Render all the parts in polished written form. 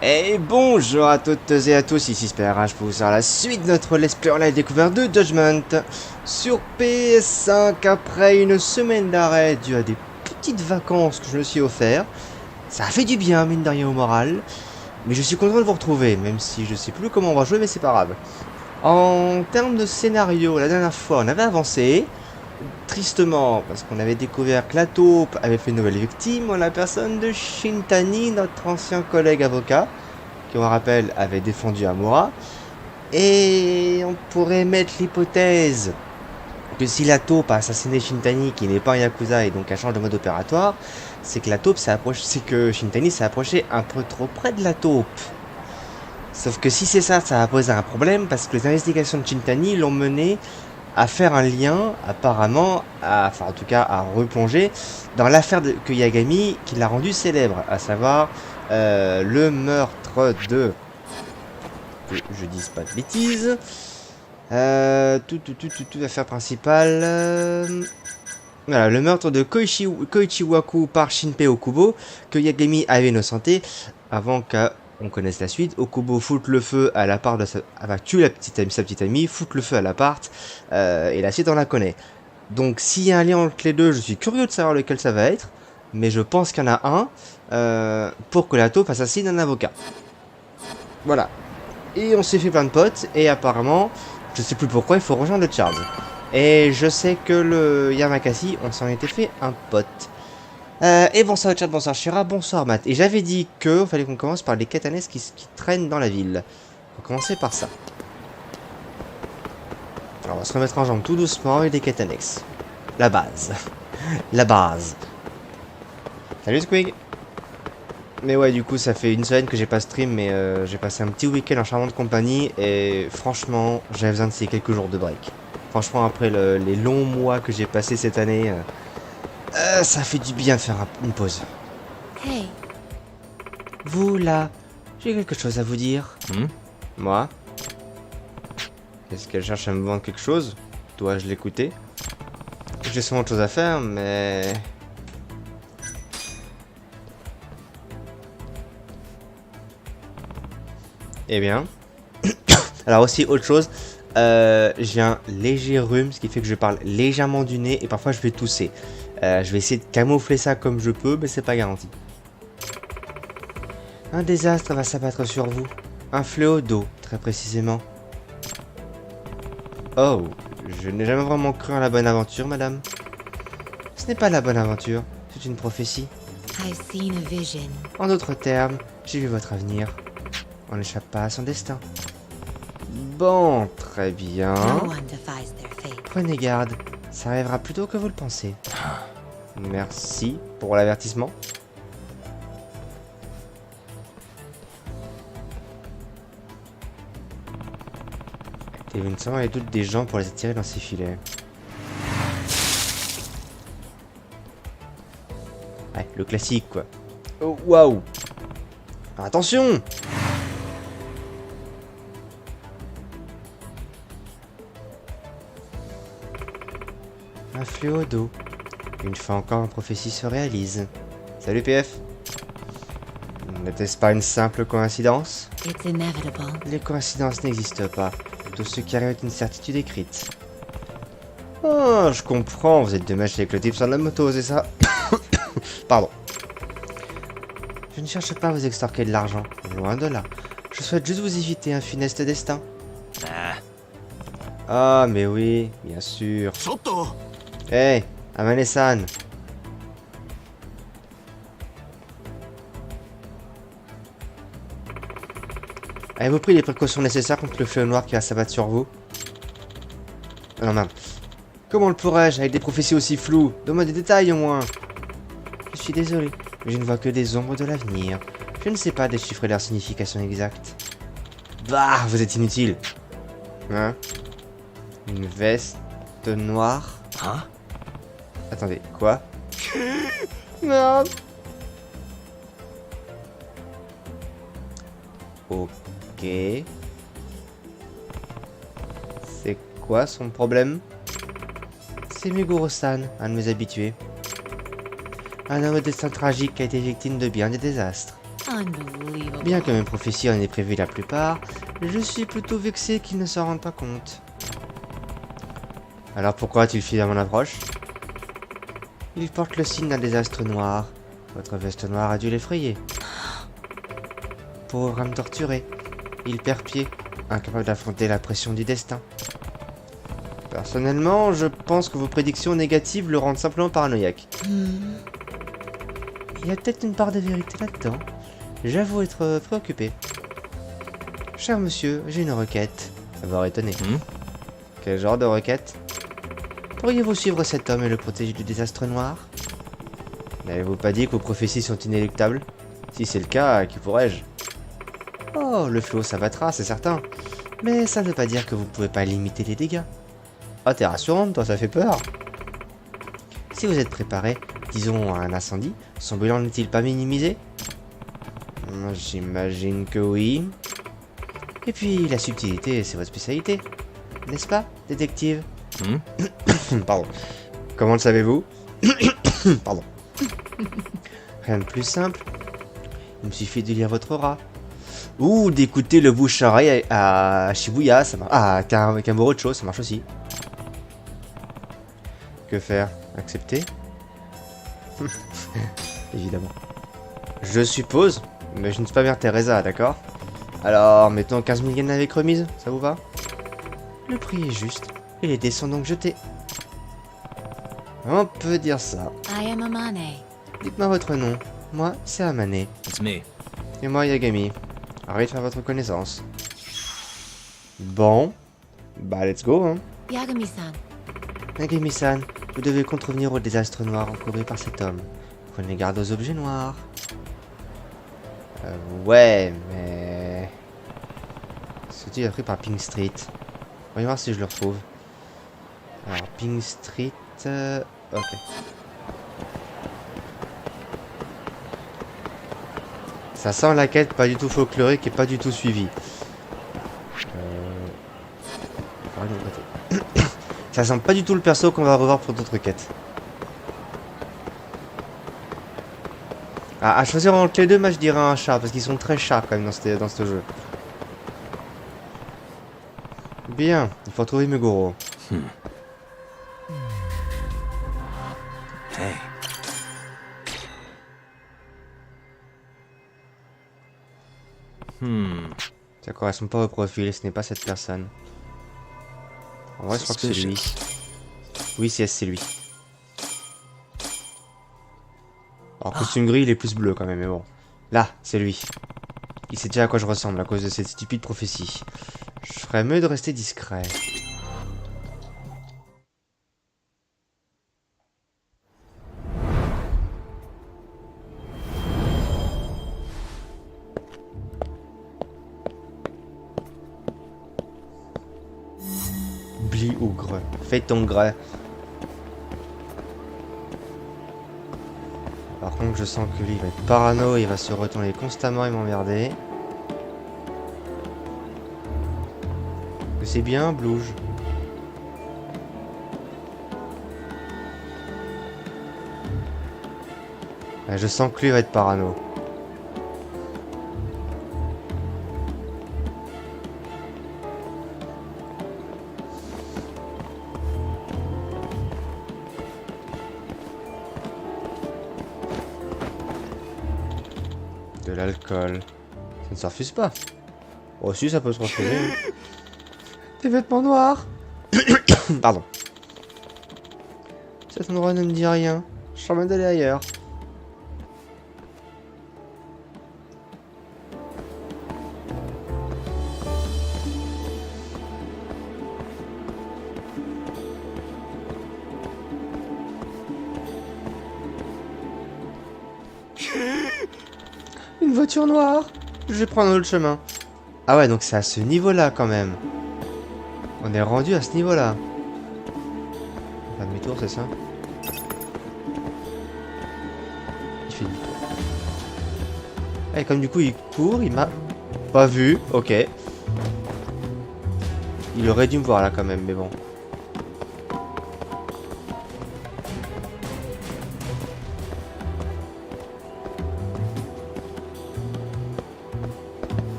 Et bonjour à toutes et à tous, ici Spyrash pour vous faire la suite de notre let's play en live découverte de Judgment sur PS5 après une semaine d'arrêt dû à des petites vacances que je me suis offert. Ça a fait du bien, mine de rien, au moral. Mais je suis content de vous retrouver, même si je sais plus comment on va jouer, mais c'est pas grave. En termes de scénario, la dernière fois on avait avancé, tristement, parce qu'on avait découvert que la Taupe avait fait une nouvelle victime en la personne de Shintani, notre ancien collègue avocat, qui on rappelle avait défendu Amura. Et on pourrait mettre l'hypothèse que si la Taupe a assassiné Shintani, qui n'est pas un Yakuza et donc a changé de mode opératoire, c'est que la Taupe s'est approché, c'est que Shintani s'est approché un peu trop près de la Taupe. Sauf que si c'est ça, ça va poser un problème parce que les investigations de Shintani l'ont mené à faire un lien, apparemment, enfin en tout cas à replonger dans l'affaire que Yagami qui l'a rendu célèbre, à savoir le meurtre de... que je dise pas de bêtises. Affaire principale... Voilà, le meurtre de Koichiwaku par Shinpei Okubo, que Yagami avait innocenté avant qu'on connaisse la suite. Okubo foute le feu à l'appart de sa... Enfin, tue sa petite amie, foute le feu à l'appart, et la suite on la connaît. Donc s'il y a un lien entre les deux, je suis curieux de savoir lequel ça va être, mais je pense qu'il y en a un, pour que la taupe assassine un avocat. Voilà. Et on s'est fait plein de potes, et apparemment, je sais plus pourquoi, il faut rejoindre le Charles. Et je sais que le Yamakasi, on s'en était fait un pote. Et bonsoir chat, bonsoir Shira, bonsoir Matt. Et j'avais dit que fallait qu'on commence par les quêtes annexes qui traînent dans la ville. On va commencer par ça. Alors on va se remettre en jambe tout doucement avec des quêtes annexes. La base. La base. Salut Squig. Mais ouais, du coup ça fait une semaine que j'ai pas stream, mais j'ai passé un petit week-end en charmante compagnie. Et franchement, j'avais besoin de ces quelques jours de break. Franchement, après les longs mois que j'ai passé cette année, ça fait du bien de faire une pause. Hey. Vous là, j'ai quelque chose à vous dire. Moi? Est-ce qu'elle cherche à me vendre quelque chose? Dois-je l'écouter? J'ai souvent de choses à faire, mais... Eh bien... Alors aussi, autre chose... j'ai un léger rhume, ce qui fait que je parle légèrement du nez et parfois je vais tousser. Je vais essayer de camoufler ça comme je peux, mais c'est pas garanti. Un désastre va s'abattre sur vous. Un fléau d'eau, très précisément. Oh, je n'ai jamais vraiment cru à la bonne aventure, madame. Ce n'est pas la bonne aventure, c'est une prophétie. I've seen a vision. En d'autres termes, j'ai vu votre avenir. On n'échappe pas à son destin. Bon, très bien. No one defies their fate. Prenez garde, ça arrivera plus tôt que vous le pensez. Merci pour l'avertissement. Devine seulement les doutes des gens pour les attirer dans ses filets. Ouais, le classique quoi. Oh, waouh! Attention! Un fléau d'eau. Une fois encore, une prophétie se réalise. Salut PF. N'était-ce pas une simple coïncidence? It's inevitable. Les coïncidences n'existent pas. Tout ce qui arrive est une certitude écrite. Oh, je comprends, vous êtes de mèche avec le type sur la moto, c'est ça? Pardon. Je ne cherche pas à vous extorquer de l'argent, loin de là. Je souhaite juste vous éviter un funeste destin. Ah, mais oui, bien sûr. Hey, Amane-san. Avez-vous pris les précautions nécessaires contre le fléau noir qui va s'abattre sur vous? Non, merde. Comment le pourrais-je avec des prophéties aussi floues? Donne-moi des détails au moins. Je suis désolé, mais je ne vois que des ombres de l'avenir. Je ne sais pas déchiffrer leur signification exacte. Bah, vous êtes inutile. Hein? Une veste noire? Hein? Attendez, quoi? Merde. Ok. C'est quoi son problème? C'est Meguro-san, un de mes habitués. Un homme au destin tragique qui a été victime de bien des désastres. Unbelievable. Bien que mes prophéties en aient prévu la plupart, je suis plutôt vexé qu'ils ne s'en rendent pas compte. Alors pourquoi a-t-il fui à mon approche? Il porte le signe d'un désastre noir. Votre veste noire a dû l'effrayer. Pauvre âme torturée, il perd pied, incapable d'affronter la pression du destin. Personnellement, je pense que vos prédictions négatives le rendent simplement paranoïaque. Il y a peut-être une part de vérité là-dedans. J'avoue être préoccupé. Cher monsieur, j'ai une requête. Ça va étonner. Quel genre de requête? Pourriez-vous suivre cet homme et le protéger du désastre noir? N'avez-vous pas dit que vos prophéties sont inéluctables? Si c'est le cas, qui pourrais-je? Oh, le flot s'abattra, c'est certain. Mais ça ne veut pas dire que vous ne pouvez pas limiter les dégâts. Ah, t'es rassurante, toi, ça fait peur. Si vous êtes préparé, disons, à un incendie, son bilan n'est-il pas minimisé? J'imagine que oui. Et puis, la subtilité, c'est votre spécialité. N'est-ce pas, détective? Pardon. Comment le savez-vous? Pardon. Rien de plus simple. Il me suffit de lire votre aura. Ou d'écouter le bouche-oreille à Shibuya, ça marche. Ah, Kamurocho, ça marche aussi. Que faire? Accepter? Évidemment. Je suppose, mais je ne suis pas Mère Teresa, d'accord? Alors, mettons 15 000 yens avec remise, ça vous va? Le prix est juste, et les dés sont donc jetés. On peut dire ça. I am a mené. Dites-moi votre nom. Moi, c'est Amane. It's me. Et moi, Yagami. Ravi de faire votre connaissance. Bon. Bah, let's go, hein. Yagami-san. Yagami-san, vous devez contrevenir au désastre noir encouru par cet homme. Prenez garde aux objets noirs. Ouais, mais... Ce est pris par Pink Street. Voyons voir si je le retrouve. Alors, Pink Street... Ok. Ça sent la quête pas du tout folklorique et pas du tout suivie. Ça sent pas du tout le perso qu'on va revoir pour d'autres quêtes. Ah, à choisir entre les deux, moi je dirais un chat, parce qu'ils sont très chats quand même dans ce jeu. Bien, il faut trouver Meguro. Hey. Ça correspond pas au profil, ce n'est pas cette personne. En vrai, je crois que c'est lui. Oui, c'est lui. Alors, costume gris, il est plus bleu quand même, mais bon. Là, c'est lui. Il sait déjà à quoi je ressemble à cause de cette stupide prophétie. Je ferais mieux de rester discret. Bli ou greu. Fais ton greu. Par contre, je sens que lui il va être parano, il va se retourner constamment et m'emmerder. C'est bien, Blouge. Je sens que lui va être parano. De l'alcool. Ça ne se refuse pas. Oh si, ça peut se refuser. Des vêtements noirs. Pardon. Cet endroit ne me dit rien. Je suis en train d'aller ailleurs. Une voiture noire. Je vais prendre l'autre chemin. Ah ouais, donc c'est à ce niveau-là quand même. On est rendu à ce niveau-là. Pas demi-tour, c'est ça? Il fait demi-tour. Et comme du coup il court, il m'a pas vu. Ok. Il aurait dû me voir là quand même, mais bon.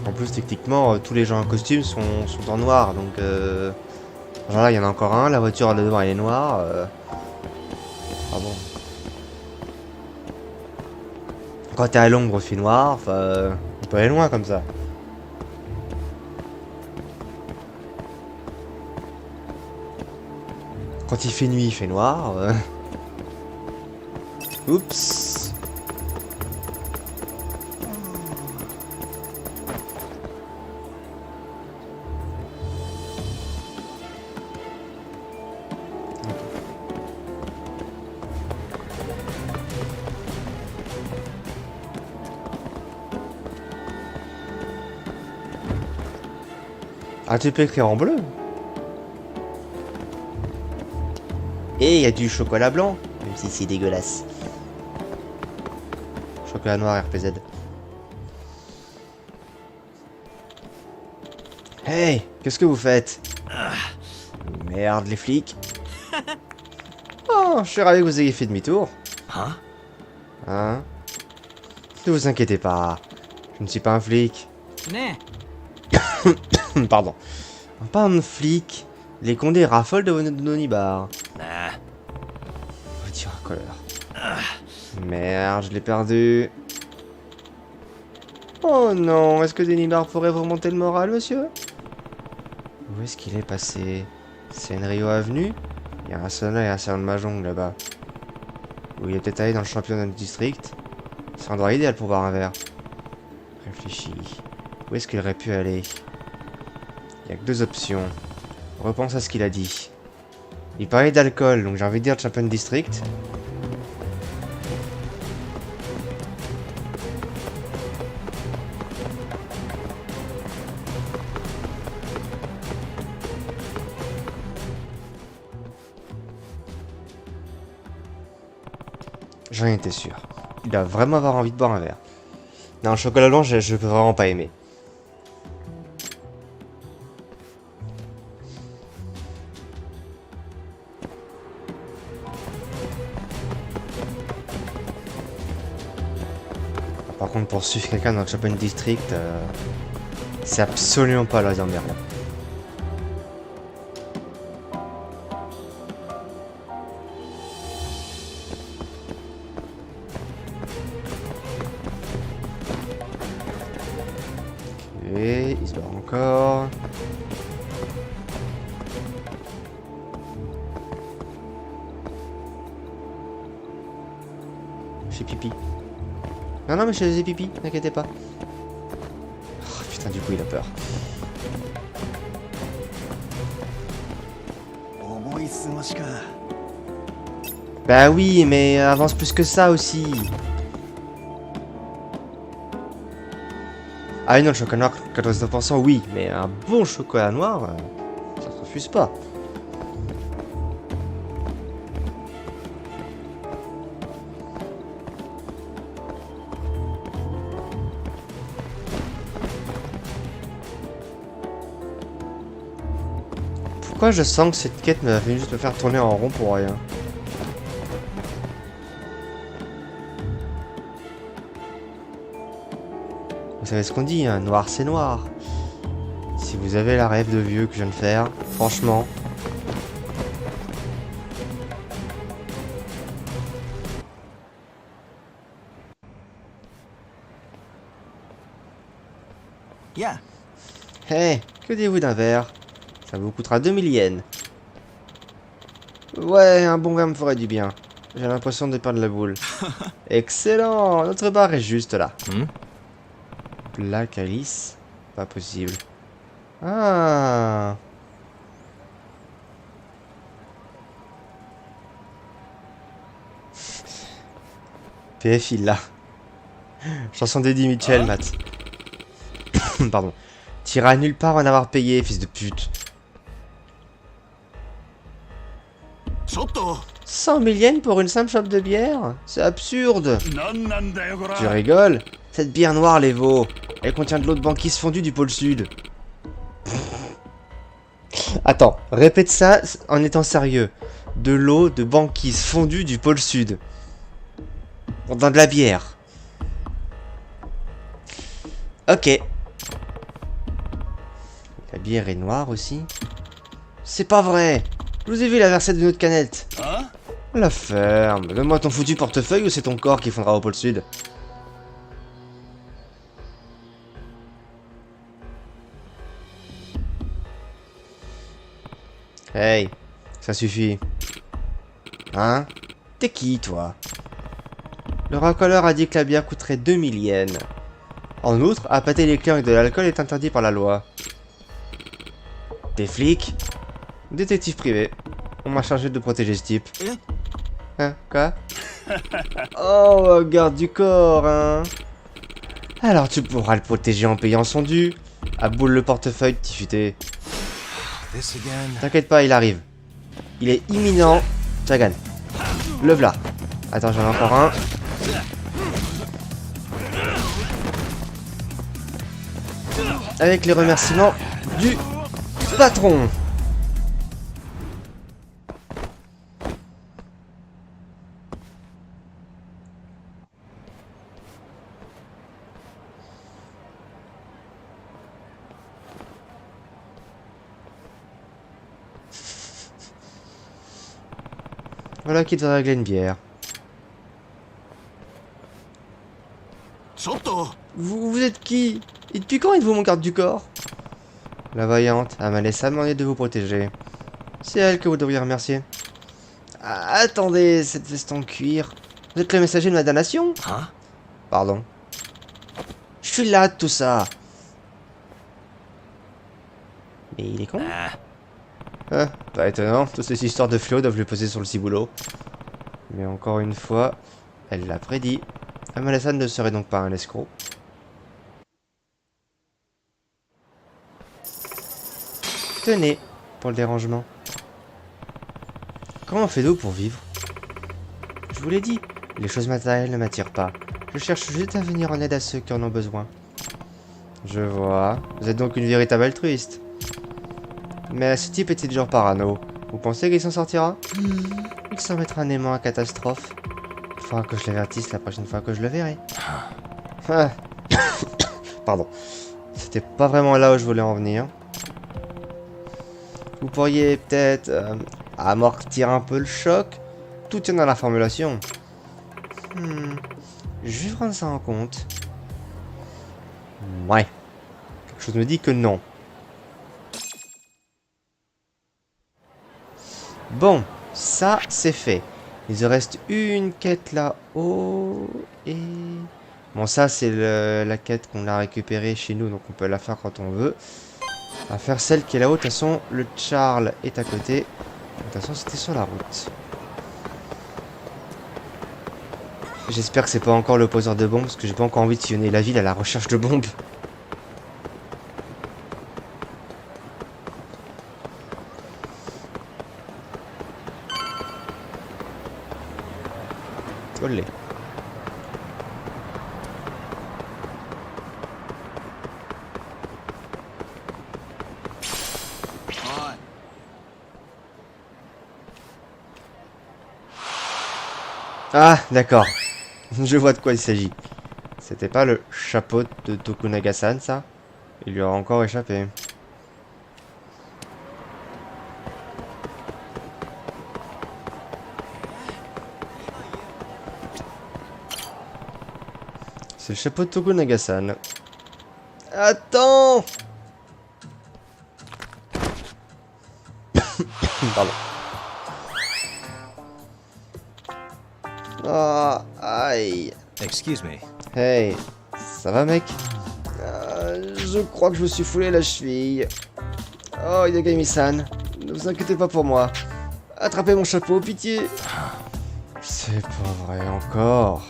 En plus, techniquement, tous les gens en costume sont en noir, donc genre là, il y en a encore un, la voiture là devant elle est noire. Ah bon. Quand t'es à l'ombre, il fait noir, enfin, on peut aller loin comme ça. Quand il fait nuit, il fait noir. Oups. Ah, tu peux écrire en bleu. Et il y a du chocolat blanc, même si c'est dégueulasse. Chocolat noir RPZ. Hey, qu'est-ce que vous faites? Merde, les flics. Oh, je suis ravi que vous ayez fait demi-tour. Hein? Ne vous inquiétez pas, je ne suis pas un flic. Mais, Pardon. Pas un flic. Les condés raffolent de vos nonibars. Voiture à couleur. Merde, je l'ai perdu. Oh non, est-ce que des nibards pourraient vous remonter le moral, monsieur? Où est-ce qu'il est passé? Senrio Avenue? Il y a un sauna et un salon de mahjong là-bas. Ou il est peut-être allé dans le championnat du district. C'est un endroit idéal pour boire un verre. Réfléchis. Où est-ce qu'il aurait pu aller? Il y a que deux options. Repense à ce qu'il a dit. Il parlait d'alcool, donc j'ai envie de dire champion district. J'en étais sûr. Il doit vraiment avoir envie de boire un verre. Non, le chocolat blanc, je peux vraiment pas aimer. Par contre, pour suivre quelqu'un dans le Shopping District, c'est absolument pas la merde. Ok, il se barre encore. J'ai pipi. Non, non, mais je faisais pipi, n'inquiétez pas. Oh, putain, du coup, il a peur. Bah oui, mais avance plus que ça aussi. Ah non, le chocolat noir, 99%, oui, mais un bon chocolat noir, ça se refuse pas. Pourquoi je sens que cette quête m'a venu juste me faire tourner en rond pour rien? Vous savez ce qu'on dit, hein, noir c'est noir. Si vous avez la rêve de vieux que je viens de faire, franchement... yeah. Hey, que dites-vous d'un verre? Ça vous coûtera 2000 yens. Ouais, un bon verre me ferait du bien. J'ai l'impression de perdre la boule. Excellent. Notre bar est juste là. Black Alice. Pas possible. Ah. PF il l'a. Chanson d'Eddie Mitchell, Matt. Pardon. T'iras nulle part en avoir payé, fils de pute. 100 000 yens pour une simple chope de bière? C'est absurde. Tu rigoles? Cette bière noire les vaut. Elle contient de l'eau de banquise fondue du pôle sud. Attends, répète ça en étant sérieux. De l'eau de banquise fondue du pôle sud. Dans de la bière. Ok. La bière est noire aussi. C'est pas vrai. Je vous ai vu la verser d'une autre canette. La ferme. Donne-moi ton foutu portefeuille ou c'est ton corps qui fondra au pôle sud. Hey, ça suffit. Hein? T'es qui, toi? Le racoleur a dit que la bière coûterait 2000 yens. En outre, appâter les clients avec de l'alcool est interdit par la loi. Des flics? Détective privé. On m'a chargé de protéger ce type. Hein? Quoi? Oh, garde du corps, hein? Alors tu pourras le protéger en payant son dû. À boule le portefeuille, petit futé. T'inquiète pas, il arrive. Il est imminent. Chagan. Le v'là. Attends, j'en ai encore un. Avec les remerciements du patron. Voilà qui devrait régler une bière. Vous êtes qui? Et depuis quand êtes-vous mon garde du corps? La voyante, Amalessa m'a demandé de vous protéger. C'est elle que vous devriez remercier. Ah, attendez, cette veste en cuir. Vous êtes le messager de ma damnation? Pardon. Je suis là de tout ça. Mais il est con. Ah, pas étonnant, toutes ces histoires de fléaux doivent lui poser sur le ciboulot. Mais encore une fois, elle l'a prédit. Amalessa ne serait donc pas un escroc. Tenez, pour le dérangement. Comment on fait d'eau pour vivre? Je vous l'ai dit, les choses matérielles ne m'attirent pas. Je cherche juste à venir en aide à ceux qui en ont besoin. Je vois. Vous êtes donc une véritable altruiste. Mais ce type était toujours parano. Vous pensez qu'il s'en sortira? Il s'en mettra un aimant à catastrophe. Il faudra que je l'avertisse la prochaine fois que je le verrai. Ah. Pardon. C'était pas vraiment là où je voulais en venir. Vous pourriez peut-être amortir un peu le choc. Tout tient dans la formulation. Je vais prendre ça en compte. Ouais. Quelque chose me dit que non. Bon, ça c'est fait. Il reste une quête là-haut. Et... Bon, ça c'est la quête qu'on a récupérée chez nous. Donc on peut la faire quand on veut. On va faire celle qui est là-haut. De toute façon, le Charles est à côté. De toute façon, c'était sur la route. J'espère que c'est pas encore le poseur de bombes. Parce que j'ai pas encore envie de sillonner la ville à la recherche de bombes. Olé. Ah, d'accord. Je vois de quoi il s'agit. C'était pas le chapeau de Tokunaga-san, ça? Il lui aura encore échappé. C'est le chapeau de Tokunaga-san. Attends! Pardon. Ah, aïe. Excuse me. Hey, ça va mec? Je crois que je me suis foulé la cheville. Oh, Yagami-san, ne vous inquiétez pas pour moi. Attrapez mon chapeau, pitié. C'est pas vrai encore.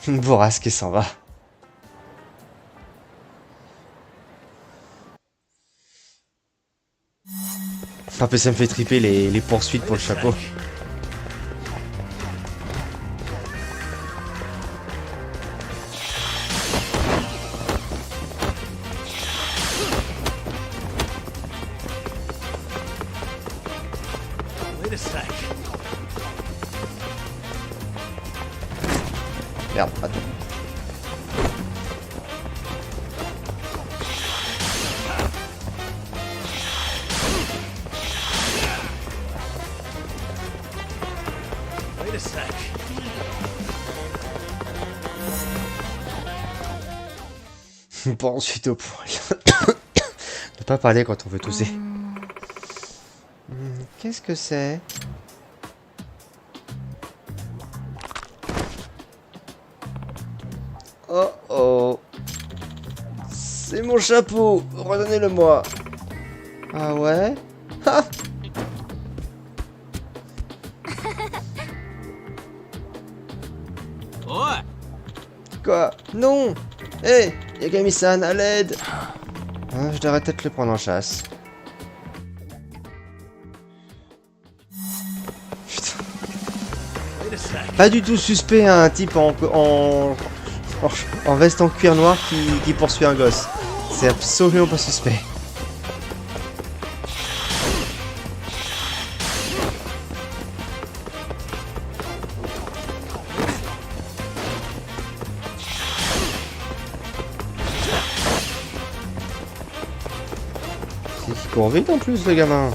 Une bourrasque et s'en va. En plus, ça me fait triper les poursuites pour le chapeau. Wait a sec. Merde, attends. Wait a sec. Poursuite au poil. Ne pas parler quand on veut tousser. Qu'est-ce que c'est? Oh oh. C'est mon chapeau. Redonnez-le-moi. Ah ouais? Ha! Oi! Quoi? Non! Hé! Yagami-san, à l'aide! Ah, je devrais peut-être le prendre en chasse. Putain. Wait a sec. Pas du tout suspect, hein, un type en veste en cuir noir qui poursuit un gosse. C'est absolument pas suspect. Il court vite en plus, le gamin.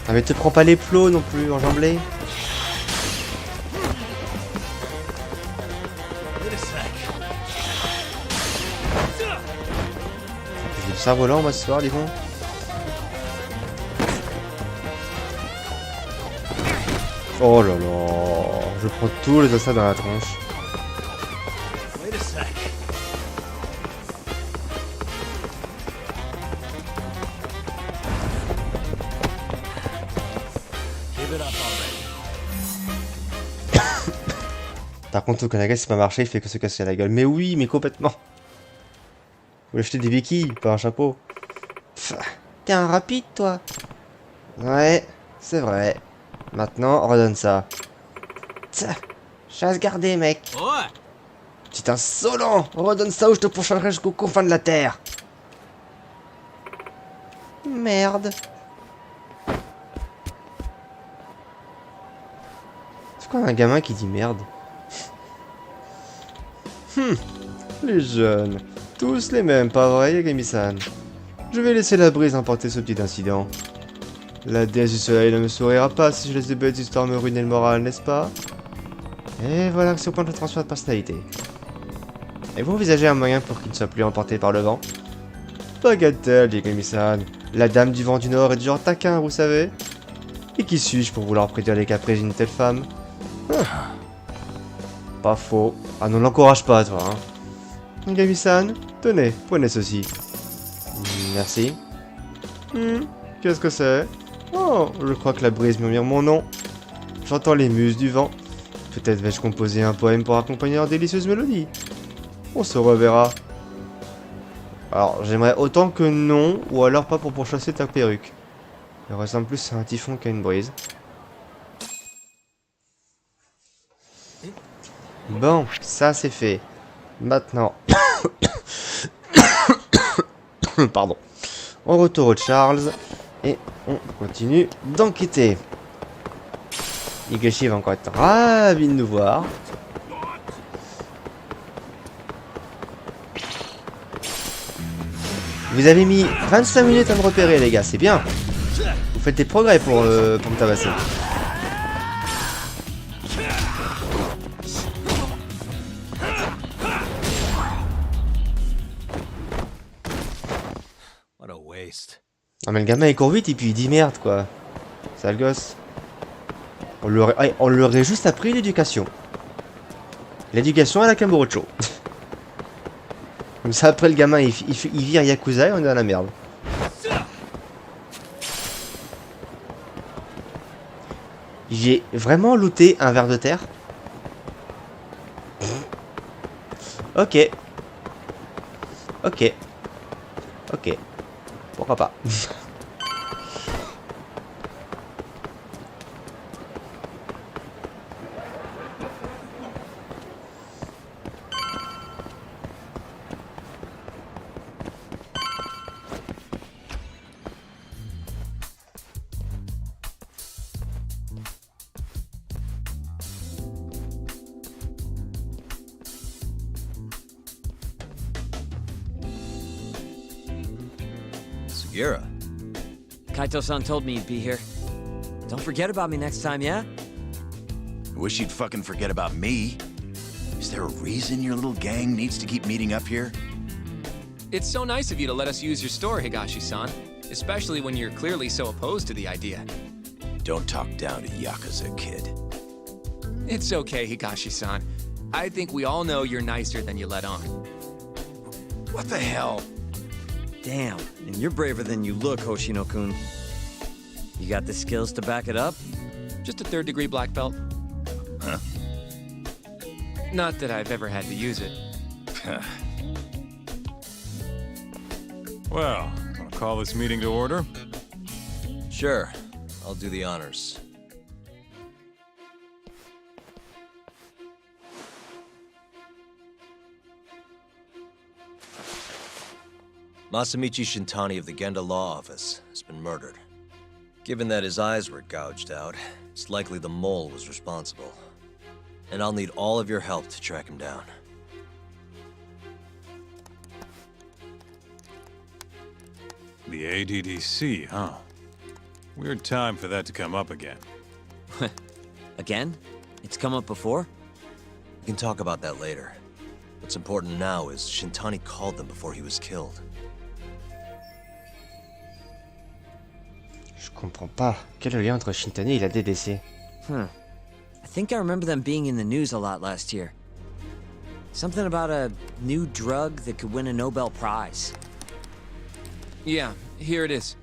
Ah mais te prends pas les plots non plus, enjambé. Wait a sec. J'ai le cerf-volant moi ce soir, dis donc. Oh là là, je prends tous les ossages dans la tronche. Wait a sec. Give it up already. Par contre, au Canada, c'est pas marché, il fait que se casser la gueule. Mais oui, mais complètement. Vous voulez acheter des béquilles, pas un chapeau. Pff, t'es un rapide, toi. Ouais, c'est vrai. Maintenant, redonne ça. Tiens, chasse gardée, mec. Oi! Petit insolent. Redonne ça ou je te pourchaînerai jusqu'aux confins de la terre. Merde. C'est quoi un gamin qui dit merde? Les jeunes. Tous les mêmes, pas vrai, Yagami-san? Je vais laisser la brise emporter ce petit incident. La déesse du soleil ne me sourira pas si je laisse de bêtes histoires me ruiner le moral, n'est-ce pas? Et voilà que c'est au point de transfert de personnalité. Et vous envisagez un moyen pour qu'il ne soit plus emporté par le vent? Bagatelle, Yagami-san. La dame du vent du nord est du genre taquin, vous savez. Et qui suis-je pour vouloir prédire les caprices d'une telle femme? Pas faux. Ah non, l'encourage pas, toi, hein. Yagami-san, tenez, prenez ceci. Merci. Qu'est-ce que c'est? Oh, je crois que la brise murmure mon nom. J'entends les muses du vent. Peut-être vais-je composer un poème pour accompagner leur délicieuse mélodie. On se reverra. Alors, j'aimerais autant que non, ou alors pas pour pourchasser ta perruque. Elle ressemble plus à un typhon qu'à une brise. Bon, ça c'est fait. Maintenant... Pardon. On retourne au Charles et on continue d'enquêter. Higashi va encore être ravi de nous voir. Vous avez mis 25 minutes à me repérer, les gars, c'est bien. Vous faites des progrès pour me tabasser. What What a waste. Ah mais le gamin il court vite et puis il dit merde quoi. Sale gosse. On lui aurait juste appris l'éducation. L'éducation à la Kamurocho. Comme ça après le gamin il vire Yakuza et on est dans la merde. J'ai vraiment looté un ver de terre. Ok. Ok. Ok. Pourquoi pas. Sugira. Kaito-san told me you'd be here. Don't forget about me next time, yeah? I wish you'd fucking forget about me. Is there a reason your little gang needs to keep meeting up here? It's so nice of you to let us use your store, Higashi-san. Especially when you're clearly so opposed to the idea. Don't talk down to Yakuza, kid. It's okay, Higashi-san. I think we all know you're nicer than you let on. What the hell? Damn, and you're braver than you look, Hoshino-kun. You got the skills to back it up? Just a third-degree black belt. Huh. Not that I've ever had to use it. Well, wanna call this meeting to order? Sure, I'll do the honors. Masamichi Shintani of the Genda Law Office has been murdered. Given that his eyes were gouged out, it's likely the mole was responsible. And I'll need all of your help to track him down. The ADDC, huh? Weird time for that to come up again. Again? It's come up before? We can talk about that later. What's important now is Shintani called them before he was killed. Je comprends pas. Quel est le lien entre Shintani et la DDC? I think I remember them being in the news a lot last year. Something about a new drug that could win a Nobel Prize. Yeah, here it is.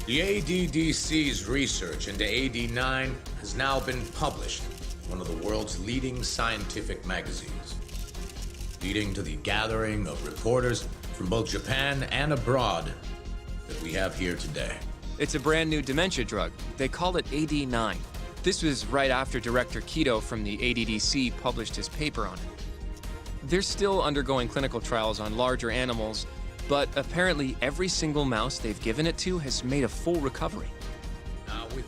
The ADDC's research into AD9 has now been published in one of the world's leading scientific magazines, leading to the gathering of reporters from both Japan and abroad that we have here today. It's a brand new dementia drug. They call it AD9. This was right after Director Kido from the ADDC published his paper on it. They're still undergoing clinical trials on larger animals, but apparently every single mouse they've given it to has made a full recovery. Now with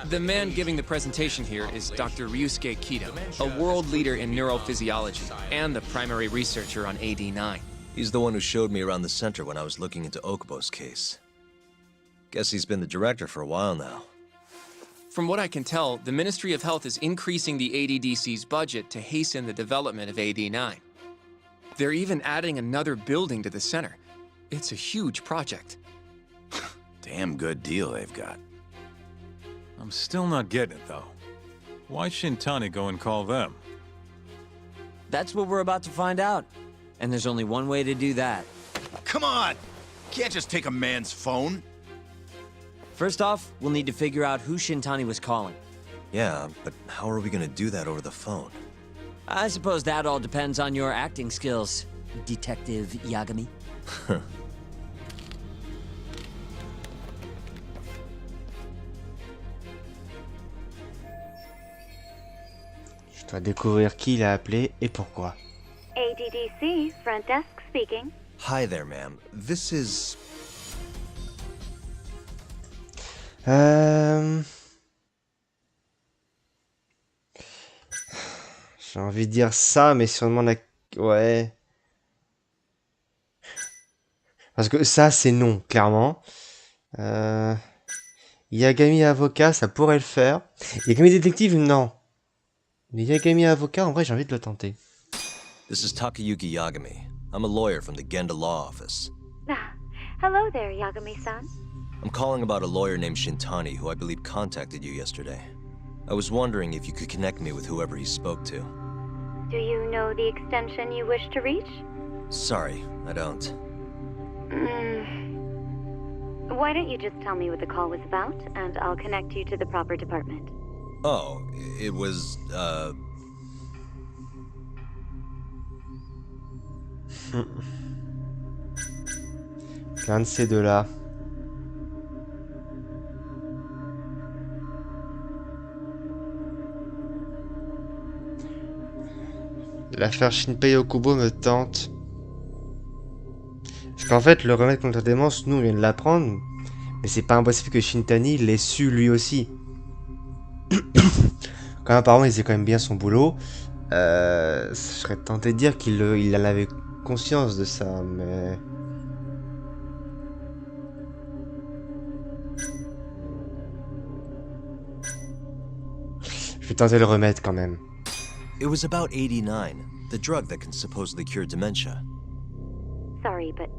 The man giving the presentation here is Dr. Ryusuke Kido, a world leader in neurophysiology and the primary researcher on AD9. He's the one who showed me around the center when I was looking into Okubo's case. Guess he's been the director for a while now. From what I can tell, the Ministry of Health is increasing the ADDC's budget to hasten the development of AD9. They're even adding another building to the center. It's a huge project. Damn good deal they've got. I'm still not getting it, though. Why Shintani go and call them? That's what we're about to find out. And there's only one way to do that. Come on! Can't just take a man's phone. First off, we'll need to figure out who Shintani was calling. Yeah, but how are we gonna do that over the phone? I suppose that all depends on your acting skills, Detective Yagami. Je dois découvrir qui l'a appelé et pourquoi. ADDC, front desk speaking. Hi there, ma'am. This is... J'ai envie de dire ça, mais sûrement la... Ouais. Parce que ça, c'est non, clairement. Yagami avocat, ça pourrait le faire. Yagami détective, non. Mais Yagami avocat, en vrai, j'ai envie de le tenter. This is Takayuki Yagami. I'm a lawyer from the Genda Law Office. Hello there, Yagami-san. I'm calling about a lawyer named Shintani who I believe contacted you yesterday. I was wondering if you could connect me with whoever he spoke to. Do you know the extension you wish to reach? Sorry, I don't. Why don't you just tell me what the call was about, and I'll connect you to the proper department. Oh, it was, L'un de ces deux-là. L'affaire Shinpei Okubo me tente. Parce qu'en fait, le remède contre la démence, nous, on vient de l'apprendre. Mais c'est pas impossible que Shintani l'ait su lui aussi. Quand même, apparemment, il faisait quand même bien son boulot. Je serais tenté de dire qu'il en avait conscience de ça, mais... Je vais tenter le remède quand même. it was about 89, the drug that can supposedly cure dementia. Sorry, but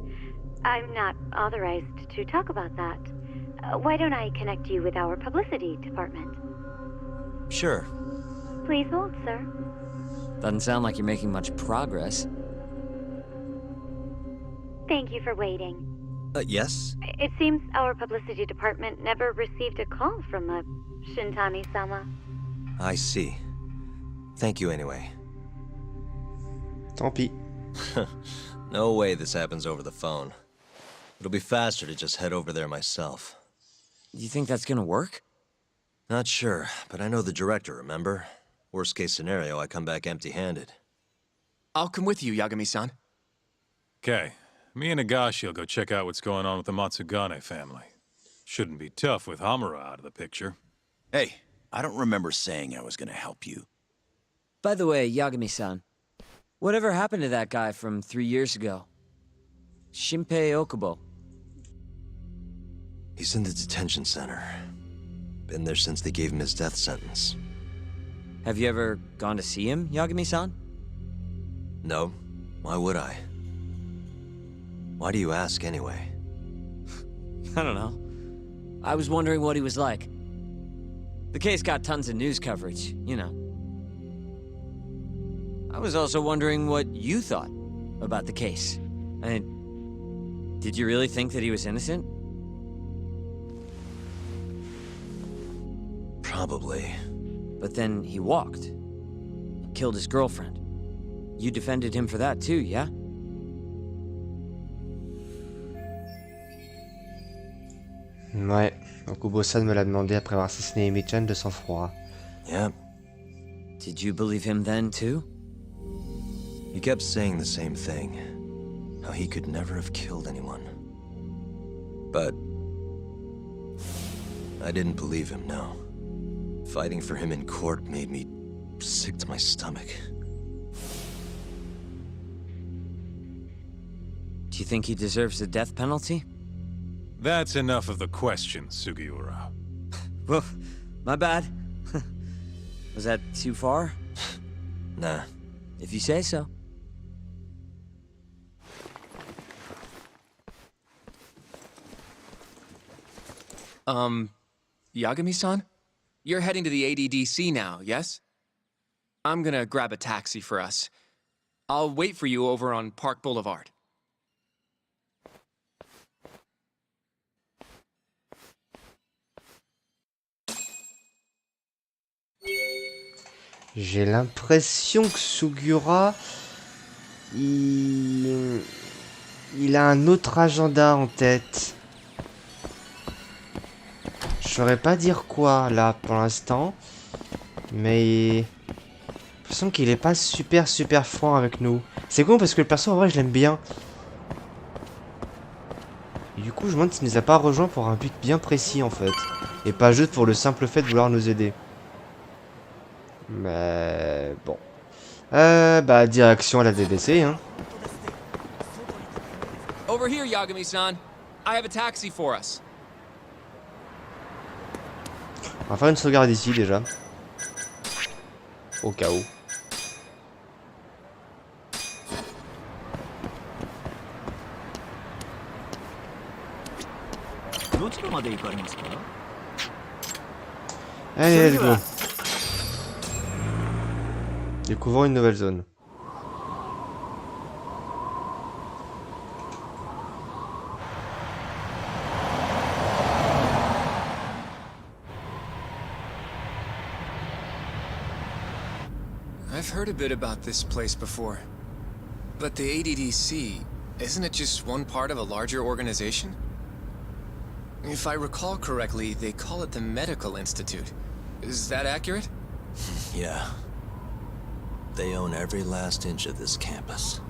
I'm not authorized to talk about that. Why don't I connect you with our publicity department? Sure. Please hold, sir. Doesn't sound like you're making much progress. Thank you for waiting. Yes? It seems our publicity department never received a call from Shintani-sama. I see. Thank you anyway. Tant pis. No way this happens over the phone. It'll be faster to just head over there myself. You think that's gonna work? Not sure, but I know the director, remember? Worst case scenario, I come back empty-handed. I'll come with you, Yagami-san. Okay. Me and Nagashi will go check out what's going on with the Matsugane family. Shouldn't be tough with Hamura out of the picture. Hey, I don't remember saying I was gonna help you. By the way, Yagami-san, whatever happened to that guy from 3 years ago? Shinpei Okubo. He's in the detention center. Been there since they gave him his death sentence. Have you ever gone to see him, Yagami-san? No. Why would I? Why do you ask anyway? I don't know. I was wondering what he was like. The case got tons of news coverage, you know. I was also wondering what you thought about the case. I mean, did you really think that he was innocent? Probably. But then he walked. Killed his girlfriend. You defended him for that too, yeah? Ouais, Okubo-san me l'a demandé après avoir assassiné Emi-chan de sang-froid. Yeah. Did you believe him then too? He kept saying the same thing. How he could never have killed anyone. But... I didn't believe him, no. Fighting for him in court made me sick to my stomach. Do you think he deserves the death penalty? That's enough of the questions, Sugiura. Well, my bad. Was that too far? Nah. If you say so. Yagami-san? You're heading to the ADDC now, yes? I'm gonna grab a taxi for us. I'll wait for you over on Park Boulevard. J'ai l'impression que Sugiura, il a un autre agenda en tête. Je saurais pas dire quoi là pour l'instant, mais j'ai l'impression qu'il est pas super franc avec nous. C'est con parce que le perso en vrai je l'aime bien. Et du coup je me demande s'il nous a pas rejoint pour un but bien précis en fait, et pas juste pour le simple fait de vouloir nous aider. Mais bon. Bah direction à la DDC hein. Over here, Yagami-san. I have a taxi for us. On va faire une sauvegarde ici déjà. Au cas où. どちらまで行かれますか? Allez, let's go. Découvrons une nouvelle zone. I've heard a bit about this place before. But the ADDC, isn't it just one part of a larger organization? If I recall correctly, they call it the Medical Institute. Is that accurate? Yeah. They own every last inch of this campus.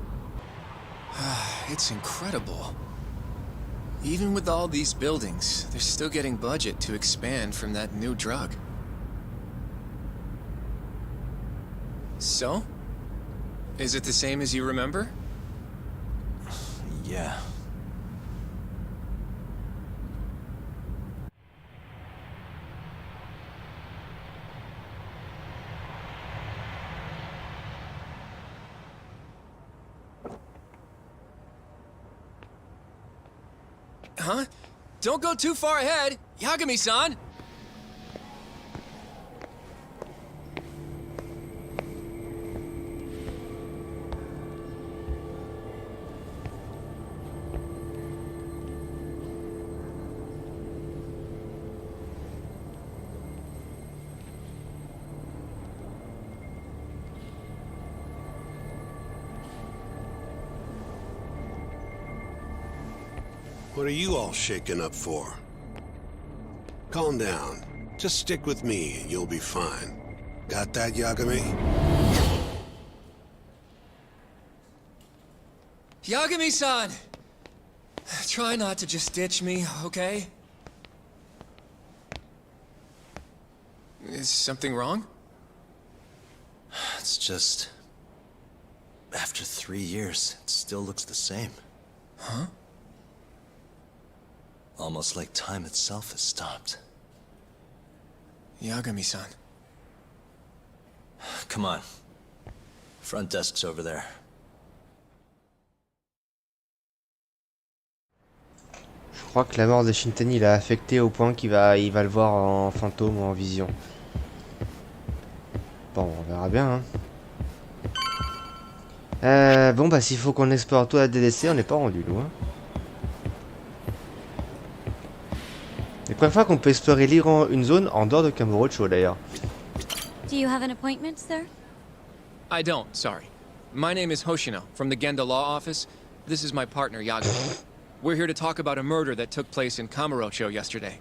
It's incredible. Even with all these buildings, they're still getting budget to expand from that new drug. So? Is it the same as you remember? Yeah. Huh? Don't go too far ahead! Yagami-san! What are you all shaken up for? Calm down. Just stick with me and you'll be fine. Got that, Yagami? Yagami-san! Try not to just ditch me, okay? Is something wrong? It's just... After 3 years, it still looks the same. Huh? Almost like time itself has stopped. Yagami-san. Come on. Front desk's over there. Je crois que la mort de Shintani l'a affecté au point qu'il va le voir en fantôme ou en vision. Bon, on verra bien. Hein. Bon, bah s'il faut qu'on explore tout la DDC, on n'est pas rendu loin. C'est la première fois qu'on peut explorer une zone en dehors de Kamurocho d'ailleurs. Do you have an appointment, sir? I don't, sorry. My name is Hoshino, from the Genda Law Office. This is my partner, Yagami. We're here to talk about a murder that took place in Kamurocho yesterday.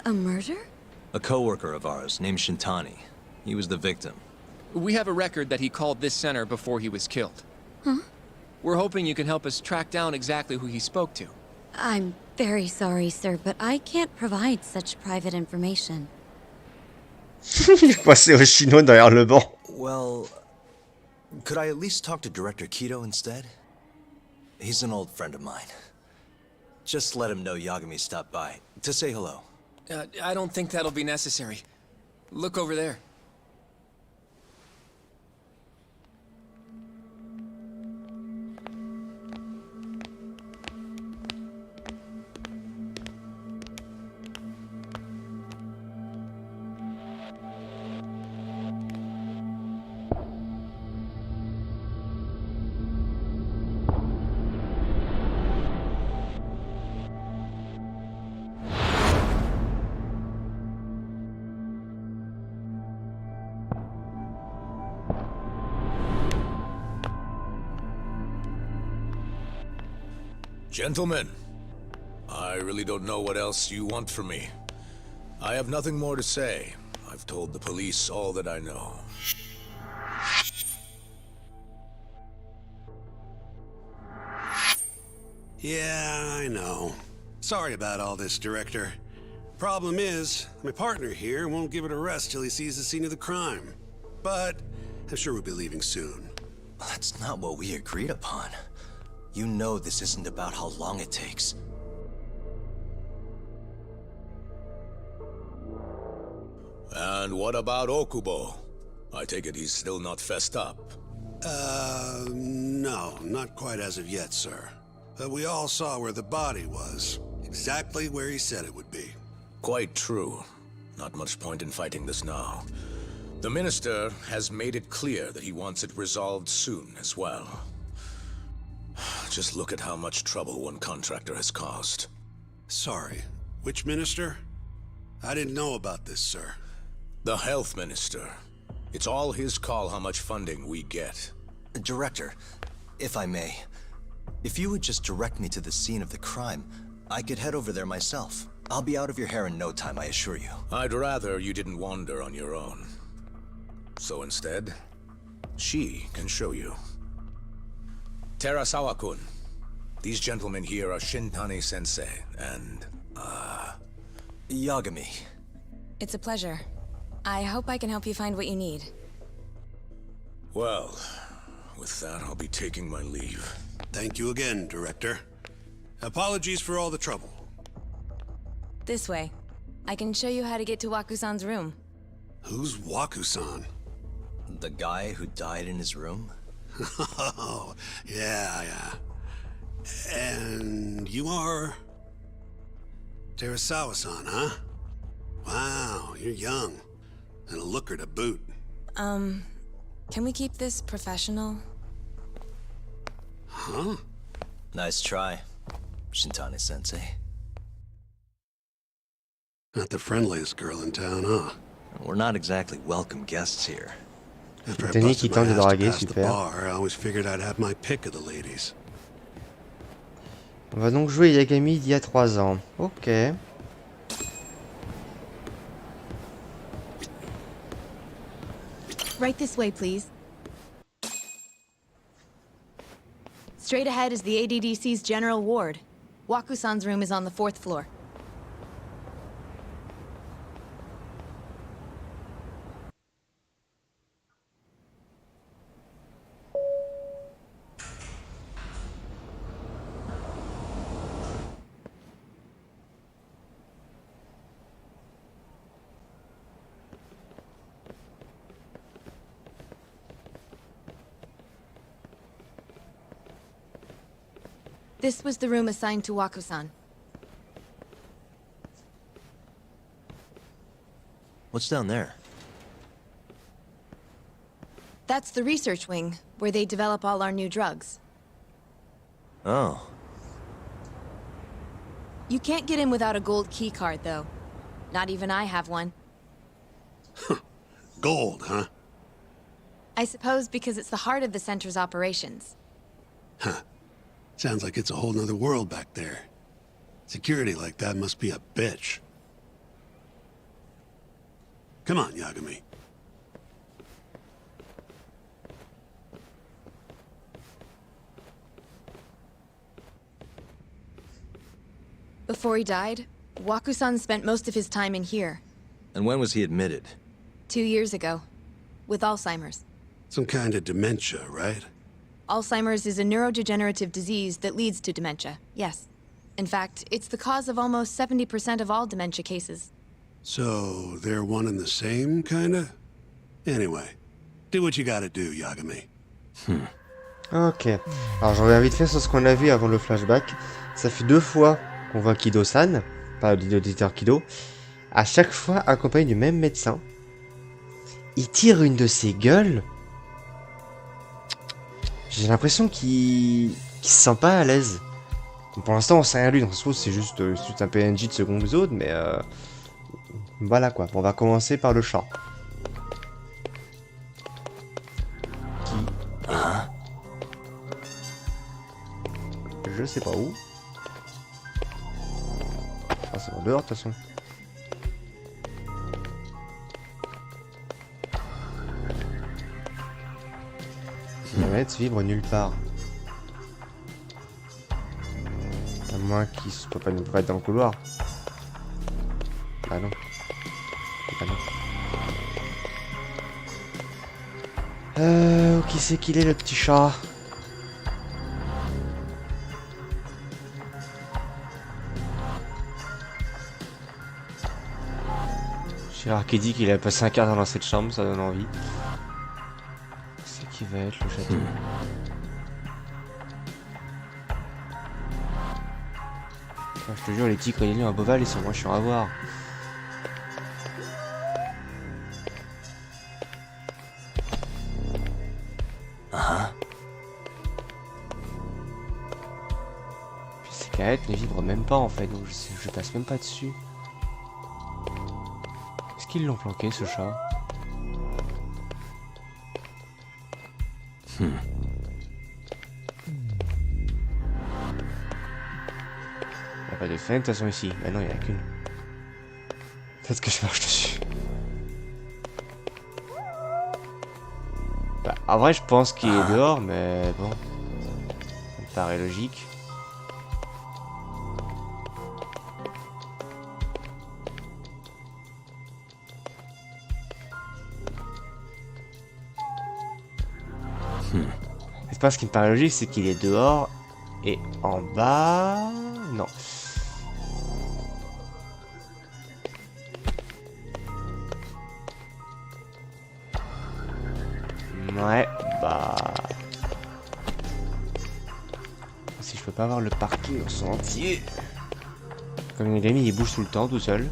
A murder? A coworker of ours named Shintani. He was the victim. We have a record that he called this center before he was killed. Huh? We're hoping you can help us track down exactly who he spoke to. I'm very sorry, sir, but I can't provide such private information. Il est passé au chinois derrière le banc. Well, could I at least talk to Director Kido instead? He's an old friend of mine. Just let him know Yagami stopped by, to say hello. I don't think that'll be necessary. Look over there. Gentlemen, I really don't know what else you want from me. I have nothing more to say. I've told the police all that I know. Yeah, I know. Sorry about all this, Director. Problem is, my partner here won't give it a rest till he sees the scene of the crime. But I'm sure we'll be leaving soon. That's not what we agreed upon. You know this isn't about how long it takes. And what about Okubo? I take it he's still not fessed up. No, not quite as of yet, sir. But we all saw where the body was. exactly where he said it would be. Quite true. Not much point in fighting this now. The Minister has made it clear that he wants it resolved soon as well. Just look at how much trouble one contractor has caused. Sorry, which minister? I didn't know about this, sir. The Health Minister. It's all his call how much funding we get. Director, if I may, if you would just direct me to the scene of the crime, I could head over there myself. I'll be out of your hair in no time, I assure you. I'd rather you didn't wander on your own. So instead, she can show you. Terasawa-kun, these gentlemen here are Shintani sensei and, Yagami. It's a pleasure. I hope I can help you find what you need. Well, with that, I'll be taking my leave. Thank you again, Director. Apologies for all the trouble. This way. I can show you how to get to Waku-san's room. Who's Waku-san? The guy who died in his room? Oh, yeah. And you are... Terasawa-san, huh? Wow, you're young. And a looker to boot. Can we keep this professional? Huh? Nice try, Shintani sensei. Not the friendliest girl in town, huh? We're not exactly welcome guests here. After I Tenez busted qui my tente de ass to draguer, pass the super. bar, I always figured I'd have my pick of the ladies. On va donc jouer Yagami d'il y a 3 ans. Ok. Right this way, please. Straight ahead is the ADDC's general ward. Waku-san's room is on the 4th floor. This was the room assigned to Waku-san. What's down there? That's the research wing, where they develop all our new drugs. Oh. You can't get in without a gold key card, though. Not even I have one. Gold, huh? I suppose because it's the heart of the center's operations. Huh. Sounds like it's a whole nother world back there. Security like that must be a bitch. Come on, Yagami. Before he died, Waku-san spent most of his time in here. And when was he admitted? 2 years ago. With Alzheimer's. Some kind of dementia, right? Alzheimer's is a neurodegenerative disease that leads to dementia, yes. In fact, it's the cause of almost 70% of all dementia cases. So, they're one and the same, kinda? Anyway, do what you gotta do, Yagami. Ok. Alors je reviens vite fait sur ce qu'on a vu avant le flashback. Ça fait 2 fois qu'on voit Kido-san, pas l'auditeur Kido, à chaque fois accompagné du même médecin. Il tire une de ses gueules. J'ai l'impression qu'il se sent pas à l'aise. Pour l'instant on sait rien de lui, dans ce sens c'est juste un PNJ de second épisode, mais voilà quoi. On va commencer par le chat. Qui Je sais pas où. Ah, c'est en dehors de toute façon. Planète vibre nulle part. À moins qu'il soit pas être dans le couloir. Ah non. Ah non. Qui c'est qu'il est le petit chat? Gérard qui dit qu'il a passé un quart d'heure dans cette chambre, ça donne envie. C'est qui va être le château? Enfin, je te jure, les tigres et les lions à Boval, ils sont moins chiants à voir. Puis ces canettes ne vibrent même pas en fait, donc je passe même pas dessus. Est-ce qu'ils l'ont planqué ce chat? Il n'y a pas de fenêtre de toute façon ici. Bah non, il n'y en a qu'une. Peut-être que je marche dessus. Bah, en vrai, je pense qu'il est dehors, mais bon. Ça me paraît logique. C'est pas ce qui me paraît logique, c'est qu'il est dehors et en bas. Non. Ouais, bah. Si je peux pas avoir le parking en son entier. Comme Yagami, il bouge tout le temps, tout seul.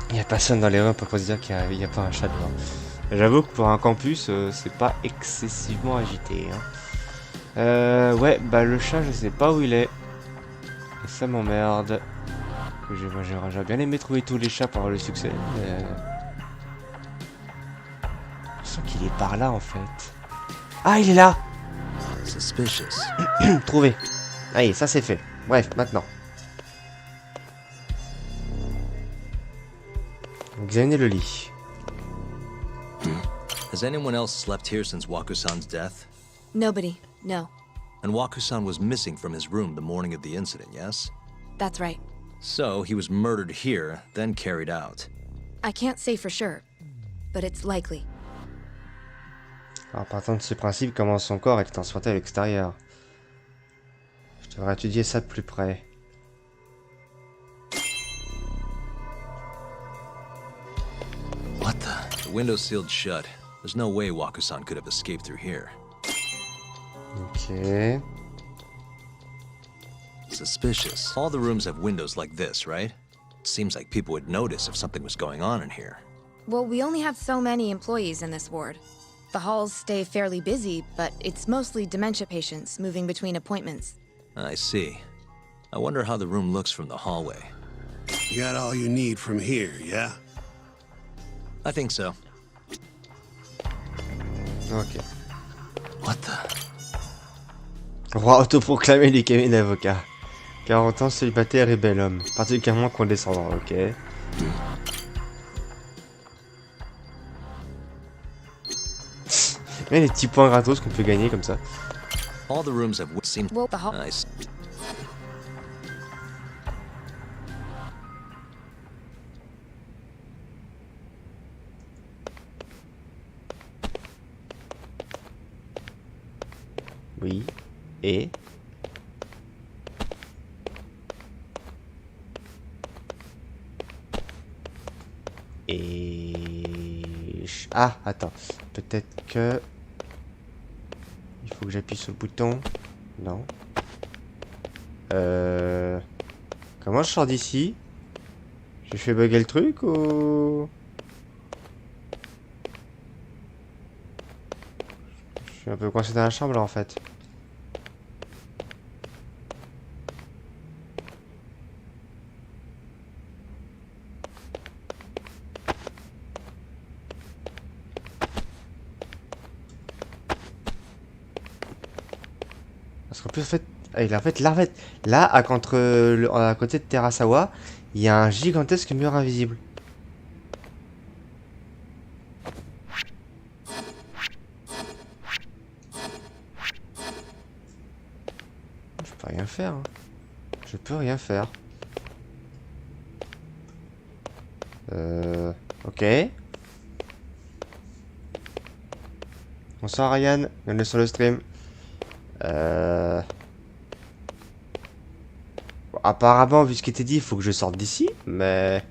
Il n'y a personne dans les rues pour se dire qu'il n'y a pas un chat dehors. J'avoue que pour un campus, c'est pas excessivement agité. Hein. Ouais, bah le chat, je sais pas où il est. Et ça m'emmerde. J'aurais bien aimé trouver tous les chats pour avoir le succès, mais... Je sens qu'il est par là, en fait. Ah, il est là! Suspicious. Trouvé. Allez, ça c'est fait. Bref, maintenant. Examinez le lit. Has anyone else slept here since Waku-san's death? Nobody, no. And Waku-san was missing from his room the morning of the incident, yes? That's right. So, he was murdered here, then carried out. I can't say for sure, but it's likely. Alors, partant de ce principe, comment son corps était transporté à l'extérieur. Je devrais étudier ça de plus près. What the? The window's sealed shut. There's no way Waku-san could have escaped through here. Ok. Suspicious. All the rooms have windows like this, right? Seems like people would notice if something was going on in here. Well, we only have so many employees in this ward. The halls stay fairly busy, but it's mostly dementia patients moving between appointments. I see. I wonder how the room looks from the hallway. You got all you need from here, yeah? I think so. Ok. What the? Roi autoproclamé du cabinet d'avocat. 40 ans, célibataire et bel homme. Particulièrement condescendant, ok. Il y a des petits points gratos qu'on peut gagner comme ça. All the rooms have seemed Well, the hall... nice. Oui. Et... Ah, attends. Peut-être que... Il faut que j'appuie sur le bouton. Non. Comment je sors d'ici? J'ai fait bugger le truc ou... Je suis un peu coincé dans la chambre là en fait. Parce qu'en plus, en fait, là, à côté de Terasawa, il y a un gigantesque mur invisible. Je peux rien faire. Hein. Je peux rien faire. Ok. Bonsoir Ryan, bienvenue sur le stream. Bon, apparemment, vu ce qui était dit, il faut que je sorte d'ici, mais...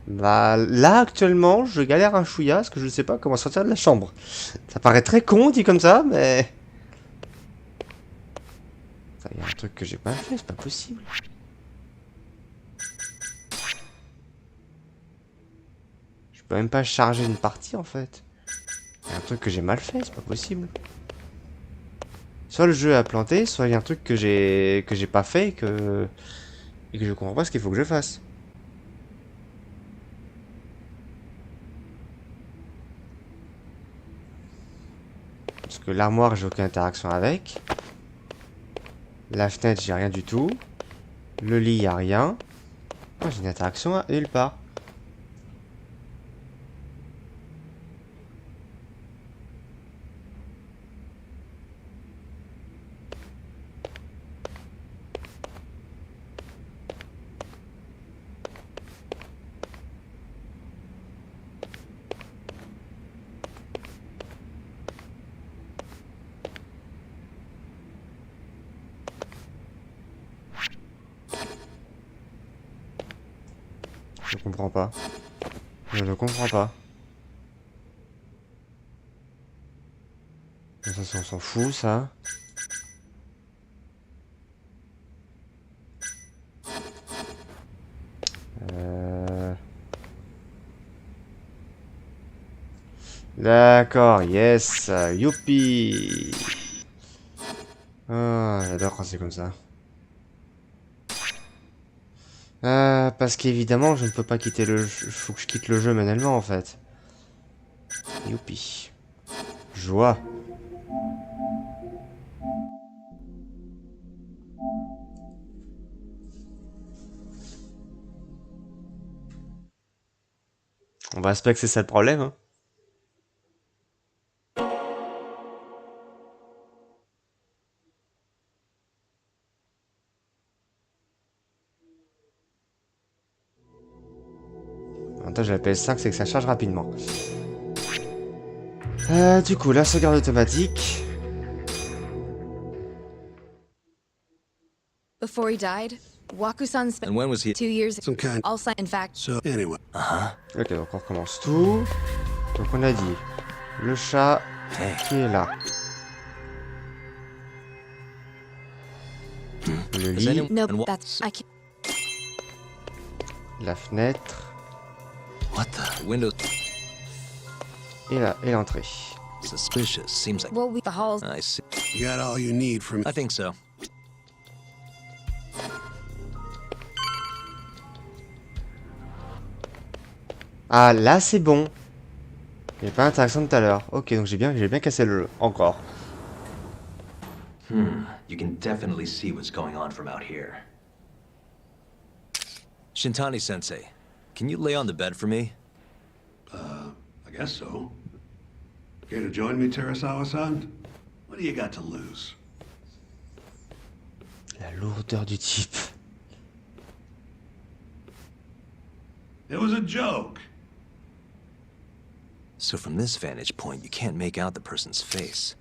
Bah là actuellement je galère un chouïa parce que je ne sais pas comment sortir de la chambre. Ça paraît très con dit comme ça mais... Il y a un truc que j'ai pas fait, c'est pas possible. Je peux même pas charger une partie en fait. Il y a un truc que j'ai mal fait, c'est pas possible. Soit le jeu a planté, soit il y a un truc que j'ai pas fait et que je comprends pas ce qu'il faut que je fasse. Parce que l'armoire, j'ai aucune interaction avec. La fenêtre, j'ai rien du tout. Le lit, y a rien. Oh, j'ai une interaction à nulle part. Je comprends pas. Je ne comprends pas. Ça, on s'en fout, ça. D'accord, yes. Youpi. Ah, j'adore quand c'est comme ça. Parce qu'évidemment, je ne peux pas quitter le jeu. Il faut que je quitte le jeu manuellement, en fait. Youpi. Joie. On va espérer que c'est ça le problème, hein. L'avantage de la PS5, c'est que ça charge rapidement. Du coup, la sauvegarde automatique. Before he died, Waku-san spent 2 years Some kind. also in fact. So, anyway. Ok, donc on recommence tout. Donc on a dit le chat qui est là. Le lit, No, that's I can't. la fenêtre What the? Windows. et l'entrée. Suspicious. Seems like. Well, the halls. I see. You got all you need from... I think so. Ah là c'est bon. Il n'y a pas d'interaction de tout à l'heure. Ok, donc j'ai bien cassé le jeu. Encore. You can definitely see what's going on from out here. Shintani-sensei, can you lay on the bed for me? I guess so. Care to join me, Terasawa-san? What do you got to lose? La lourdeur du type. It was a joke. So from this vantage point, you can't make out the person's face.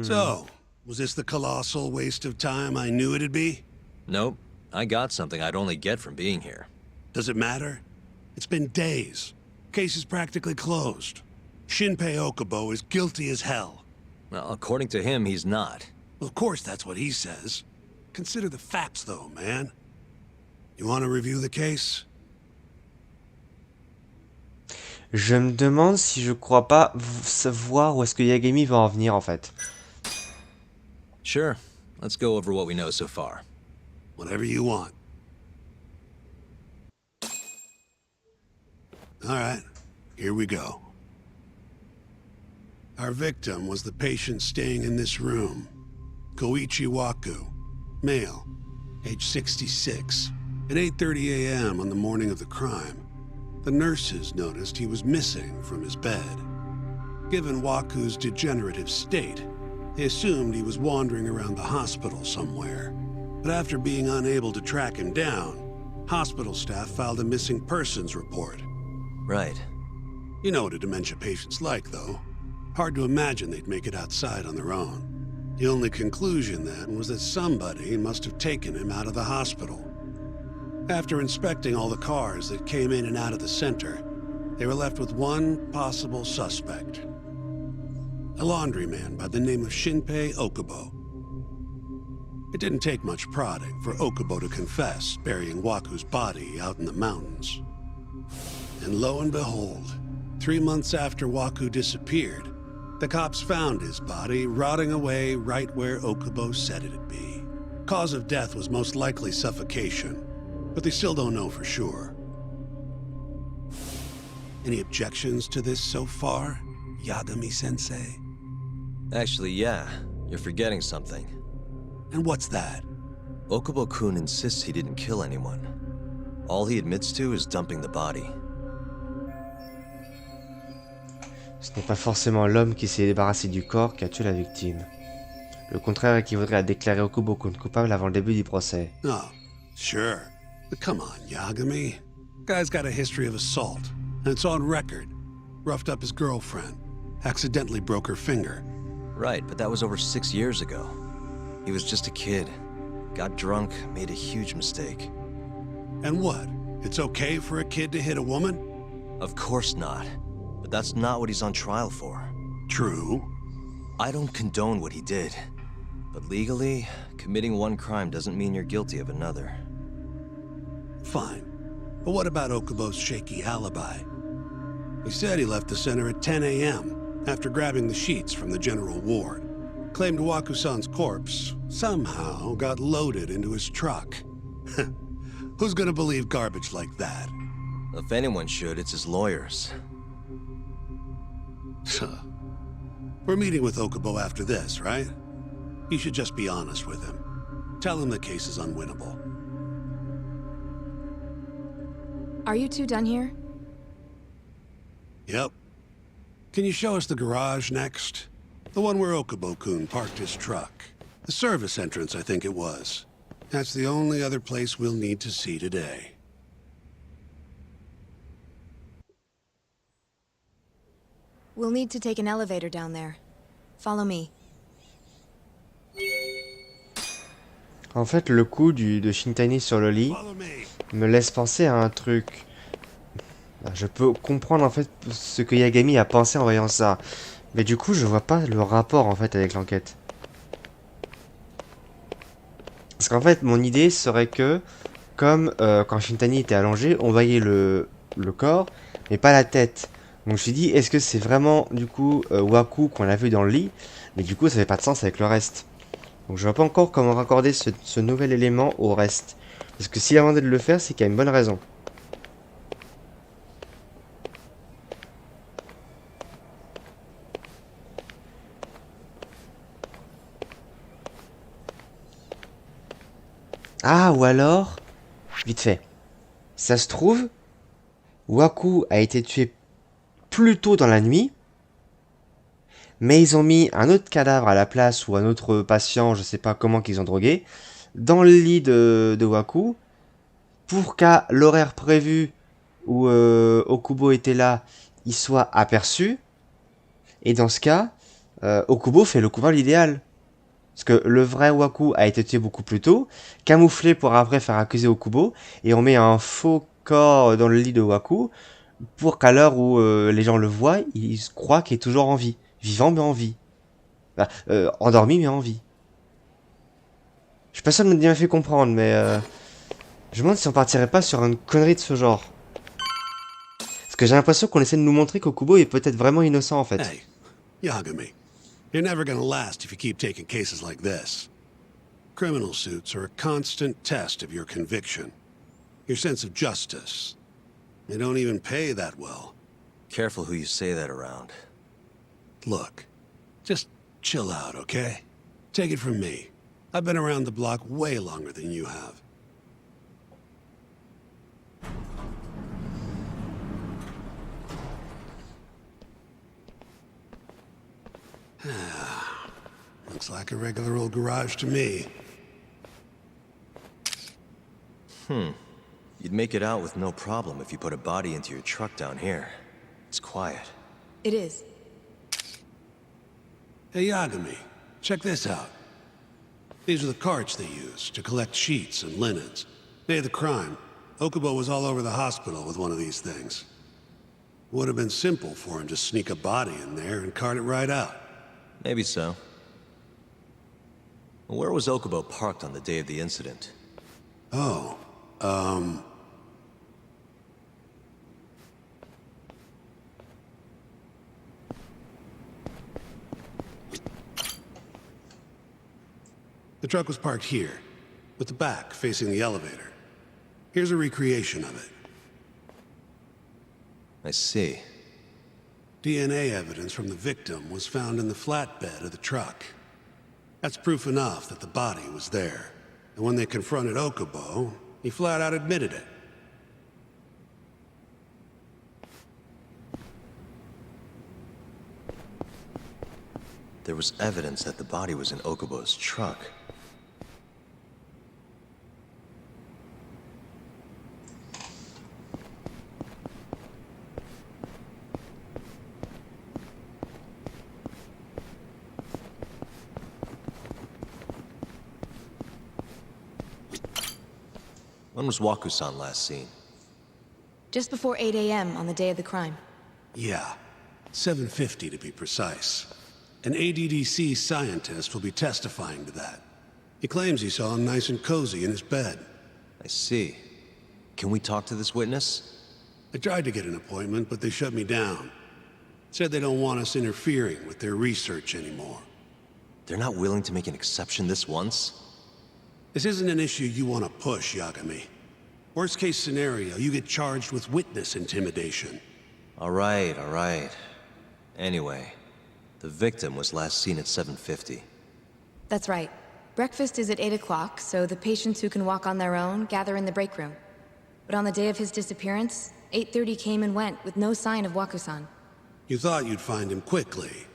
So, was this the colossal waste of time I knew it'd be? Nope. I got something I'd only get from being here. Does it matter? It's been days. Case is practically closed. Shinpei Okubo is guilty as hell. Well, according to him, he's not. Well, of course that's what he says. Consider the facts, though, man. You want to review the case? Je me demande si je crois pas savoir où est-ce que Yagami va en venir en fait. Sure. Let's go over what we know so far. Whatever you want. All right, here we go. Our victim was the patient staying in this room. Koichi Waku, male, age 66. At 8:30 a.m. on the morning of the crime, the nurses noticed he was missing from his bed. Given Waku's degenerative state, they assumed he was wandering around the hospital somewhere. But after being unable to track him down, hospital staff filed a missing persons report. Right. You know what a dementia patient's like, though. Hard to imagine they'd make it outside on their own. The only conclusion then was that somebody must have taken him out of the hospital. After inspecting all the cars that came in and out of the center, they were left with one possible suspect. A laundryman by the name of Shinpei Okubo. It didn't take much prodding for Okubo to confess burying Waku's body out in the mountains. And lo and behold, 3 months after Waku disappeared, the cops found his body rotting away right where Okubo said it'd be. Cause of death was most likely suffocation, but they still don't know for sure. Any objections to this so far, Yagami-sensei? Actually, yeah. You're forgetting something. And what's that? Okubo-kun insists he didn't kill anyone. All he admits to is dumping the body. Ce n'est pas forcément l'homme qui s'est débarrassé du corps qui a tué la victime. Le contraire équivaudrait à déclarer Okubo-kun coupable avant le début du procès. Oh, sure. But come on, Yagami. Guy's got a history of assault, and it's on record. Roughed up his girlfriend. Accidentally broke her finger. Right, but that was over 6 years ago. He was just a kid. Got drunk, made a huge mistake. And what? It's okay for a kid to hit a woman? Of course not. But that's not what he's on trial for. True. I don't condone what he did. But legally, committing one crime doesn't mean you're guilty of another. Fine. But what about Okubo's shaky alibi? He said he left the center at 10 a.m. after grabbing the sheets from the general ward. Claimed Waku-san's corpse somehow got loaded into his truck. Who's gonna believe garbage like that? If anyone should, it's his lawyers. We're meeting with Okubo after this, right? You should just be honest with him. Tell him the case is unwinnable. Are you two done here? Yep. Can you show us the garage next? The one where Okubo-kun parked his truck. The service entrance, I think it was. That's the only other place we'll need to see today. We'll need to take an elevator down there. Follow me. En fait, le coup de Shintani sur le lit me laisse penser à un truc. Je peux comprendre en fait ce que Yagami a pensé en voyant ça. Mais du coup, je vois pas le rapport en fait avec l'enquête. Parce qu'en fait, mon idée serait que, comme quand Shintani était allongé, on voyait le corps, mais pas la tête. Donc je me suis dit, est-ce que c'est vraiment du coup Waku qu'on a vu dans le lit? Mais du coup, ça fait pas de sens avec le reste. Donc je vois pas encore comment raccorder ce nouvel élément au reste. Parce que s'il a demandé de le faire, c'est qu'il y a une bonne raison. Ah, ou alors, vite fait, ça se trouve, Waku a été tué plus tôt dans la nuit, mais ils ont mis un autre cadavre à la place, ou un autre patient, je sais pas comment qu'ils ont drogué, dans le lit de Waku, pour qu'à l'horaire prévu où Okubo était là, il soit aperçu, et dans ce cas, Okubo fait le coupable idéal. Parce que le vrai Waku a été tué beaucoup plus tôt, camouflé pour après faire accuser Okubo, et on met un faux corps dans le lit de Waku, pour qu'à l'heure où les gens le voient, ils croient qu'il est toujours en vie. Vivant mais en vie. Enfin, endormi mais en vie. Je suis pas sûr de me bien fait comprendre, mais je me demande si on partirait pas sur une connerie de ce genre. Parce que j'ai l'impression qu'on essaie de nous montrer qu'Okubo est peut-être vraiment innocent en fait. Hey, Yagami. You're never gonna last if you keep taking cases like this. Criminal suits are a constant test of your conviction, your sense of justice. They don't even pay that well. Careful who you say that around. Look, just chill out, okay? Take it from me. I've been around the block way longer than you have. Looks like a regular old garage to me. You'd make it out with no problem if you put a body into your truck down here. It's quiet. It is. Hey, Yagami. check this out. These are the carts they used to collect sheets and linens. Day of the crime, Okubo was all over the hospital with one of these things. Would have been simple for him to sneak a body in there and cart it right out. Maybe so. Where was Okubo parked on the day of the incident? Oh, the truck was parked here, with the back facing the elevator. Here's a recreation of it. I see. DNA evidence from the victim was found in the flatbed of the truck. That's proof enough that the body was there. And when they confronted Okubo, he flat out admitted it. There was evidence that the body was in Okubo's truck. When was Waku-san last seen? Just before 8 a.m. on the day of the crime. Yeah, 7:50 to be precise. An ADDC scientist will be testifying to that. He claims he saw him nice and cozy in his bed. I see. Can we talk to this witness? I tried to get an appointment, but they shut me down. Said they don't want us interfering with their research anymore. They're not willing to make an exception this once? This isn't an issue you want to push, Yagami. Worst case scenario, you get charged with witness intimidation. All right. Anyway, the victim was last seen at 7:50. That's right. Breakfast is at 8 o'clock, so the patients who can walk on their own gather in the break room. But on the day of his disappearance, 8:30 came and went with no sign of Waku-san. You thought you'd find him quickly.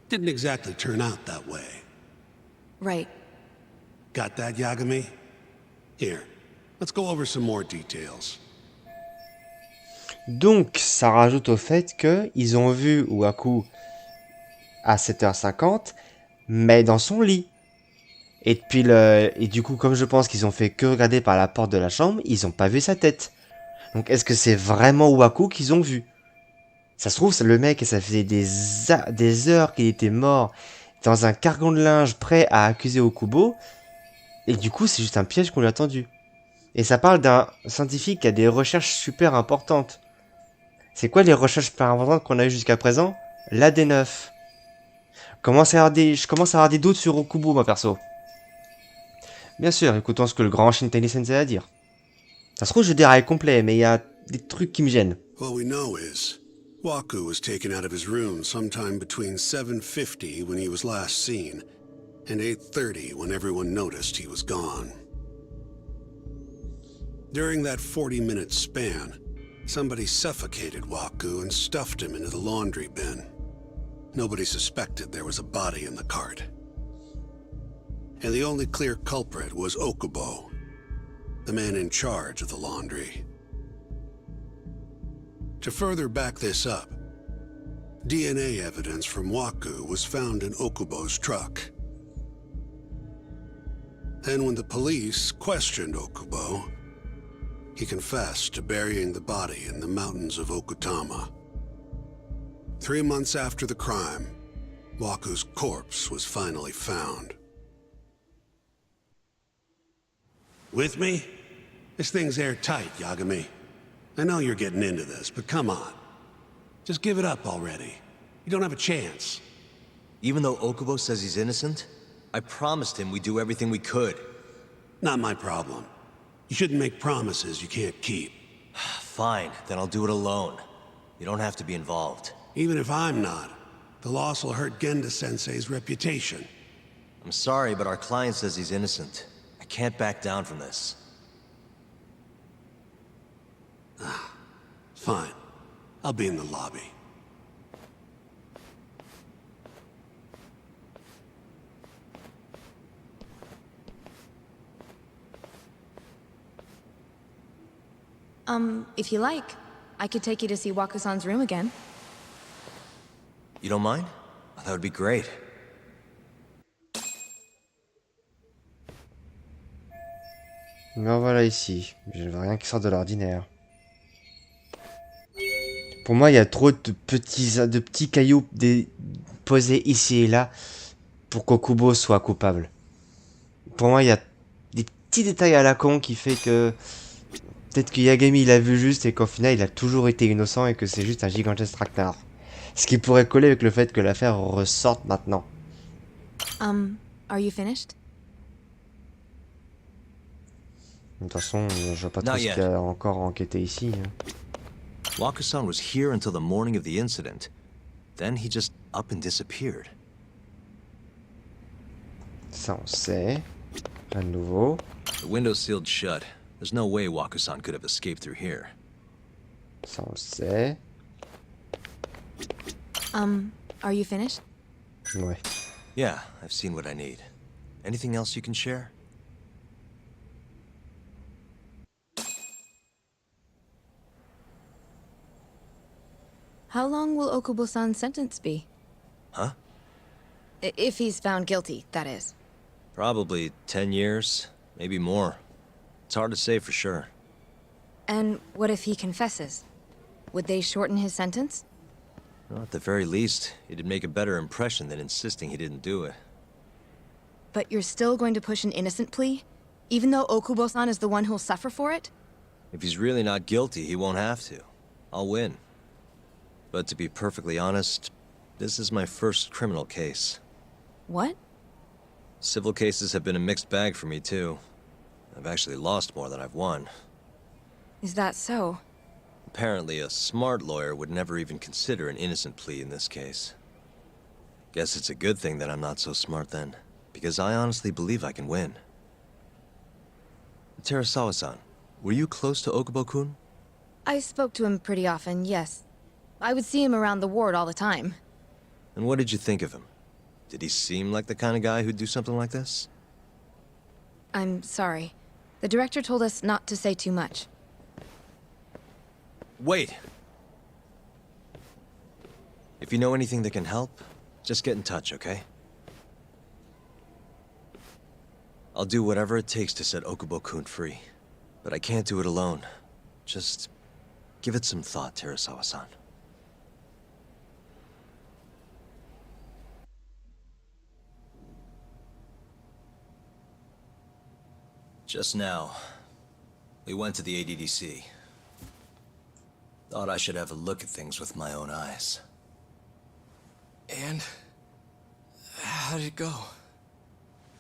Didn't exactly turn out that way. Right. Got that, Yagami? Here, let's go over some more details. Donc, ça rajoute au fait qu'ils ont vu Waku à 7h50, mais dans son lit. Et du coup, comme je pense qu'ils ont fait que regarder par la porte de la chambre, ils n'ont pas vu sa tête. Donc, est-ce que c'est vraiment Waku qu'ils ont vu? Ça se trouve, c'est le mec, et ça faisait des heures qu'il était mort dans un cargon de linge prêt à accuser Okubo. Et du coup, c'est juste un piège qu'on lui a tendu. Et ça parle d'un scientifique qui a des recherches super importantes. C'est quoi les recherches super importantes qu'on a eues jusqu'à présent? L'AD9. Je commence à avoir des doutes sur Okubo, moi perso. Bien sûr, écoutons ce que le grand Shintani Sensei a à dire. Ça se trouve, je déraille complet, mais il y a des trucs qui me gênent. What we know is, Waku was taken out of his room sometime between 7:50 when he was last seen, and 8:30 when everyone noticed he was gone. During that 40-minute span, somebody suffocated Waku and stuffed him into the laundry bin. Nobody suspected there was a body in the cart. And the only clear culprit was Okubo, the man in charge of the laundry. To further back this up, DNA evidence from Waku was found in Okubo's truck. Then when the police questioned Okubo, he confessed to burying the body in the mountains of Okutama. 3 months after the crime, Waku's corpse was finally found. With me? This thing's airtight, Yagami. I know you're getting into this, but come on. Just give it up already. You don't have a chance. Even though Okubo says he's innocent, I promised him we'd do everything we could. Not my problem. You shouldn't make promises you can't keep. Fine, then I'll do it alone. You don't have to be involved. Even if I'm not, the loss will hurt Genda-sensei's reputation. I'm sorry, but our client says he's innocent. I can't back down from this. Fine. I'll be in the lobby. If you like, I could take you to see Waku-san's room again. You don't mind? That would be great. Mais en voilà ici. Je ne vois rien qui sort de l'ordinaire. Pour moi, il y a trop de petits cailloux posés ici et là pour qu'Okubo soit coupable. Pour moi, il y a des petits détails à la con qui fait que peut-être que Yagami il a vu juste et qu'au final il a toujours été innocent et que c'est juste un gigantesque traquenard. Ce qui pourrait coller avec le fait que l'affaire ressorte maintenant. Are you finished? De toute façon, je vois pas trop ce qu'il y a encore à enquêter ici. Waku-san was here until the morning of the incident. Then he just up and disappeared. Ça on sait. Rien de nouveau. The window's sealed shut. There's no way Waku-san could have escaped through here. Ça on sait. Are you finished? Ouais. Yeah, I've seen what I need. Anything else you can share? How long will Okubo-san's sentence be? Huh? If he's found guilty, that is. Probably 10 years, maybe more. It's hard to say for sure. And what if he confesses? Would they shorten his sentence? Well, at the very least, it'd make a better impression than insisting he didn't do it. But you're still going to push an innocent plea? Even though Okubo-san is the one who'll suffer for it? If he's really not guilty, he won't have to. I'll win. But to be perfectly honest, this is my first criminal case. What? Civil cases have been a mixed bag for me, too. I've actually lost more than I've won. Is that so? Apparently, a smart lawyer would never even consider an innocent plea in this case. Guess it's a good thing that I'm not so smart then, because I honestly believe I can win. Terasawa-san, were you close to Okubo-kun? I spoke to him pretty often, yes. I would see him around the ward all the time. And what did you think of him? Did he seem like the kind of guy who'd do something like this? I'm sorry. The director told us not to say too much. Wait! If you know anything that can help, just get in touch, okay? I'll do whatever it takes to set Okubo-kun free. But I can't do it alone. Just give it some thought, Terasawa-san. Just now, we went to the ADDC. Thought I should have a look at things with my own eyes. And? How did it go?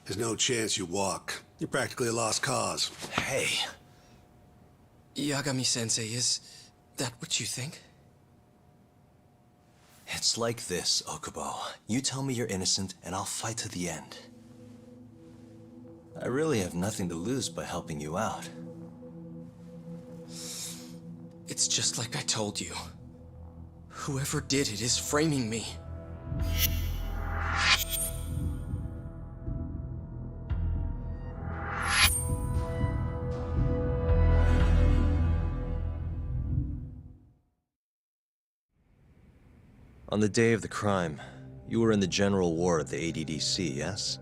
There's no chance you walk. You're practically a lost cause. Hey! Yagami-sensei, is that what you think? It's like this, Okubo. You tell me you're innocent, and I'll fight to the end. I really have nothing to lose by helping you out. It's just like I told you. Whoever did it is framing me. On the day of the crime, you were in the general ward at the ADDC, yes?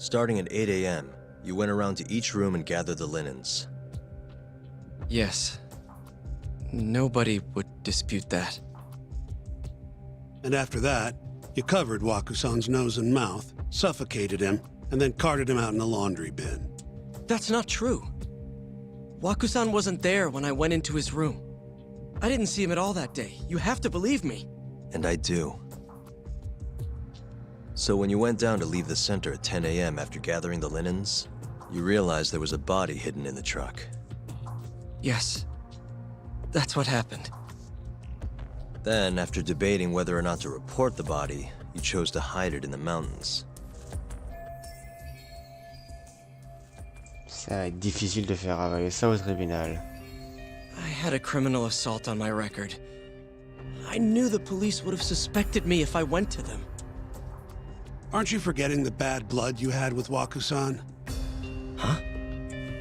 Starting at 8 a.m., you went around to each room and gathered the linens. Yes. Nobody would dispute that. And after that, you covered Waku-san's nose and mouth, suffocated him, and then carted him out in a laundry bin. That's not true. Waku-san wasn't there when I went into his room. I didn't see him at all that day. You have to believe me. And I do. So when you went down to leave the center at 10 a.m. after gathering the linens, you realized there was a body hidden in the truck. Yes. That's what happened. Then, after debating whether or not to report the body, you chose to hide it in the mountains. Ça va être difficile de faire avaler ça au tribunal. I had a criminal assault on my record. I knew the police would have suspected me if I went to them. Aren't you forgetting the bad blood you had with Waku-san? Huh?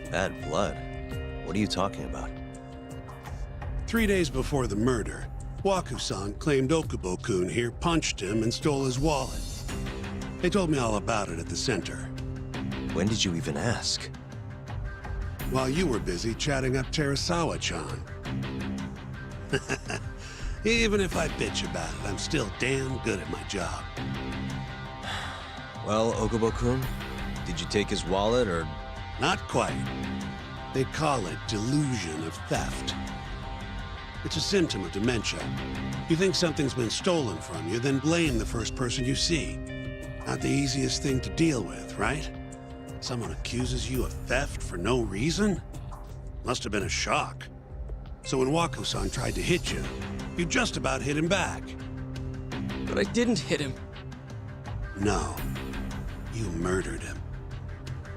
Bad blood? What are you talking about? 3 days before the murder, Waku-san claimed Okubo-kun here punched him and stole his wallet. They told me all about it at the center. When did you even ask? while you were busy chatting up Terasawa-chan. Even if I bitch about it, I'm still damn good at my job. Well, Okubo-kun, did you take his wallet, or...? Not quite. They call it delusion of theft. It's a symptom of dementia. You think something's been stolen from you, then blame the first person you see. Not the easiest thing to deal with, right? Someone accuses you of theft for no reason? Must have been a shock. So when Waku-san tried to hit you, you just about hit him back. But I didn't hit him. No. You murdered him.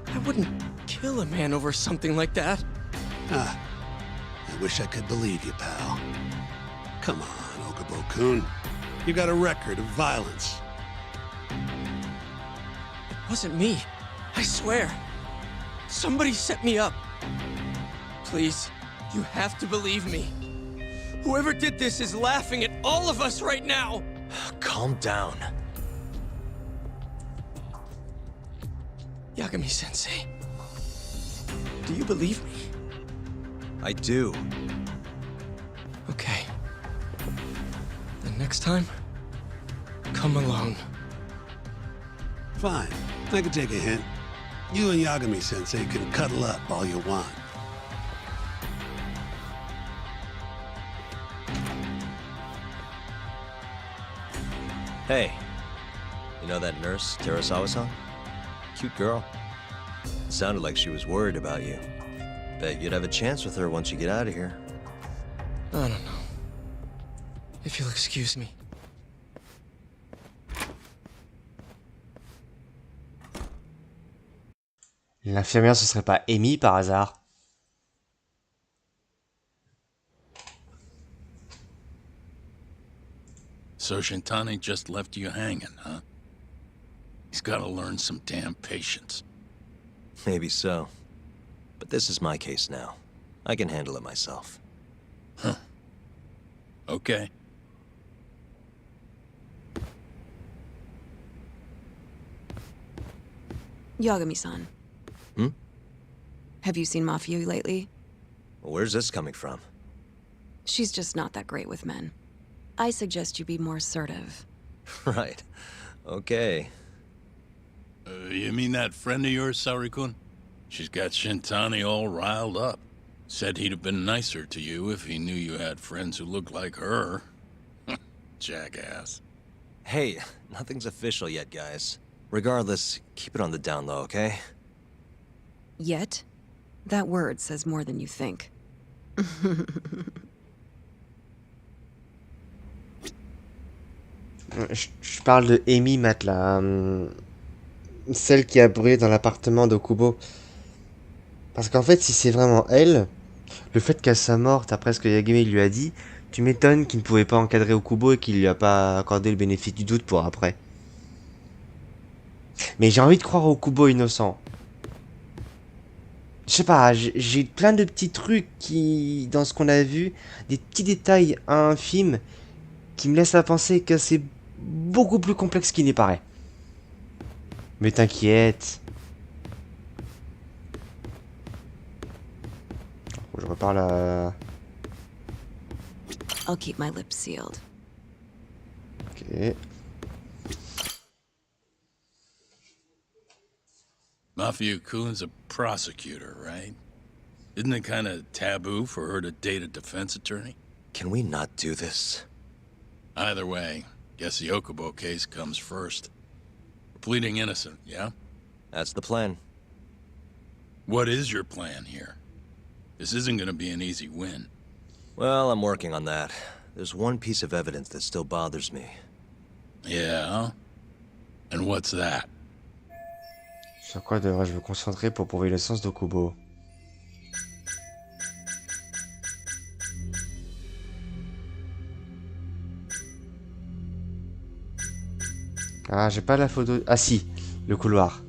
I wouldn't kill a man over something like that. Ah. I wish I could believe you, pal. Come on, Okubo-kun. You got a record of violence. It wasn't me. I swear. Somebody set me up. Please, you have to believe me. Whoever did this is laughing at all of us right now. Calm down. Yagami-sensei, do you believe me? I do. Okay. Then next time, come alone. Fine. I can take a hint. You and Yagami-sensei can cuddle up all you want. Hey, you know that nurse, Terasawa-san? Cute girl. It sounded like she was worried about you. Bet you'd have a chance with her once you get out of here. I don't know. If you'll excuse me. L'infirmière, ce serait pas Amy par hasard? So Shintani just left you hanging, huh? He's gotta learn some damn patience. Maybe so. But this is my case now. I can handle it myself. Huh. Okay. Yagami-san. Hmm? Have you seen Mafia lately? Where's this coming from? She's just not that great with men. I suggest you be more assertive. Right. Okay. You mean that friend of yours, Saori-kun? She's got Shintani all riled up. Said he'd have been nicer to you if he knew you had friends who looked like her. Jackass. Hey, nothing's official yet, guys. Regardless, keep it on the down low, okay? Yet? That word says more than you think. Je parle de Amy Matt, là. Celle qui a brûlé dans l'appartement d'Okubo. Parce qu'en fait, si c'est vraiment elle, le fait qu'à sa mort, après ce que Yagami lui a dit, tu m'étonnes qu'il ne pouvait pas encadrer Okubo et qu'il lui a pas accordé le bénéfice du doute pour après. Mais j'ai envie de croire Okubo innocent. Je sais pas, j'ai plein de petits trucs qui, dans ce qu'on a vu, des petits détails infimes qui me laissent à penser que c'est beaucoup plus complexe qu'il n'y paraît. Mais t'inquiète. Je reparle à... I'll keep my lips sealed. Ok. Mafia-kun's a prosecutor, right? Isn't it kind of taboo for her to date a defense attorney? Can we not do this? Either way, guess the Okubo case comes first. We're pleading innocent, yeah? That's the plan. What is your plan here? This isn't gonna be an easy win. Well, I'm working on that. There's one piece of evidence that still bothers me. Yeah? And what's that? Sur quoi devrais-je me concentrer pour prouver l'essence d'Okubo? Ah, j'ai pas la photo... Ah si, le couloir.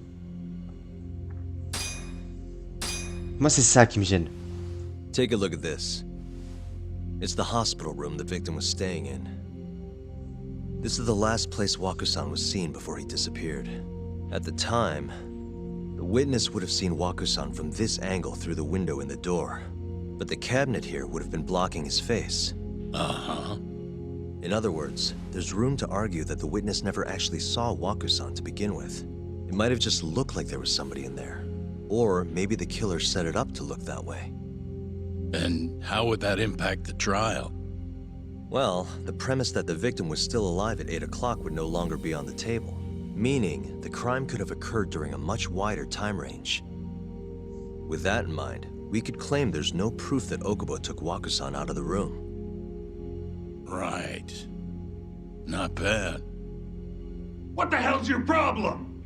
Moi, c'est ça qui me gêne. Take a look at this. It's the hospital room the victim was staying in. This is the last place Waku-san was seen before he disappeared. At the time, the The witness would have seen Waku-san from this angle through the window in the door, but the cabinet here would have been blocking his face. Uh-huh. In other words, there's room to argue that the witness never actually saw Waku-san to begin with. It might have just looked like there was somebody in there. Or maybe the killer set it up to look that way. And how would that impact the trial? Well, the premise that the victim was still alive at 8 o'clock would no longer be on the table. Meaning, the crime could have occurred during a much wider time range. With that in mind, we could claim there's no proof that Okubo took Waku-san out of the room. Right. Not bad. What the hell's your problem?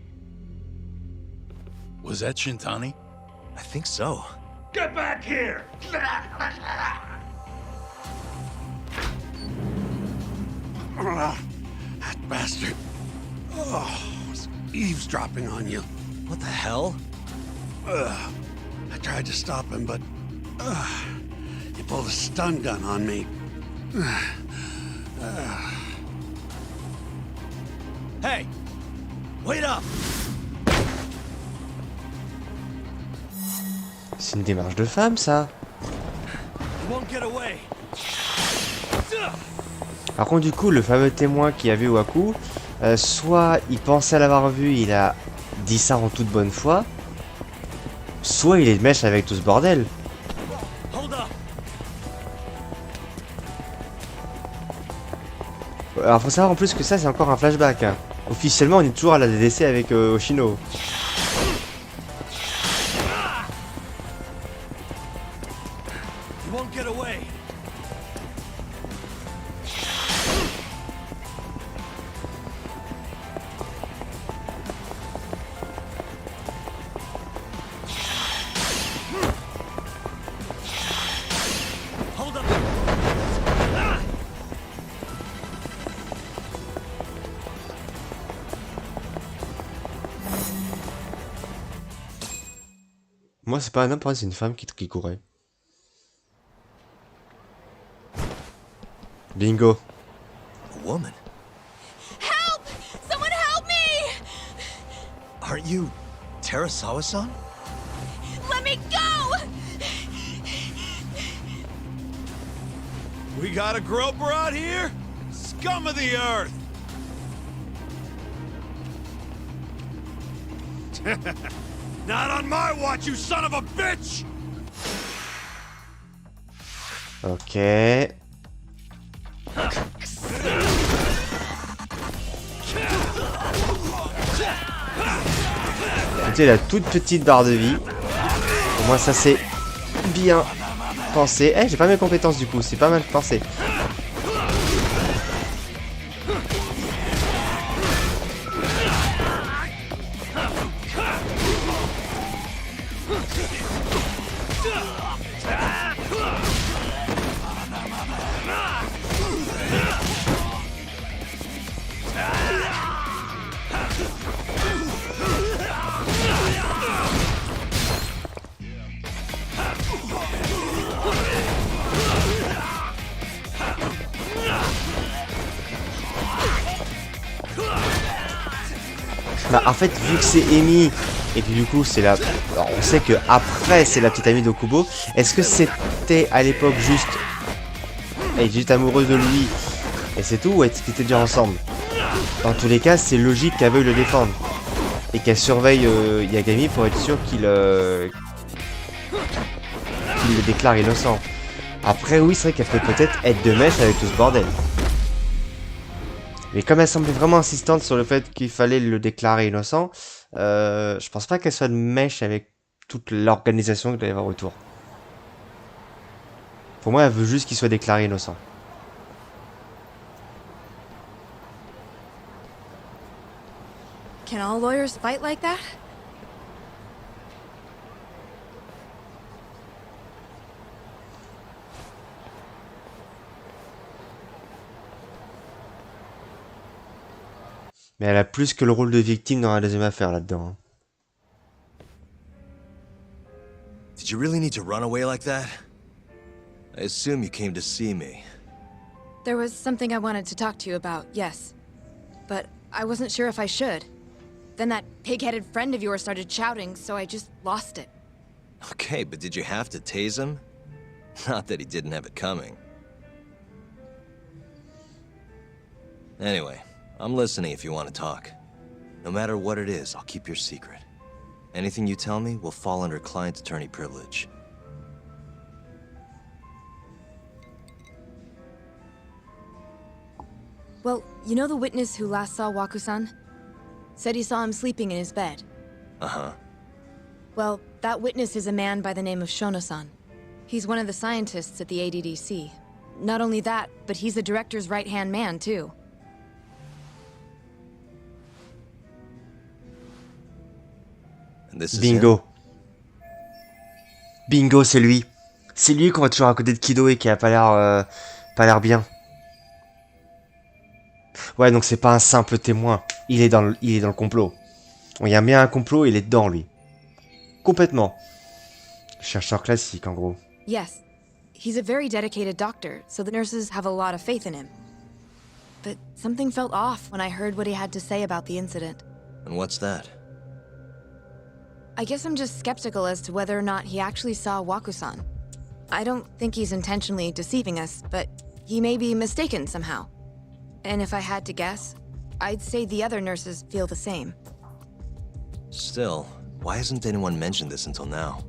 Was that Shintani? I think so. Get back here! That bastard. Oh, was eavesdropping on you. What the hell? I tried to stop him, but he pulled a stun gun on me. Hey! Wait up! C'est une démarche de femme, ça. You won't get away. Par contre, du coup, le fameux témoin qui a vu Waku, soit il pensait l'avoir vu, il a dit ça en toute bonne foi, soit il est de mèche avec tout ce bordel. Alors, faut savoir en plus que ça, c'est encore un flashback. Hein. Officiellement, on est toujours à la DDC avec Oshino. Moi, c'est pas un homme, pour moi, c'est une femme qui courait. Bingo. A woman? Help! Someone help me! Aren't you Terasawa-san? Let me go! We got a groper out here? Scum of the earth! Not on my watch, you son of a bitch! Ok. Écoutez, la toute petite barre de vie. Au moins, ça c'est bien pensé. Eh, j'ai pas mes compétences du coup, c'est pas mal pensé. Bah, en fait, vu que c'est Amy et que du coup c'est la... Alors, on sait que après c'est la petite amie d'Okubo. Est-ce que c'était à l'époque juste... Elle est juste amoureuse de lui et c'est tout, ou est-ce qu'ils étaient déjà ensemble? Dans tous les cas, c'est logique qu'elle veuille le défendre. Et qu'elle surveille Yagami pour être sûr qu'il le déclare innocent. Après oui, c'est vrai qu'elle peut peut-être être de mèche avec tout ce bordel. Mais comme elle semblait vraiment insistante sur le fait qu'il fallait le déclarer innocent, je pense pas qu'elle soit de mèche avec toute l'organisation qu'il doit y avoir autour. Pour moi, elle veut juste qu'il soit déclaré innocent. Can all lawyers fight like that? Mais elle a plus que le rôle de victime dans la deuxième affaire là-dedans. Hein. Did you really need to run away like that? I assume you came to see me. There was something I wanted to talk to you about, yes. But I wasn't sure if I should. Then that pig-headed friend of yours started shouting, so I just lost it. Okay, but did you have to tase him? Not that he didn't have it coming. Anyway, I'm listening if you want to talk. No matter what it is, I'll keep your secret. Anything you tell me will fall under client attorney privilege. Well, you know the witness who last saw Waku-san? Said he saw him sleeping in his bed. Uh-huh. Well, that witness is a man by the name of Shono-san. He's one of the scientists at the ADDC. Not only that, but he's the director's right-hand man, too. And this is Bingo. Bingo, c'est lui. C'est lui qu'on va toujours à côté de Kido et qui a pas l'air bien. Ouais, donc c'est pas un simple témoin. Il est dans le complot. Il y a bien un complot, il est dedans, lui. Complètement. Chercheur classique, en gros. Yes. He's a very dedicated doctor, so the nurses have a lot of faith in him. But something felt off when I heard what he had to say about the incident. And what's that? I guess I'm just skeptical as to whether or not he actually saw Waku-san. I don't think he's intentionally deceiving us, but he may be mistaken somehow. And if I had to guess, I'd say the other nurses feel the same. Still, why hasn't anyone mentioned this until now?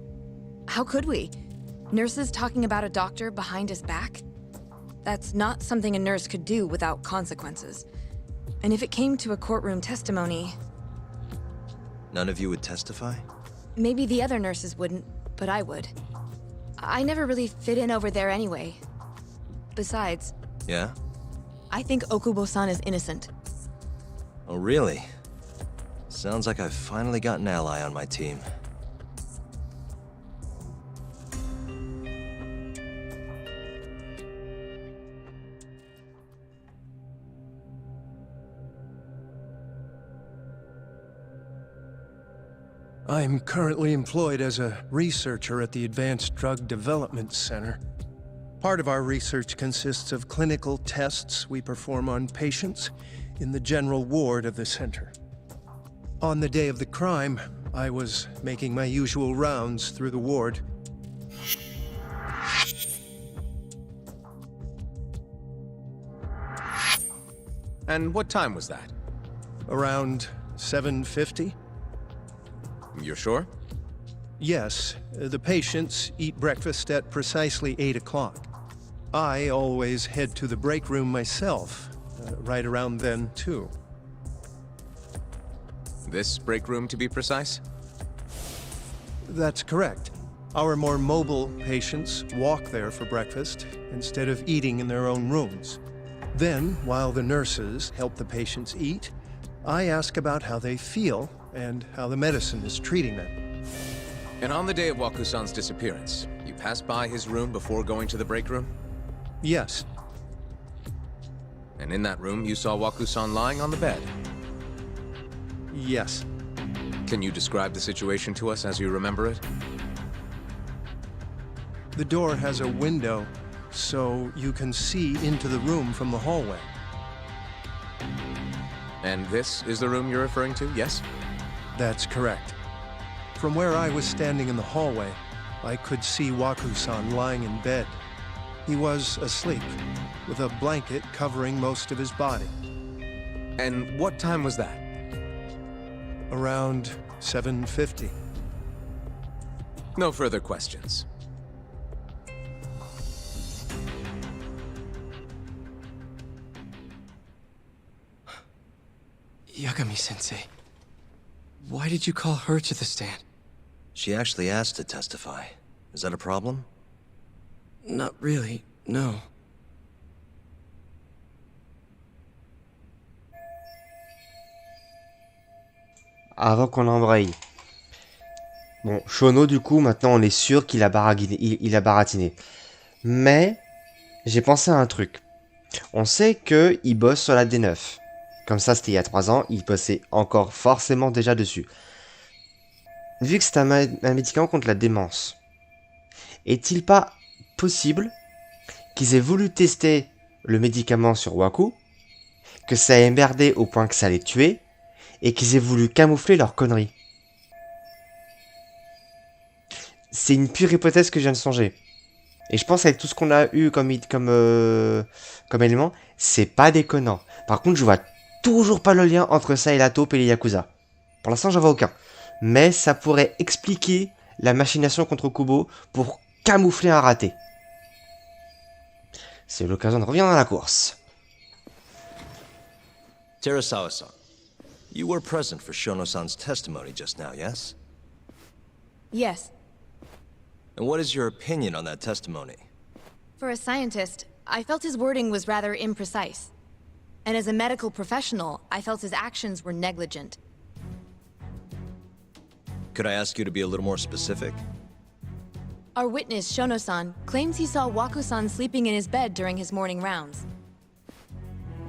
How could we? Nurses talking about a doctor behind his back? That's not something a nurse could do without consequences. And if it came to a courtroom testimony... None of you would testify? Maybe the other nurses wouldn't, but I would. I never really fit in over there anyway. Besides... Yeah? I think Okubo-san is innocent. Oh, really? Sounds like I've finally got an ally on my team. I'm currently employed as a researcher at the Advanced Drug Development Center. Part of our research consists of clinical tests we perform on patients in the general ward of the center. On the day of the crime, I was making my usual rounds through the ward. And what time was that? Around 7:50? You're sure? Yes, the patients eat breakfast at precisely 8 o'clock. I always head to the break room myself, right around then, too. This break room, to be precise? That's correct. Our more mobile patients walk there for breakfast instead of eating in their own rooms. Then, while the nurses help the patients eat, I ask about how they feel and how the medicine is treating them. And on the day of Waku-san's disappearance, you passed by his room before going to the break room? Yes. And in that room, you saw Waku-san lying on the bed? Yes. Can you describe the situation to us as you remember it? The door has a window, so you can see into the room from the hallway. And this is the room you're referring to, yes? That's correct. From where I was standing in the hallway, I could see Waku-san lying in bed. He was asleep, with a blanket covering most of his body. And what time was that? Around 7:50. No further questions. Yagami-sensei, why did you call her to the stand? She actually asked to testify. Is that a problem? Not really, no. Avant qu'on embraye. Bon, Shono, du coup, maintenant on est sûr qu'il a il a baratiné. Mais, j'ai pensé à un truc. On sait qu'il bosse sur la D9. Comme ça, c'était il y a 3 ans, il bossait encore forcément déjà dessus. Vu que c'est un médicament contre la démence, est-il pas possible qu'ils aient voulu tester le médicament sur Waku, que ça ait merdé au point que ça l'ait tué, et qu'ils aient voulu camoufler leur connerie. C'est une pure hypothèse que je viens de songer. Et je pense qu'avec tout ce qu'on a eu comme élément, c'est pas déconnant. Par contre, je vois toujours pas le lien entre ça et la taupe et les Yakuza. Pour l'instant, j'en vois aucun. Mais ça pourrait expliquer la machination contre Kubo pour camoufler un raté. C'est l'occasion de revenir dans la course. Terasawa-san, you were present for Shono-san's testimony just now, yes? Yes. And what is your opinion on that testimony? For a scientist, I felt his wording was rather imprecise. And as a medical professional, I felt his actions were negligent. Could I ask you to be a little more specific? Our witness, Shono-san, claims he saw Waku-san sleeping in his bed during his morning rounds.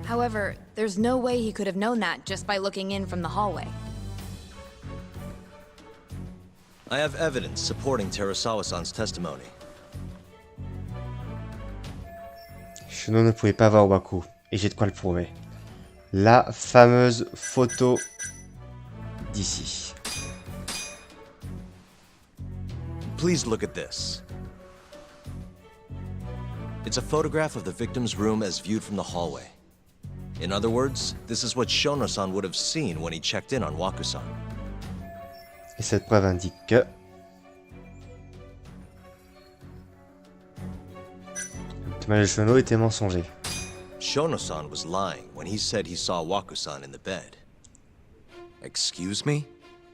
However, there's no way he could have known that just by looking in from the hallway. I have evidence supporting Terasawa-san's testimony. Shono ne pouvait pas voir Waku, et j'ai de quoi le prouver. La fameuse photo d'ici. Please look at this. It's a photograph of the victim's room as viewed from the hallway. In other words, this is what Shono-san would have seen when he checked in on Waku-san. Et cette preuve indique que le témoignage de Shono était mensonger. Shono-san was lying when he said he saw Waku-san in the bed. Excuse me?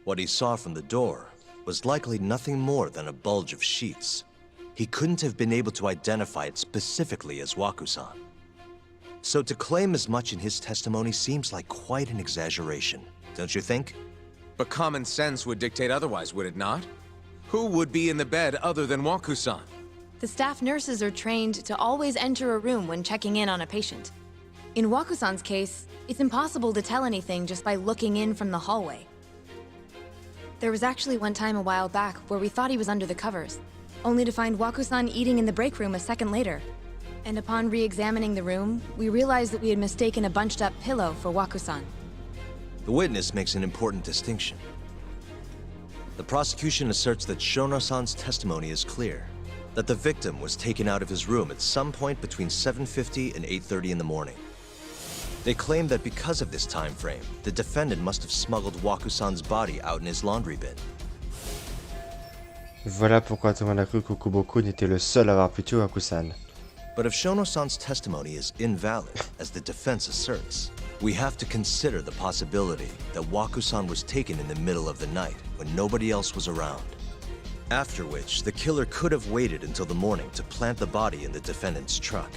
What he saw from the door was likely nothing more than a bulge of sheets. He couldn't have been able to identify it specifically as Waku-san. So to claim as much in his testimony seems like quite an exaggeration, don't you think? But common sense would dictate otherwise, would it not? Who would be in the bed other than Waku-san? The staff nurses are trained to always enter a room when checking in on a patient. In Waku-san's case, it's impossible to tell anything just by looking in from the hallway. There was actually one time a while back where we thought he was under the covers, only to find Waku-san eating in the break room a second later. And upon re-examining the room, we realized that we had mistaken a bunched-up pillow for Waku-san. The witness makes an important distinction. The prosecution asserts that Shono-san's testimony is clear, that the victim was taken out of his room at some point between 7:50 and 8:30 in the morning. They claim that because of this time frame, the defendant must have smuggled Waku-san's body out in his laundry bin. Voilà pourquoi tout le monde a cru que Kubo-kun était le seul à avoir pu tuer Waku-san. But if Shono-san's testimony is invalid, as the defense asserts, we have to consider the possibility that Waku-san was taken in the middle of the night when nobody else was around. After which, the killer could have waited until the morning to plant the body in the defendant's truck.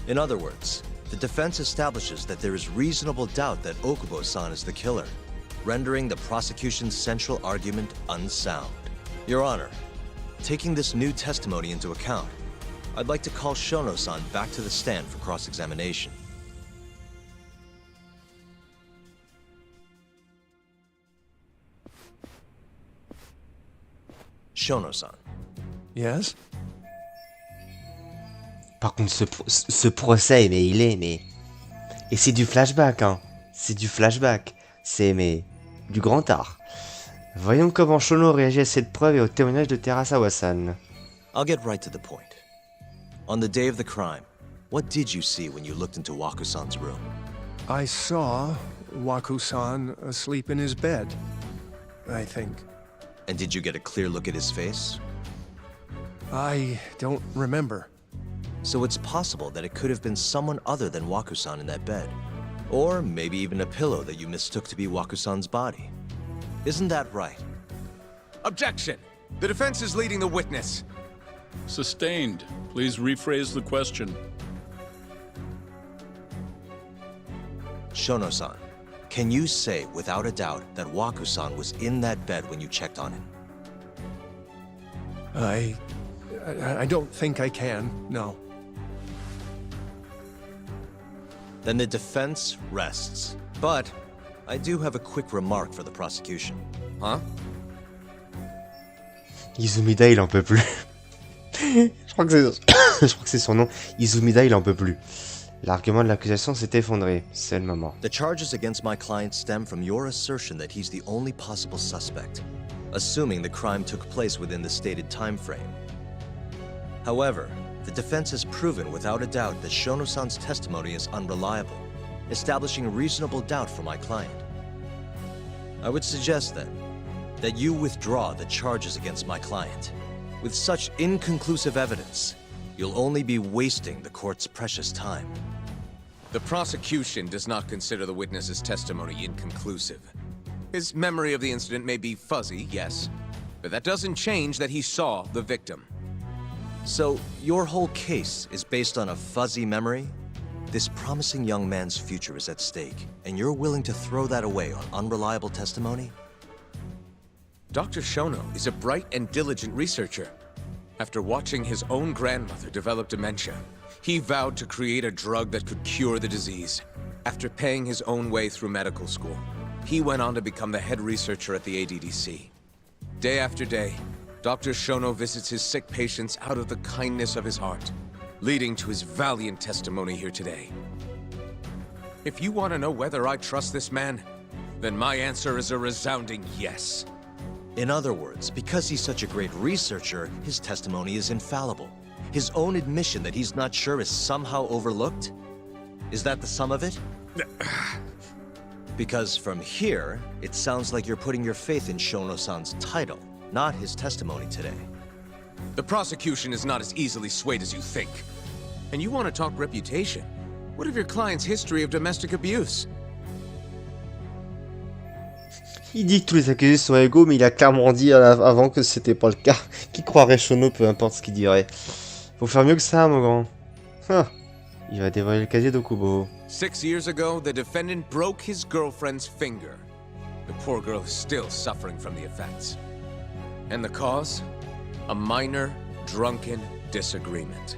In other words, the defense establishes that there is reasonable doubt that Okubo-san is the killer, rendering the prosecution's central argument unsound. Your Honor, taking this new testimony into account, I'd like to call Shono-san back to the stand for cross-examination. Shono-san. Yes? Par contre, ce procès, mais il est, mais... Et c'est du flashback, hein. C'est du flashback. C'est, mais... du grand art. Voyons comment Shono réagit à cette preuve et au témoignage de Terasawa-san. I'll get right to the point. On the day of the crime, what did you see when you looked into Waku-san's room? I saw Waku-san asleep in his bed, I think. And did you get a clear look at his face? I don't remember. So it's possible that it could have been someone other than Waku-san in that bed. Or maybe even a pillow that you mistook to be Waku-san's body. Isn't that right? Objection! The defense is leading the witness. Sustained. Please rephrase the question. Shono-san, can you say without a doubt that Waku-san was in that bed when you checked on him? I don't think I can, no. Then the defense rests. But I do have a quick remark for the prosecution. Huh? Izumida, il en peut plus. Je crois que c'est son nom. Izumida, il en peut plus. L'argument de l'accusation s'est effondré. C'est le moment. The charges against my client stem from your assertion that he's the only possible suspect, assuming the crime took place within the stated time frame. However, the defense has proven without a doubt that Shono-san's testimony is unreliable, establishing reasonable doubt for my client. I would suggest then that you withdraw the charges against my client. With such inconclusive evidence, you'll only be wasting the court's precious time. The prosecution does not consider the witness's testimony inconclusive. His memory of the incident may be fuzzy, yes, but that doesn't change that he saw the victim. So, your whole case is based on a fuzzy memory? This promising young man's future is at stake, and you're willing to throw that away on unreliable testimony? Dr. Shono is a bright and diligent researcher. After watching his own grandmother develop dementia, he vowed to create a drug that could cure the disease. After paying his own way through medical school, he went on to become the head researcher at the ADDC. Day after day, Dr. Shono visits his sick patients out of the kindness of his heart, leading to his valiant testimony here today. If you want to know whether I trust this man, then my answer is a resounding yes. In other words, because he's such a great researcher, his testimony is infallible. His own admission that he's not sure is somehow overlooked? Is that the sum of it? Because from here, it sounds like you're putting your faith in Shono-san's title, not his testimony today. The prosecution is not as easily swayed as you think. And you want to talk reputation? What of your client's history of domestic abuse? Il dit que tous les accusés sont égaux, mais il a clairement dit avant que c'était pas le cas. Qui croirait Shono, peu importe ce qu'il dirait. Faut faire mieux que ça, mon grand. Il va dévoiler le casier d'Okubo. 6 years ago, the defendant broke his girlfriend's finger. The poor girl is still suffering from the effects. And the cause? A minor, drunken disagreement.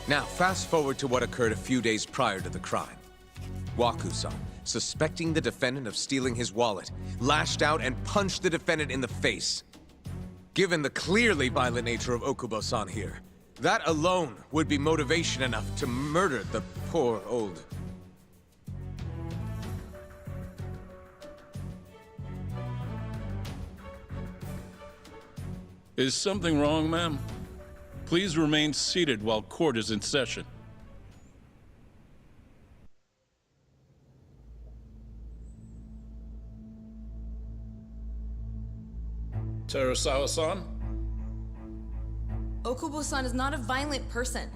Now, fast forward to what occurred a few days prior to the crime. Waku-san, suspecting the defendant of stealing his wallet, lashed out and punched the defendant in the face. Given the clearly violent nature of Okubo-san here, that alone would be motivation enough to murder the poor old... Is something wrong, ma'am? Please remain seated while court is in session. Terasawa-san? Okubo-san is not a violent person.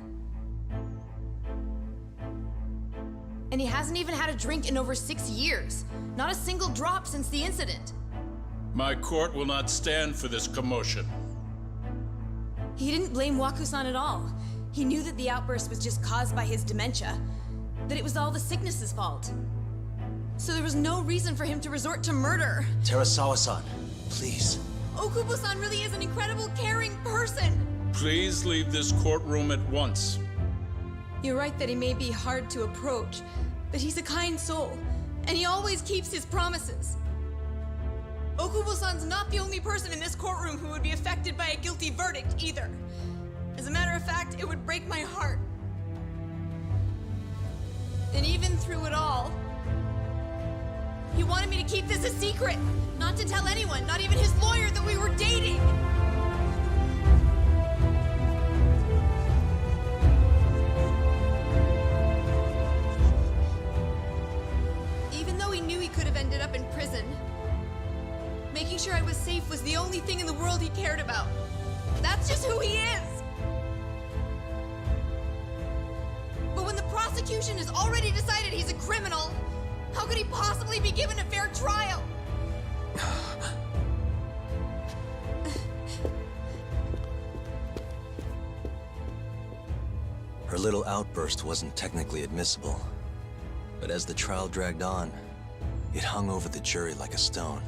And he hasn't even had a drink in over 6 years. Not a single drop since the incident. My court will not stand for this commotion. He didn't blame Waku-san at all. He knew that the outburst was just caused by his dementia, that it was all the sickness's fault. So there was no reason for him to resort to murder. Terasawa-san, please. Okubo-san really is an incredible, caring person. Please leave this courtroom at once. You're right that he may be hard to approach, but he's a kind soul, and he always keeps his promises. Okubo-san's not the only person in this courtroom who would be affected by a guilty verdict, either. As a matter of fact, it would break my heart. And even through it all, he wanted me to keep this a secret, not to tell anyone, not even his lawyer, that we were dating. Even though he knew he could have ended up in prison, making sure I was safe was the only thing in the world he cared about. That's just who he is! But when the prosecution has already decided he's a criminal, how could he possibly be given a fair trial? Her little outburst wasn't technically admissible, but as the trial dragged on, it hung over the jury like a stone.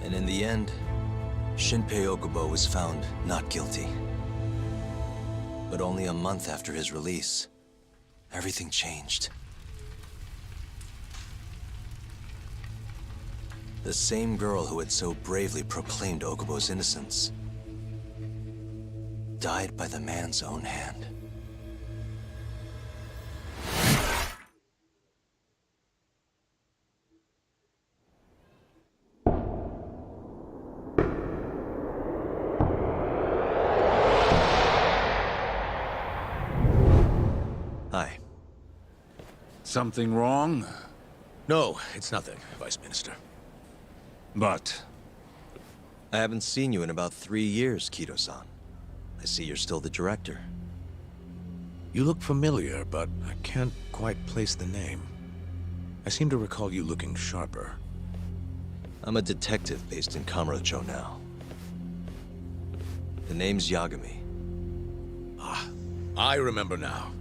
And in the end, Shinpei Okubo was found not guilty. But only a month after his release, everything changed. The same girl who had so bravely proclaimed Okubo's innocence died by the man's own hand. Something wrong? No, it's nothing, Vice Minister. But... I haven't seen you in about 3 years, Kido-san. I see you're still the director. You look familiar, but I can't quite place the name. I seem to recall you looking sharper. I'm a detective based in Kamurocho now. The name's Yagami. Ah, I remember now.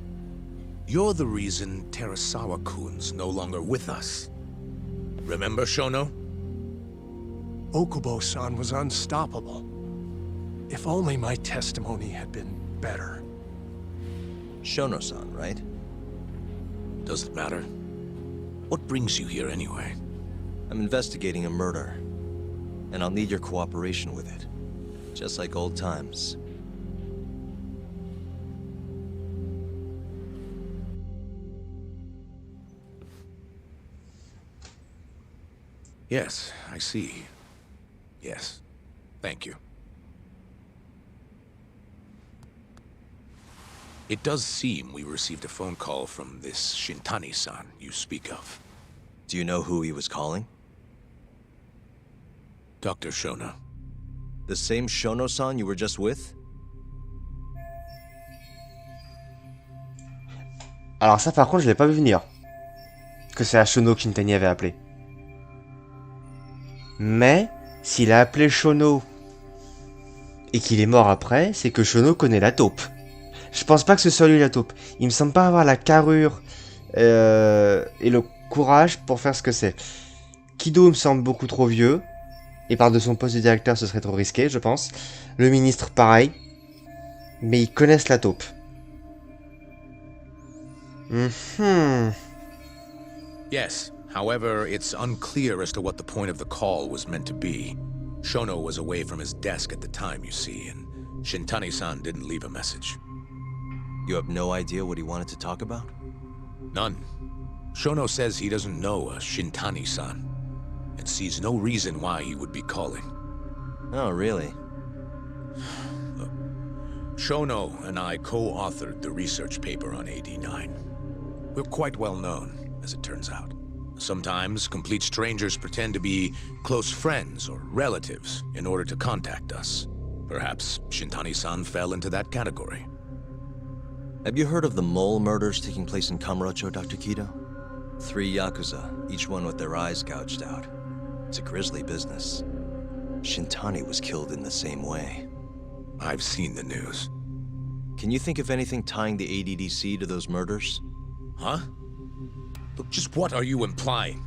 You're the reason Terasawa-kun's no longer with us. Remember, Shono? Okubo-san was unstoppable. If only my testimony had been better. Shono-san, right? Does it matter? What brings you here anyway? I'm investigating a murder, and I'll need your cooperation with it. Just like old times. Yes, I see. Yes. Thank you. It does seem we received a phone call from this Shintani-san you speak of. Do you know who he was calling? Dr. Shono. The same Shono-san you were just with? Alors ça par contre je l'ai pas vu venir. Que c'est Shono que Shintani avait appelé. Mais, s'il a appelé Shono et qu'il est mort après, c'est que Shono connaît la taupe. Je pense pas que ce soit lui la taupe. Il me semble pas avoir la carrure et le courage pour faire ce que c'est. Kido me semble beaucoup trop vieux. Et par de son poste de directeur, ce serait trop risqué, je pense. Le ministre, pareil. Mais ils connaissent la taupe. Yes. However, it's unclear as to what the point of the call was meant to be. Shono was away from his desk at the time, you see, and Shintani-san didn't leave a message. You have no idea what he wanted to talk about? None. Shono says he doesn't know a Shintani-san, and sees no reason why he would be calling. Oh, really? Look, Shono and I co-authored the research paper on AD9. We're quite well known, as it turns out. Sometimes, complete strangers pretend to be close friends or relatives in order to contact us. Perhaps Shintani-san fell into that category. Have you heard of the mole murders taking place in Kamurocho, Dr. Kido? 3 Yakuza, each one with their eyes gouged out. It's a grisly business. Shintani was killed in the same way. I've seen the news. Can you think of anything tying the ADDC to those murders? Huh? Look, just what are you implying?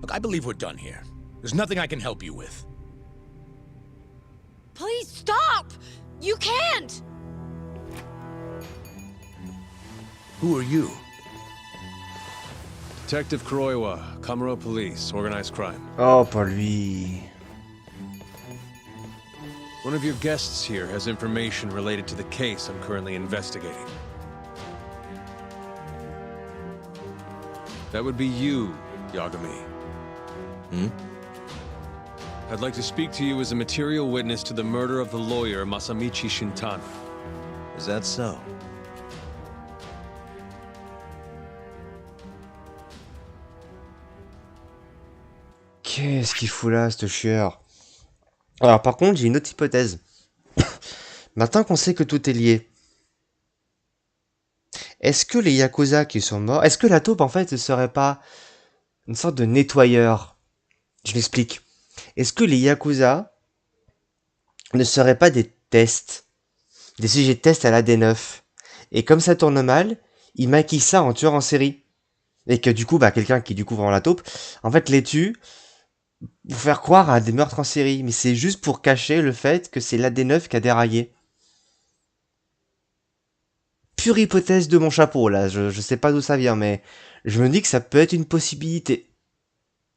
Look, I believe we're done here. There's nothing I can help you with. Please stop! You can't! Who are you? Detective Kuroiwa, Kamuro Police, Organized Crime. Oh, pas lui. One of your guests here has information related to the case I'm currently investigating. That would be you, Yagami. I'd like to speak to you as a material witness to the murder of the lawyer Masamichi Shintani. Is that so? Qu'est-ce qu'il fout là, ce chieur? Alors par contre, j'ai une autre hypothèse. Maintenant qu'on sait que tout est lié, est-ce que les Yakuza qui sont morts... Est-ce que la taupe, en fait, ne serait pas une sorte de nettoyeur? Je m'explique. Est-ce que les Yakuza ne seraient pas des tests? Des sujets de test à la D9. Et comme ça tourne mal, ils maquillent ça en tueur en série. Et que du coup, bah, quelqu'un qui du coup vend la taupe, en fait, les tue pour faire croire à des meurtres en série. Mais c'est juste pour cacher le fait que c'est l'AD9 qui a déraillé. Pure hypothèse de mon chapeau, là. Je sais pas d'où ça vient, mais je me dis que ça peut être une possibilité.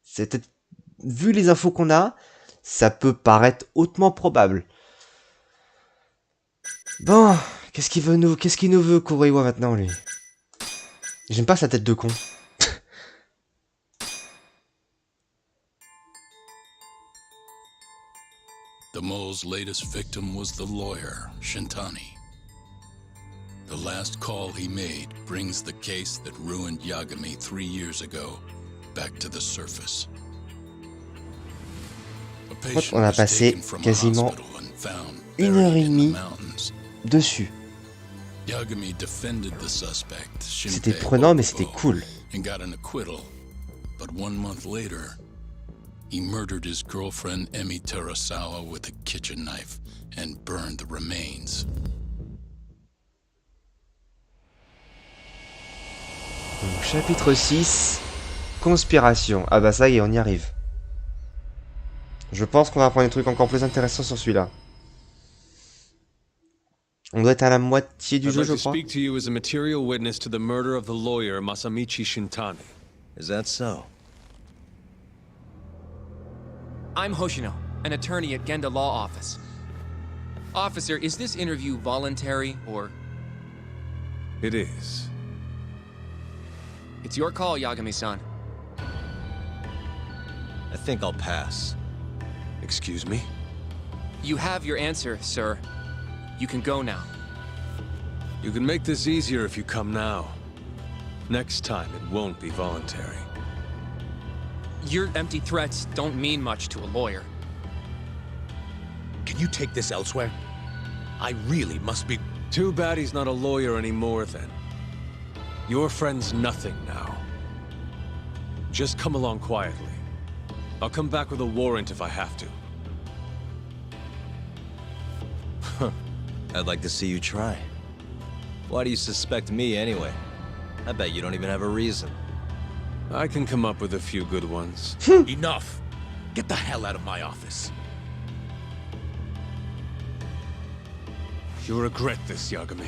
C'est peut-être... Vu les infos qu'on a, ça peut paraître hautement probable. Bon, qu'est-ce qu'il nous veut, Kuroiwa, maintenant, lui? J'aime pas sa tête de con. The mole's latest victim was the lawyer, Shintani. The The last call he made brings the case that ruined Yagami 3 years ago back to the surface. On a passé quasiment 1h30 dessus. C'était prenant, mais c'était cool. But 1 month later, he murdered his girlfriend Emi Terasawa with a kitchen knife and burned the remains. Donc, chapitre 6, conspiration. Ah bah ça y est, on y arrive. Je pense qu'on va apprendre des trucs encore plus intéressants sur celui-là. On doit être à la moitié du jeu, je crois. Speak to you as a material witness to the murder of the lawyer Masamichi Shintani. Is that so? I'm Hoshino, an attorney at Genda Law Office. Officer, is this interview voluntary, or...? It is. It's your call, Yagami-san. I think I'll pass. Excuse me? You have your answer, sir. You can go now. You can make this easier if you come now. Next time, it won't be voluntary. Your empty threats don't mean much to a lawyer. Can you take this elsewhere? I really must be... Too bad he's not a lawyer anymore, then. Your friend's nothing now. Just come along quietly. I'll come back with a warrant if I have to. I'd like to see you try. Why do you suspect me anyway? I bet you don't even have a reason. I can come up with a few good ones. Enough! Get the hell out of my office. You'll regret this, Yagami.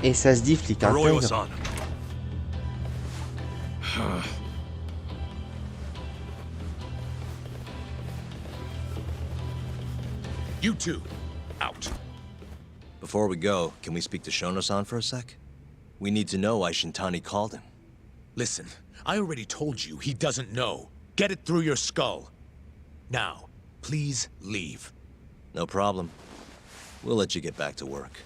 Et ça se dit flic intègre. You two, out. Before we go, can we speak to Shono-san for a sec? We need to know why Shintani called him. Listen, I already told you he doesn't know. Get it through your skull. Now, please leave. No problem. We'll let you get back to work.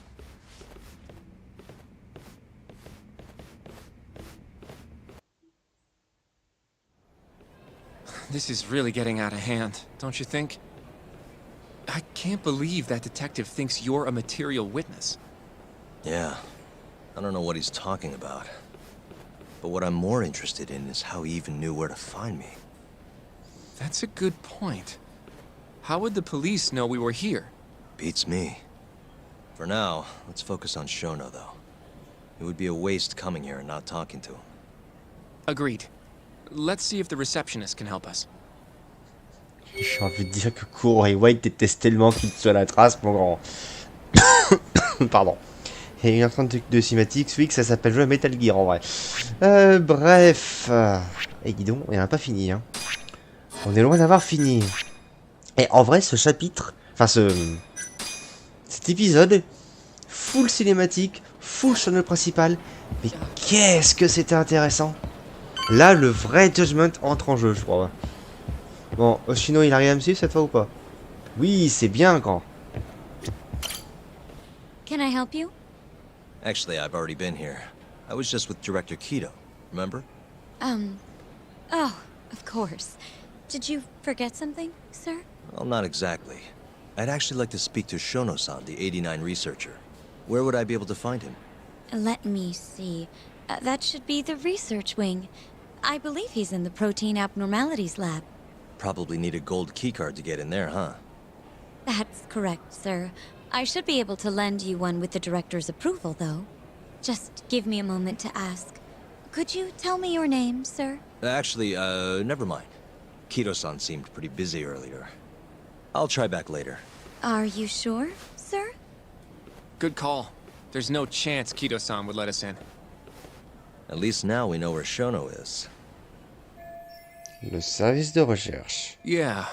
This is really getting out of hand, don't you think? I can't believe that detective thinks you're a material witness. Yeah. I don't know what he's talking about. But what I'm more interested in is how he even knew where to find me. That's a good point. How would the police know we were here? Beats me. For now, let's focus on Shono, though. It would be a waste coming here and not talking to him. Agreed. Let's see if the receptionist can help us. J'ai envie de dire que Kuro et White détestent tellement qu'il te soit la trace, mon grand. Pardon. Et 1h30 de cinématique, celui que ça s'appelle jouer à Metal Gear en vrai. Bref. Et dis donc, on n'a pas fini. Hein. On est loin d'avoir fini. Et en vrai, ce chapitre, enfin cet épisode, full cinématique, full channel principal. Mais qu'est-ce que c'était intéressant. Là, le vrai Judgment entre en jeu, je crois. Bon, Hoshino, il arrive à me suivre cette fois ou pas? Oui, c'est bien, grand. Can I help you? Actually, I've already been here. I was just with Director Kido, remember? Oh, of course. Did you forget something, sir? Well, not exactly. I'd actually like to speak to Shono-san, the 89 researcher. Where would I be able to find him? Let me see. That should be the research wing. I believe he's in the protein abnormalities lab. Probably need a gold keycard to get in there, huh? That's correct, sir. I should be able to lend you one with the director's approval, though. Just give me a moment to ask. Could you tell me your name, sir? Actually, never mind. Kido-san seemed pretty busy earlier. I'll try back later. Are you sure, sir? Good call. There's no chance Kido-san would let us in. At least now we know where Shono is. Le service de recherche. Yeah.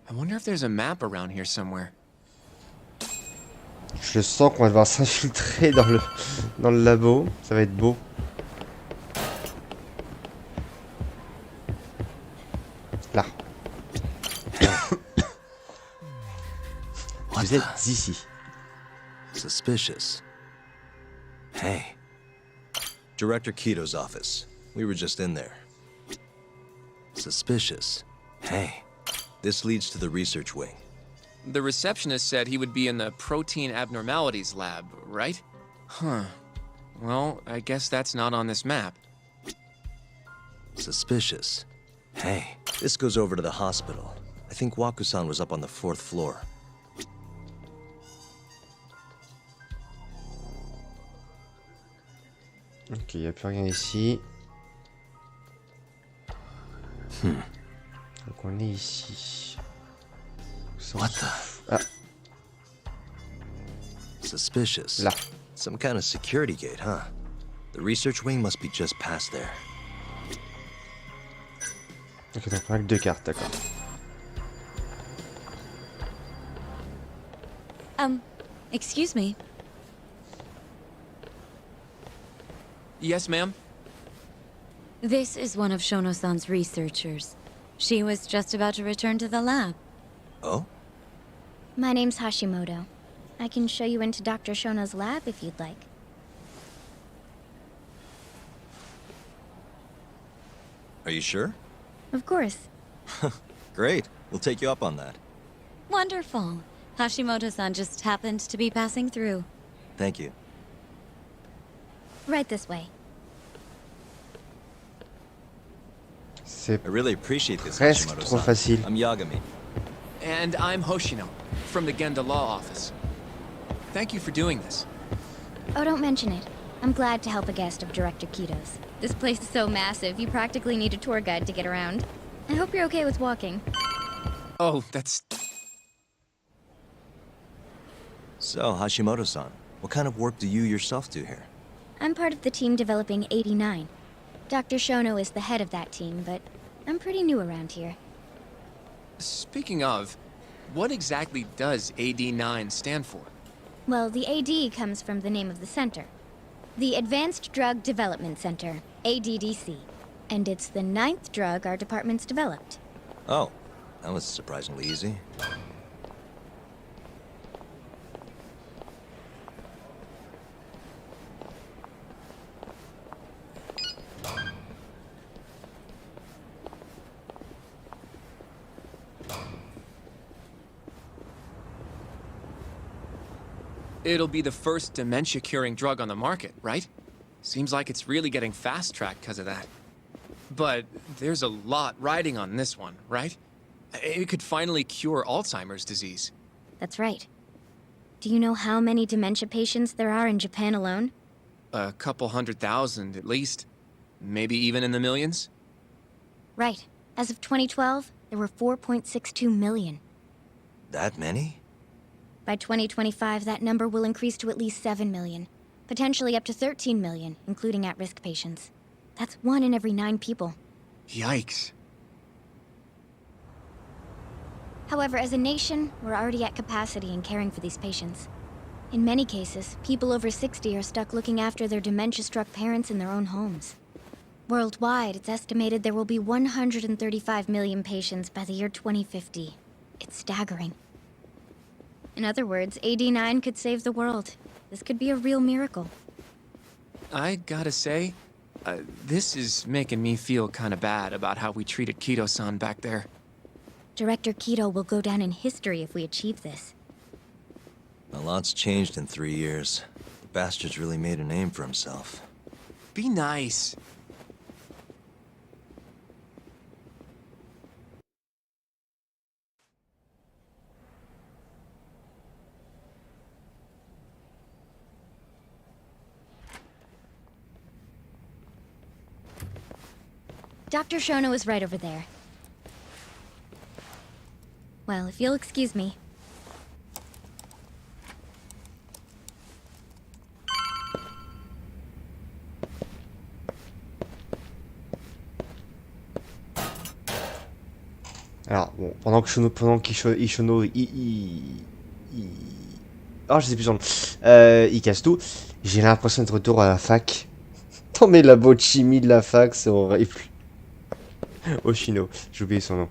I wonder if there's a map around here somewhere. Je sens qu'on va devoir s'infiltrer dans le labo. Ça va être beau. Là. Vous êtes ici. Suspicious. Hey. Director Kito's office. We were just in there. Suspicious. Hey. This leads to the research wing. The receptionist said he would be in the protein abnormalities lab, right? Huh. Well, I guess that's not on this map. Suspicious. Hey. This goes over to the hospital. I think Waku-san was up on the 4th floor. Ok, il n'y a plus rien ici. Donc on est ici. What the? Ah. Suspicious. Là. Some kind of security gate, huh? The research wing must be just past there. Ok, donc on a que 2 cartes, d'accord. Excuse me. Yes, ma'am? This is one of Shono-san's researchers. She was just about to return to the lab. Oh? My name's Hashimoto. I can show you into Dr. Shono's lab if you'd like. Are you sure? Of course. Great. We'll take you up on that. Wonderful. Hashimoto-san just happened to be passing through. Thank you. Right this way. C'est I really appreciate this, presque Hashimoto-san. trop facile. I'm Yagami. And I'm Hoshino, from the Genda Law Office. Thank you for doing this. Oh, don't mention it. I'm glad to help a guest of Director Kito's. This place is so massive, you practically need a tour guide to get around. I hope you're okay with walking. Oh, that's... So, Hashimoto-san, what kind of work do you yourself do here? I'm part of the team developing 89. Dr. Shono is the head of that team, but I'm pretty new around here. Speaking of, what exactly does AD9 stand for? Well, the AD comes from the name of the center. The Advanced Drug Development Center, ADDC. And it's the 9th drug our department's developed. Oh, that was surprisingly easy. It'll be the first dementia-curing drug on the market, right? Seems like it's really getting fast-tracked because of that. But there's a lot riding on this one, right? It could finally cure Alzheimer's disease. That's right. Do you know how many dementia patients there are in Japan alone? A couple 100,000 at least. Maybe even in the millions? Right. As of 2012, there were 4.62 million. That many? By 2025, that number will increase to at least 7 million. Potentially up to 13 million, including at-risk patients. That's 1 in every 9 people. Yikes. However, as a nation, we're already at capacity in caring for these patients. In many cases, people over 60 are stuck looking after their dementia-struck parents in their own homes. Worldwide, it's estimated there will be 135 million patients by the year 2050. It's staggering. In other words, AD9 could save the world. This could be a real miracle. I gotta say, this is making me feel kinda bad about how we treated Kito-san back there. Director Kito will go down in history if we achieve this. A lot's changed in 3 years. The bastard's really made a name for himself. Be nice. Dr. Shono is right over there. Well, if you'll excuse me. Alors, bon, pendant que Shono, oh, je sais plus son nom. Il casse tout. J'ai l'impression d'être retour à la fac. Dans mes labos de chimie de la fac, c'est horrible. Hoshino, j'ai oublié son nom.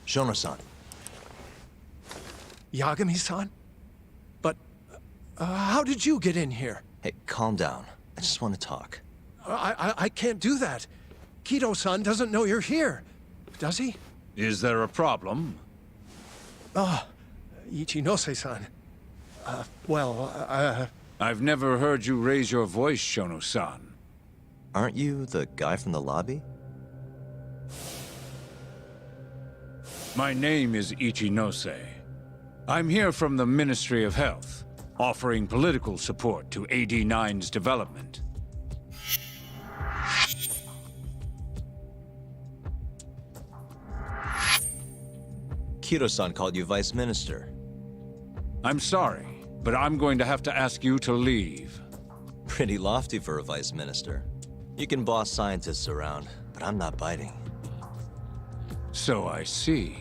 Shono-san. Yagami-san? But How did you get in here? Hey, calm down. I just want to talk. I can't do that. Kido-san doesn't know you're here. Does he? Is there a problem? Ichinose-san. I've never heard you raise your voice, Shono-san. Aren't you the guy from the lobby? My name is Ichinose. I'm here from the Ministry of Health, offering political support to AD9's development. Kido-san called you Vice Minister. I'm sorry, but I'm going to have to ask you to leave. Pretty lofty for a Vice Minister. You can boss scientists around, but I'm not biting. So I see.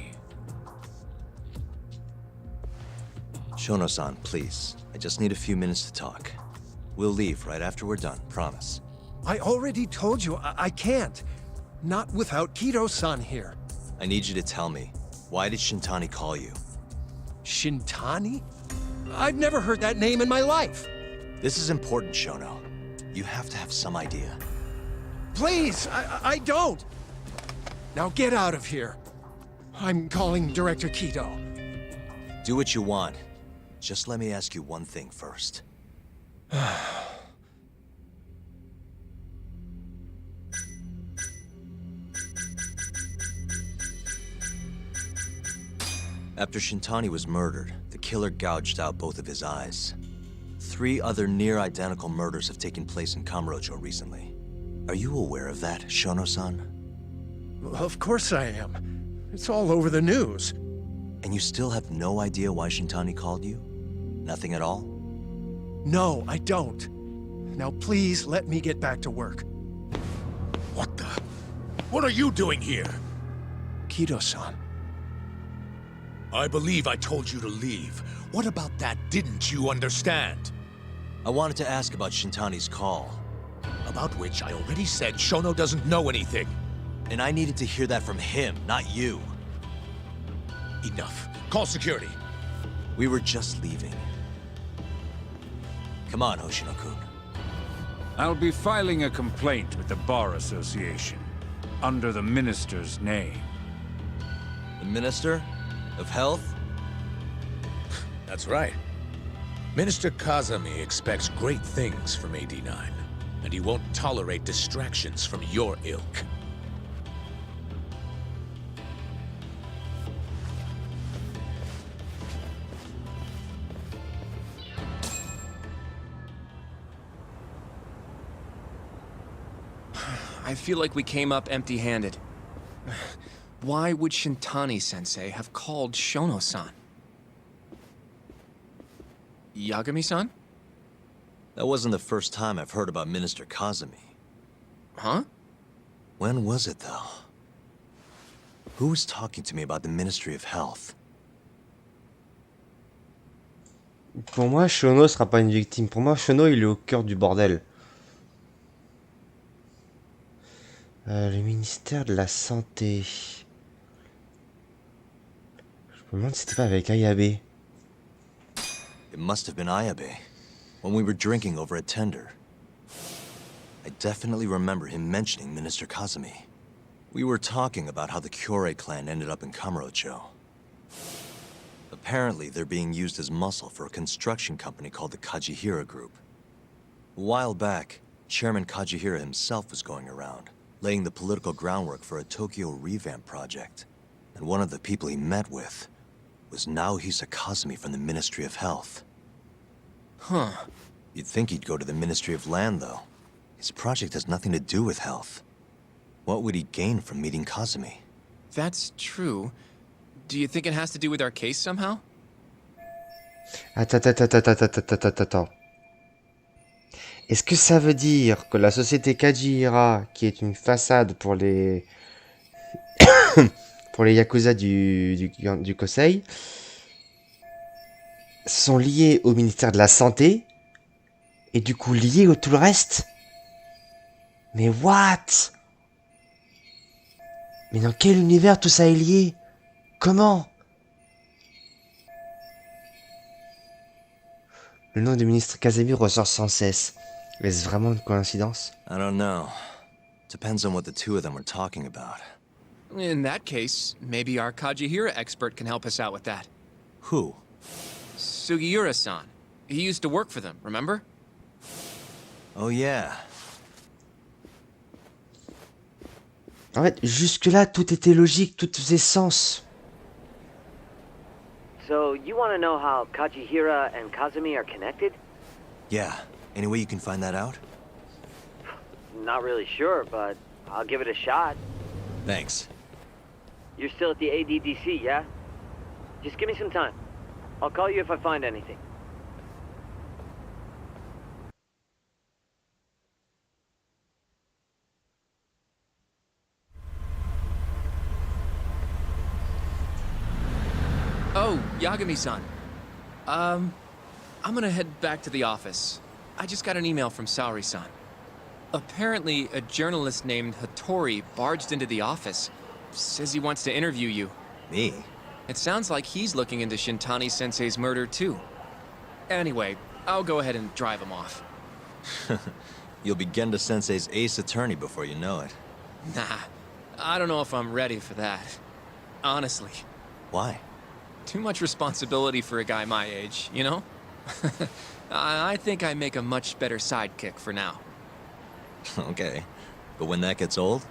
Shono-san, please. I just need a few minutes to talk. We'll leave right after we're done, promise. I already told you, I can't. Not without Kido-san here. I need you to tell me, why did Shintani call you? Shintani? I've never heard that name in my life. This is important, Shono. You have to have some idea. Please, I don't. Now get out of here. I'm calling Director Kido. Do what you want. Just let me ask you one thing first. After Shintani was murdered, the killer gouged out both of his eyes. 3 other near-identical murders have taken place in Kamurocho recently. Are you aware of that, Shono-san? Of course I am. It's all over the news. And you still have no idea why Shintani called you? Nothing at all? No, I don't. Now please let me get back to work. What the? What are you doing here? Kido-san. I believe I told you to leave. What about that didn't you understand? I wanted to ask about Shintani's call. About which I already said Shono doesn't know anything. And I needed to hear that from him, not you. Enough. Call security. We were just leaving. Come on, Hoshino-kun. I'll be filing a complaint with the Bar Association, under the Minister's name. The Minister? Of Health? That's right. Minister Kazami expects great things from AD9, and he won't tolerate distractions from your ilk. I feel like we came up empty-handed. Why would Shintani-sensei have called Shono-san? Yagami-san? That wasn't the first time I've heard about Minister Kazami. Huh? When was it, though? Who was talking to me about the Ministry of Health? Pour moi, Shono sera pas une victime. Pour moi, Shono, il est au cœur du bordel. Le ministère de la Santé. Je me demande si c'était pas avec Ayabe. It must have been Ayabe, when we were drinking over at Tender. I definitely remember him mentioning Minister Kazami. We were talking about how the Kyorei clan ended up in Kamurocho. Apparently, they're being used as muscle for a construction company called the Kajihira Group. A while back, Chairman Kajihira himself was going around, laying the political groundwork for a Tokyo revamp project. And one of the people he met with was Naohisa Kazami from the Ministry of Health. Huh. You'd think he'd go to the Ministry of Land, though. His project has nothing to do with health. What would he gain from meeting Kazami? That's true. Do you think it has to do with our case somehow? Attends. Est-ce que ça veut dire que la société Kajihira, qui est une façade pour les pour les Yakuza du Kosei, sont liés au ministère de la Santé et du coup liés au tout le reste? Mais what? Mais dans quel univers tout ça est lié? Comment? Le nom du ministre Kazemi ressort sans cesse. Est-ce vraiment une coïncidence? I don't know. Depends on what the two of them were talking about. In that case, maybe our Kajihira expert can help us out with that. Who? Sugiura-san. He used to work for them, remember? Oh yeah. En fait, jusque-là, tout était logique, tout faisait sens. So, you want to know how Kajihira and Kazumi are connected? Yeah. Any way you can find that out? Not really sure, but I'll give it a shot. Thanks. You're still at the ADDC, yeah? Just give me some time. I'll call you if I find anything. Oh, Yagami-san. I'm gonna head back to the office. I just got an email from Saori-san. Apparently, a journalist named Hattori barged into the office. Says he wants to interview you. Me? It sounds like he's looking into Shintani-sensei's murder, too. Anyway, I'll go ahead and drive him off. You'll be Genda-sensei's ace attorney before you know it. Nah, I don't know if I'm ready for that. Honestly. Why? Too much responsibility for a guy my age, you know? I think I make a much better sidekick for now. Okay. But when that gets old?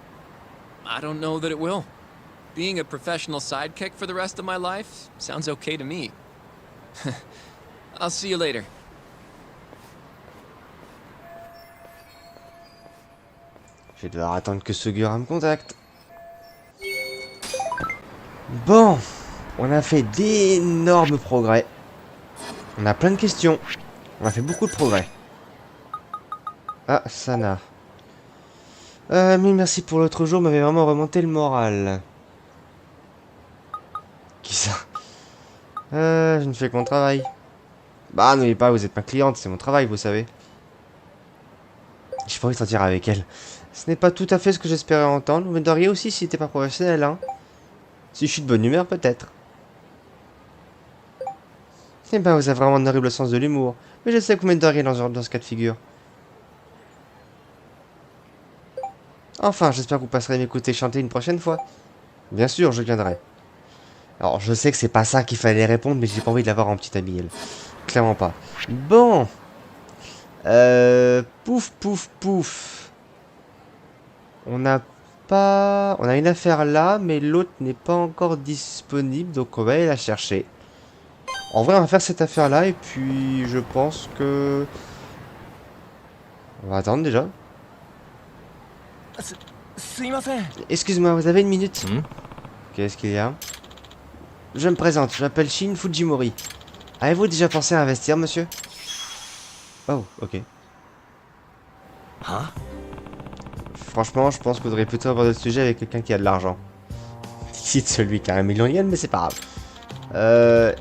I don't know that it will. Being a professional sidekick for the rest of my life sounds okay to me. I'll see you later. Je vais devoir attendre que Sugiura me contacte. Bon, on a fait d'énormes progrès. On a plein de questions. On a fait beaucoup de progrès. Ah, Sana. Mille merci pour l'autre jour, m'avait vraiment remonté le moral. Qui ça? Je ne fais que mon travail. Bah, n'oubliez pas, vous êtes ma cliente, c'est mon travail, vous savez. J'ai pas envie de sortir avec elle. Ce n'est pas tout à fait ce que j'espérais entendre. Vous m'aideriez aussi si c'était pas professionnel, hein. Si je suis de bonne humeur, peut-être. Eh ben, vous avez vraiment un horrible sens de l'humour. Mais je sais que vous m'aideriez dans ce cas de figure. Enfin, j'espère que vous passerez m'écouter chanter une prochaine fois. Bien sûr, je viendrai. Alors, je sais que c'est pas ça qu'il fallait répondre, mais j'ai pas envie de l'avoir en petit ami, elle. Clairement pas. Bon. Pouf, pouf, pouf. On a une affaire là, mais l'autre n'est pas encore disponible, donc on va aller la chercher. En vrai, on va faire cette affaire là, et puis je pense que... On va attendre déjà. Excuse-moi, vous avez une minute? Qu'est-ce qu'il y a? Je me présente, je m'appelle Shin Fujimori. Avez-vous déjà pensé à investir, monsieur? Oh, ok. Hein? Franchement, je pense que vous devriez plutôt aborder le sujet avec quelqu'un qui a de l'argent. Cite celui qui a 1 million de yens, mais c'est pas grave.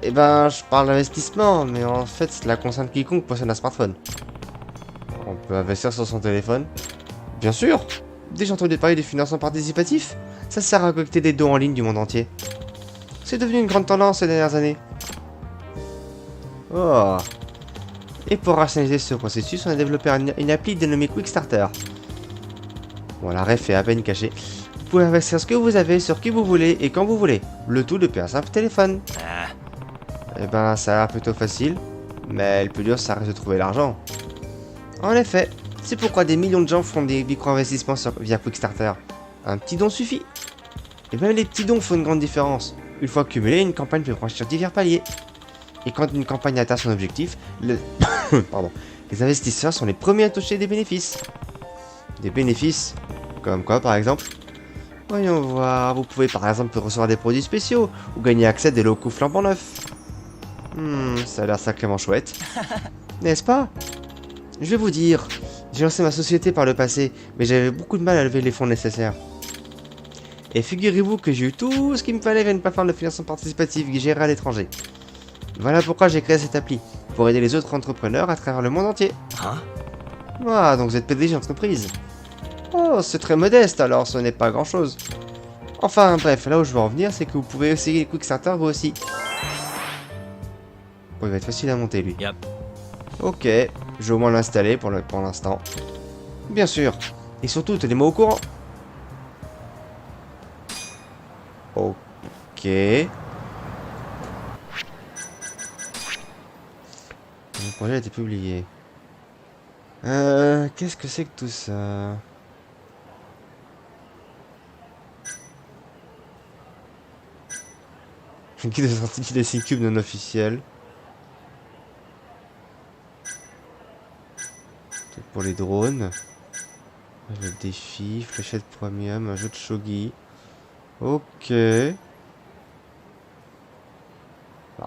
Eh ben, je parle d'investissement, mais en fait, cela concerne quiconque possède un smartphone. On peut investir sur son téléphone? Bien sûr! Déjà entendu parler des financements participatifs? Ça sert à collecter des dons en ligne du monde entier. C'est devenu une grande tendance ces dernières années. Oh. Et pour rationaliser ce processus, on a développé une appli dénommée Quickstarter. Bon, la ref est à peine cachée. Vous pouvez investir ce que vous avez sur qui vous voulez et quand vous voulez. Le tout depuis un simple téléphone. Eh ben, ça a l'air plutôt facile. Mais le plus dur, ça reste de trouver l'argent. En effet, c'est pourquoi des millions de gens font des micro-investissements via Quickstarter. Un petit don suffit. Et même les petits dons font une grande différence. Une fois cumulé, une campagne peut franchir divers paliers. Et quand une campagne atteint son objectif, Pardon. Les investisseurs sont les premiers à toucher des bénéfices. Des bénéfices? Comme quoi, par exemple? Voyons voir, vous pouvez par exemple recevoir des produits spéciaux, ou gagner accès à des locaux flambant neufs. Ça a l'air sacrément chouette. N'est-ce pas? Je vais vous dire, j'ai lancé ma société par le passé, mais j'avais beaucoup de mal à lever les fonds nécessaires. Et figurez-vous que j'ai eu tout ce qu'il me fallait vers une plateforme de financement participatif gérée à l'étranger. Voilà pourquoi j'ai créé cette appli, pour aider les autres entrepreneurs à travers le monde entier. Hein? Ah, donc vous êtes PDG d'entreprise. Oh, c'est très modeste alors, ce n'est pas grand chose. Enfin, bref, là où je veux en venir, c'est que vous pouvez essayer Quickstarter vous aussi. Bon, il va être facile à monter lui. Yep. Ok, je vais au moins l'installer pour l'instant. Bien sûr. Et surtout, tenez-moi au courant. Ok. Le projet a été publié. Qu'est-ce que c'est que tout ça? Guide de sortie des 6 cubes non officiels. Pour les drones. Un jeu de défi, fléchette premium, un jeu de shogi. Ok.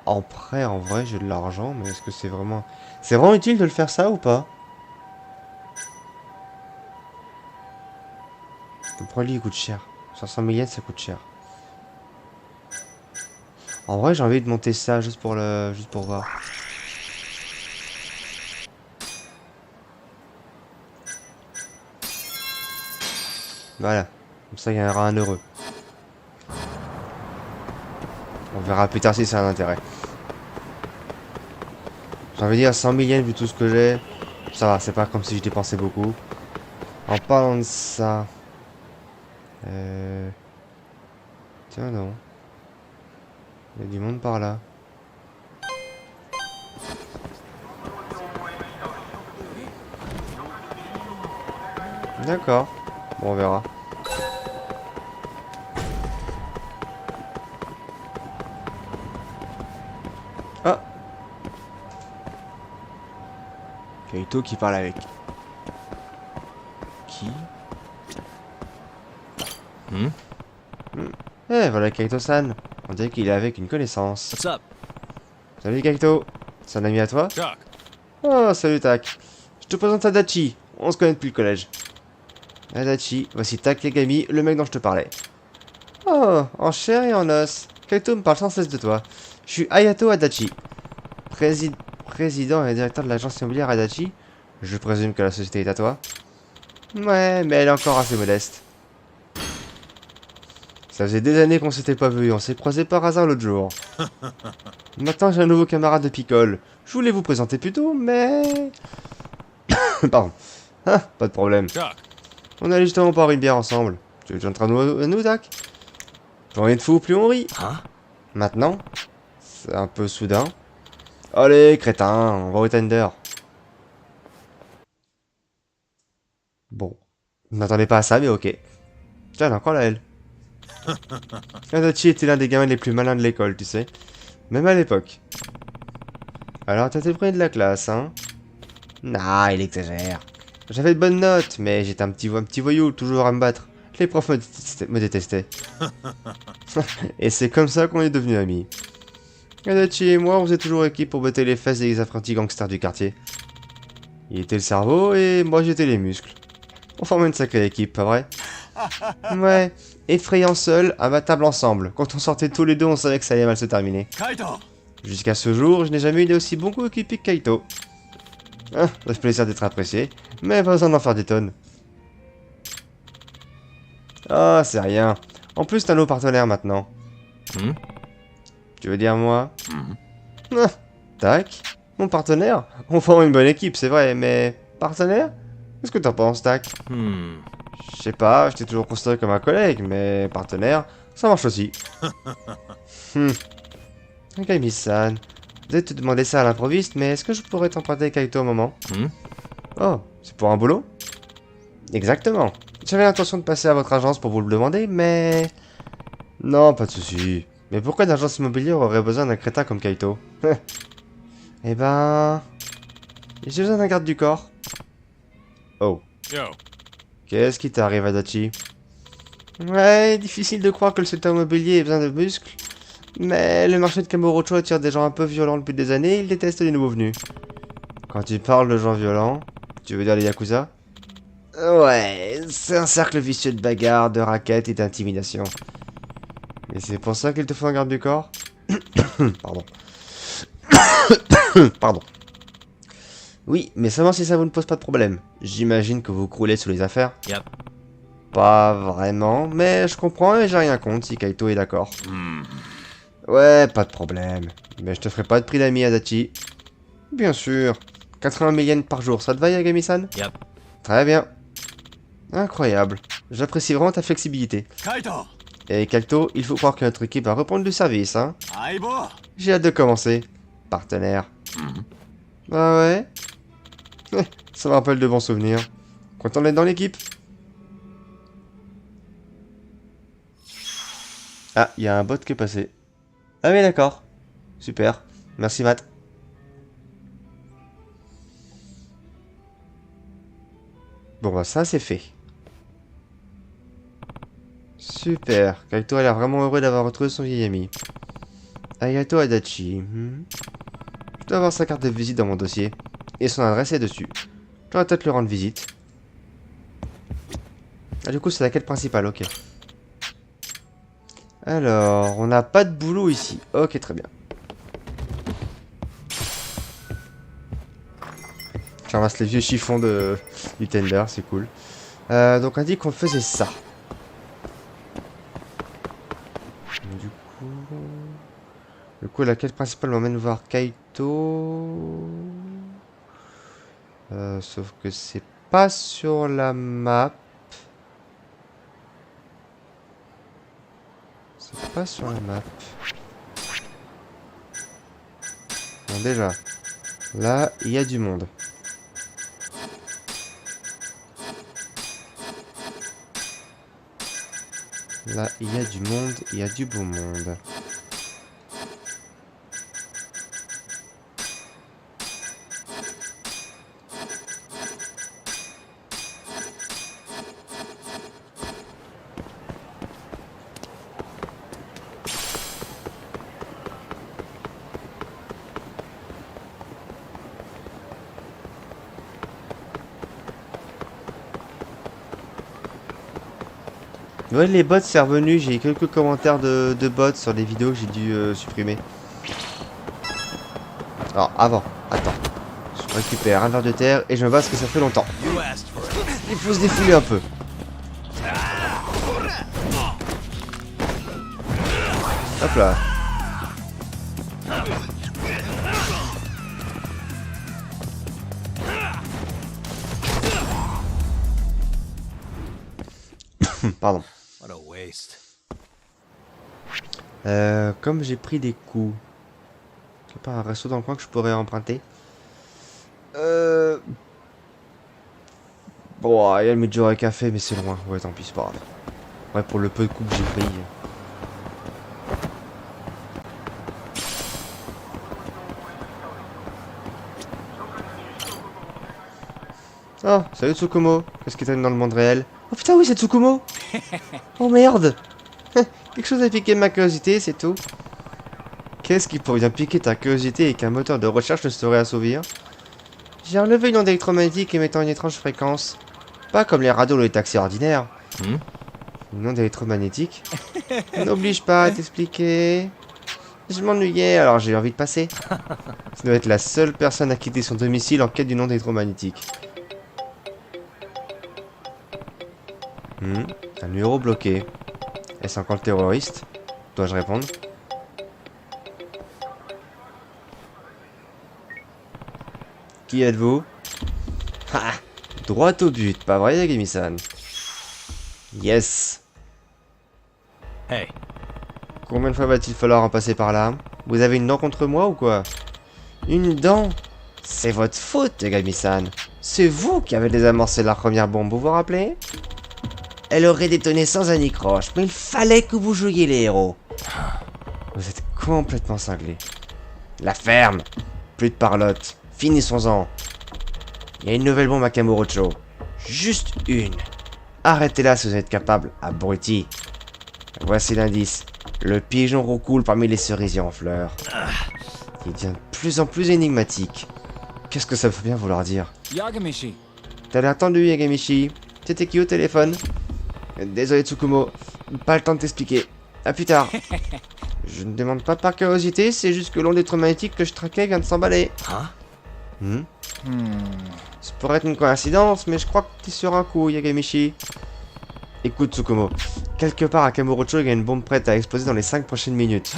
En prêt, en vrai, j'ai de l'argent, mais est-ce que c'est vraiment... C'est vraiment utile de le faire ça ou pas? Le produit il coûte cher. 500 000 yens, ça coûte cher. En vrai, j'ai envie de monter ça juste pour voir. Voilà. Comme ça, il y en aura un heureux. On verra plus tard si ça a un intérêt. J'ai envie de dire 100 000 yens vu tout ce que j'ai. Ça va, c'est pas comme si je dépensais beaucoup. En parlant de ça... Tiens non. Il y a du monde par là. D'accord. Bon, on verra. Ah! Kaito qui parle avec... Qui? Eh, voilà Kaito-san. On dirait qu'il est avec une connaissance. What's up? Salut Kaito. C'est un ami à toi? Doc. Oh, salut Tak. Je te présente Adachi. On se connaît depuis le collège. Adachi, voici Tak Yagami, le mec dont je te parlais. Oh, en chair et en os. Kaito me parle sans cesse de toi. Je suis Hayato Adachi. Président et directeur de l'agence immobilière Adachi. Je présume que la société est à toi. Ouais, mais elle est encore assez modeste. Ça faisait des années qu'on s'était pas vu, on s'est croisés par hasard l'autre jour. Maintenant j'ai un nouveau camarade de picole. Je voulais vous présenter plus tôt, mais... Pardon. Ah, pas de problème. On allait justement boire une bière ensemble. Tu es en train de nous, Dak? Plus rien de fou, plus on rit. Maintenant? C'est un peu soudain. Allez, crétin, on va au tender. Bon. Je m'attendais pas à ça, mais ok. Tiens, elle a encore la L. Adachi était l'un des gamins les plus malins de l'école, tu sais. Même à l'époque. Alors, t'as été premier de la classe, hein? Nah, il exagère. J'avais de bonnes notes, mais j'étais un petit voyou, toujours à me battre. Les profs me détestaient. Et c'est comme ça qu'on est devenus amis. Adachi et moi, on faisait toujours équipe pour botter les fesses des apprentis gangsters du quartier. Il était le cerveau et moi j'étais les muscles. On formait une sacrée équipe, pas vrai? Ouais, effrayant seul, imbattable ensemble. Quand on sortait tous les deux, on savait que ça allait mal se terminer. Jusqu'à ce jour, je n'ai jamais eu d'aussi bon coéquipier que Kaito. Ah, ça fait plaisir d'être apprécié, mais pas besoin d'en faire des tonnes. Ah, c'est rien. En plus, t'as nos partenaires maintenant. Tu veux dire moi? Ah, tac. Mon partenaire? On forme une bonne équipe, c'est vrai, mais... Partenaire? Qu'est-ce que t'en penses, Tac? Je sais pas, je t'ai toujours considéré comme un collègue, mais partenaire, ça marche aussi. Yagami-san, vous allez te demander ça à l'improviste, mais est-ce que je pourrais t'emprunter Kaito un moment? Oh, c'est pour un boulot? Exactement. J'avais l'intention de passer à votre agence pour vous le demander, mais... Non, pas de souci. Mais pourquoi une agence immobilière aurait besoin d'un crétin comme Kaito? Eh ben... J'ai besoin d'un garde du corps. Oh. Yo. Qu'est-ce qui t'arrive, Adachi? Ouais, difficile de croire que le secteur immobilier ait besoin de muscles. Mais le marché de Kamurocho attire des gens un peu violents depuis des années, il déteste les nouveaux venus. Quand tu parles de gens violents, tu veux dire les Yakuza? Ouais, c'est un cercle vicieux de bagarres, de raquettes et d'intimidation. Et c'est pour ça qu'il te faut un garde du corps? Pardon. Pardon. Oui, mais seulement si ça vous ne pose pas de problème. J'imagine que vous croulez sous les affaires. Yep. Pas vraiment, mais je comprends et j'ai rien contre si Kaito est d'accord. Ouais, pas de problème. Mais je te ferai pas de prix d'ami, Adachi. Bien sûr. 80 000 yens par jour, ça te va, Yagami-san? Yep. Très bien. Incroyable. J'apprécie vraiment ta flexibilité. Et Kaito, il faut croire que notre équipe va reprendre du service, hein. J'ai hâte de commencer. Partenaire. Ah ouais? Ça me rappelle de bons souvenirs. Content d'être dans l'équipe? Ah, il y a un bot qui est passé. Ah oui, d'accord. Super. Merci, Matt. Bon, bah ça, c'est fait. Super. Kaito a l'air vraiment heureux d'avoir retrouvé son vieil ami. Ayato Adachi. Je dois avoir sa carte de visite dans mon dossier. Et son adresse est dessus. Je dois peut-être lui rendre visite. Ah, du coup, c'est la quête principale, ok. Alors, on n'a pas de boulot ici. Ok, très bien. Je ramasse les vieux chiffons du tender, c'est cool. Donc, on a dit qu'on faisait ça. Du coup, la quête principale m'emmène voir Kaito. Sauf que c'est pas sur la map. C'est pas sur la map. Bon, déjà, là, il y a du monde. Là, il y a du monde, il y a du beau monde. Ouais, les bots, c'est revenu. J'ai quelques commentaires de bots sur des vidéos que j'ai dû supprimer. Alors, avant, attends. Je récupère un verre de terre et je me bats parce que ça fait longtemps. Il faut se défouler un peu. Hop là. Pardon. Comme j'ai pris des coups. Il n'y a pas un resto dans le coin que je pourrais emprunter. Bon, il y a le Midjoray Café, mais c'est loin. Ouais, tant pis, c'est pas grave. Ouais, pour le peu de coups que j'ai pris. Oh, salut Tsukumo. Qu'est-ce qui t'aime dans le monde réel? Oh putain, oui, c'est Tsukumo. Oh merde. Quelque chose a piqué ma curiosité, c'est tout. Qu'est-ce qui pourrait bien piquer ta curiosité et qu'un moteur de recherche ne saurait assouvir? J'ai relevé une onde électromagnétique émettant une étrange fréquence. Pas comme les radios ou les taxis ordinaires. Une onde électromagnétique? N'oblige pas à t'expliquer. Je m'ennuyais, alors j'ai envie de passer. Ça doit être la seule personne à quitter son domicile en quête d'une onde électromagnétique. Un numéro bloqué. Est-ce encore le terroriste? Dois-je répondre? Qui êtes-vous? Ha! Droit au but, pas vrai, Yagami-san? Yes! Hey. Combien de fois va-t-il falloir en passer par là? Vous avez une dent contre moi ou quoi? Une dent? C'est votre faute, Yagami-san. C'est vous qui avez désamorcé la première bombe, vous vous rappelez? Elle aurait détonné sans anicroche, mais il fallait que vous jouiez les héros. Vous êtes complètement cinglés. La ferme! Plus de parlotte. Finissons-en. Il y a une nouvelle bombe à Kamurocho. Juste une. Arrêtez-la si vous êtes capable, abruti. Voici l'indice. Le pigeon roucoule parmi les cerisiers en fleurs. Il devient de plus en plus énigmatique. Qu'est-ce que ça veut bien vouloir dire? Yagamishi. T'as l'air tendu, Yagamishi. C'était qui au téléphone? Désolé, Tsukumo. Pas le temps de t'expliquer. À plus tard. Je ne demande pas par curiosité, c'est juste que l'onde électromagnétique que je traquais vient de s'emballer. Ça pourrait être une coïncidence, mais je crois que t'es sur un coup, Yagamishi. Écoute, Tsukumo. Quelque part à Kamurocho, il y a une bombe prête à exploser dans les 5 prochaines minutes.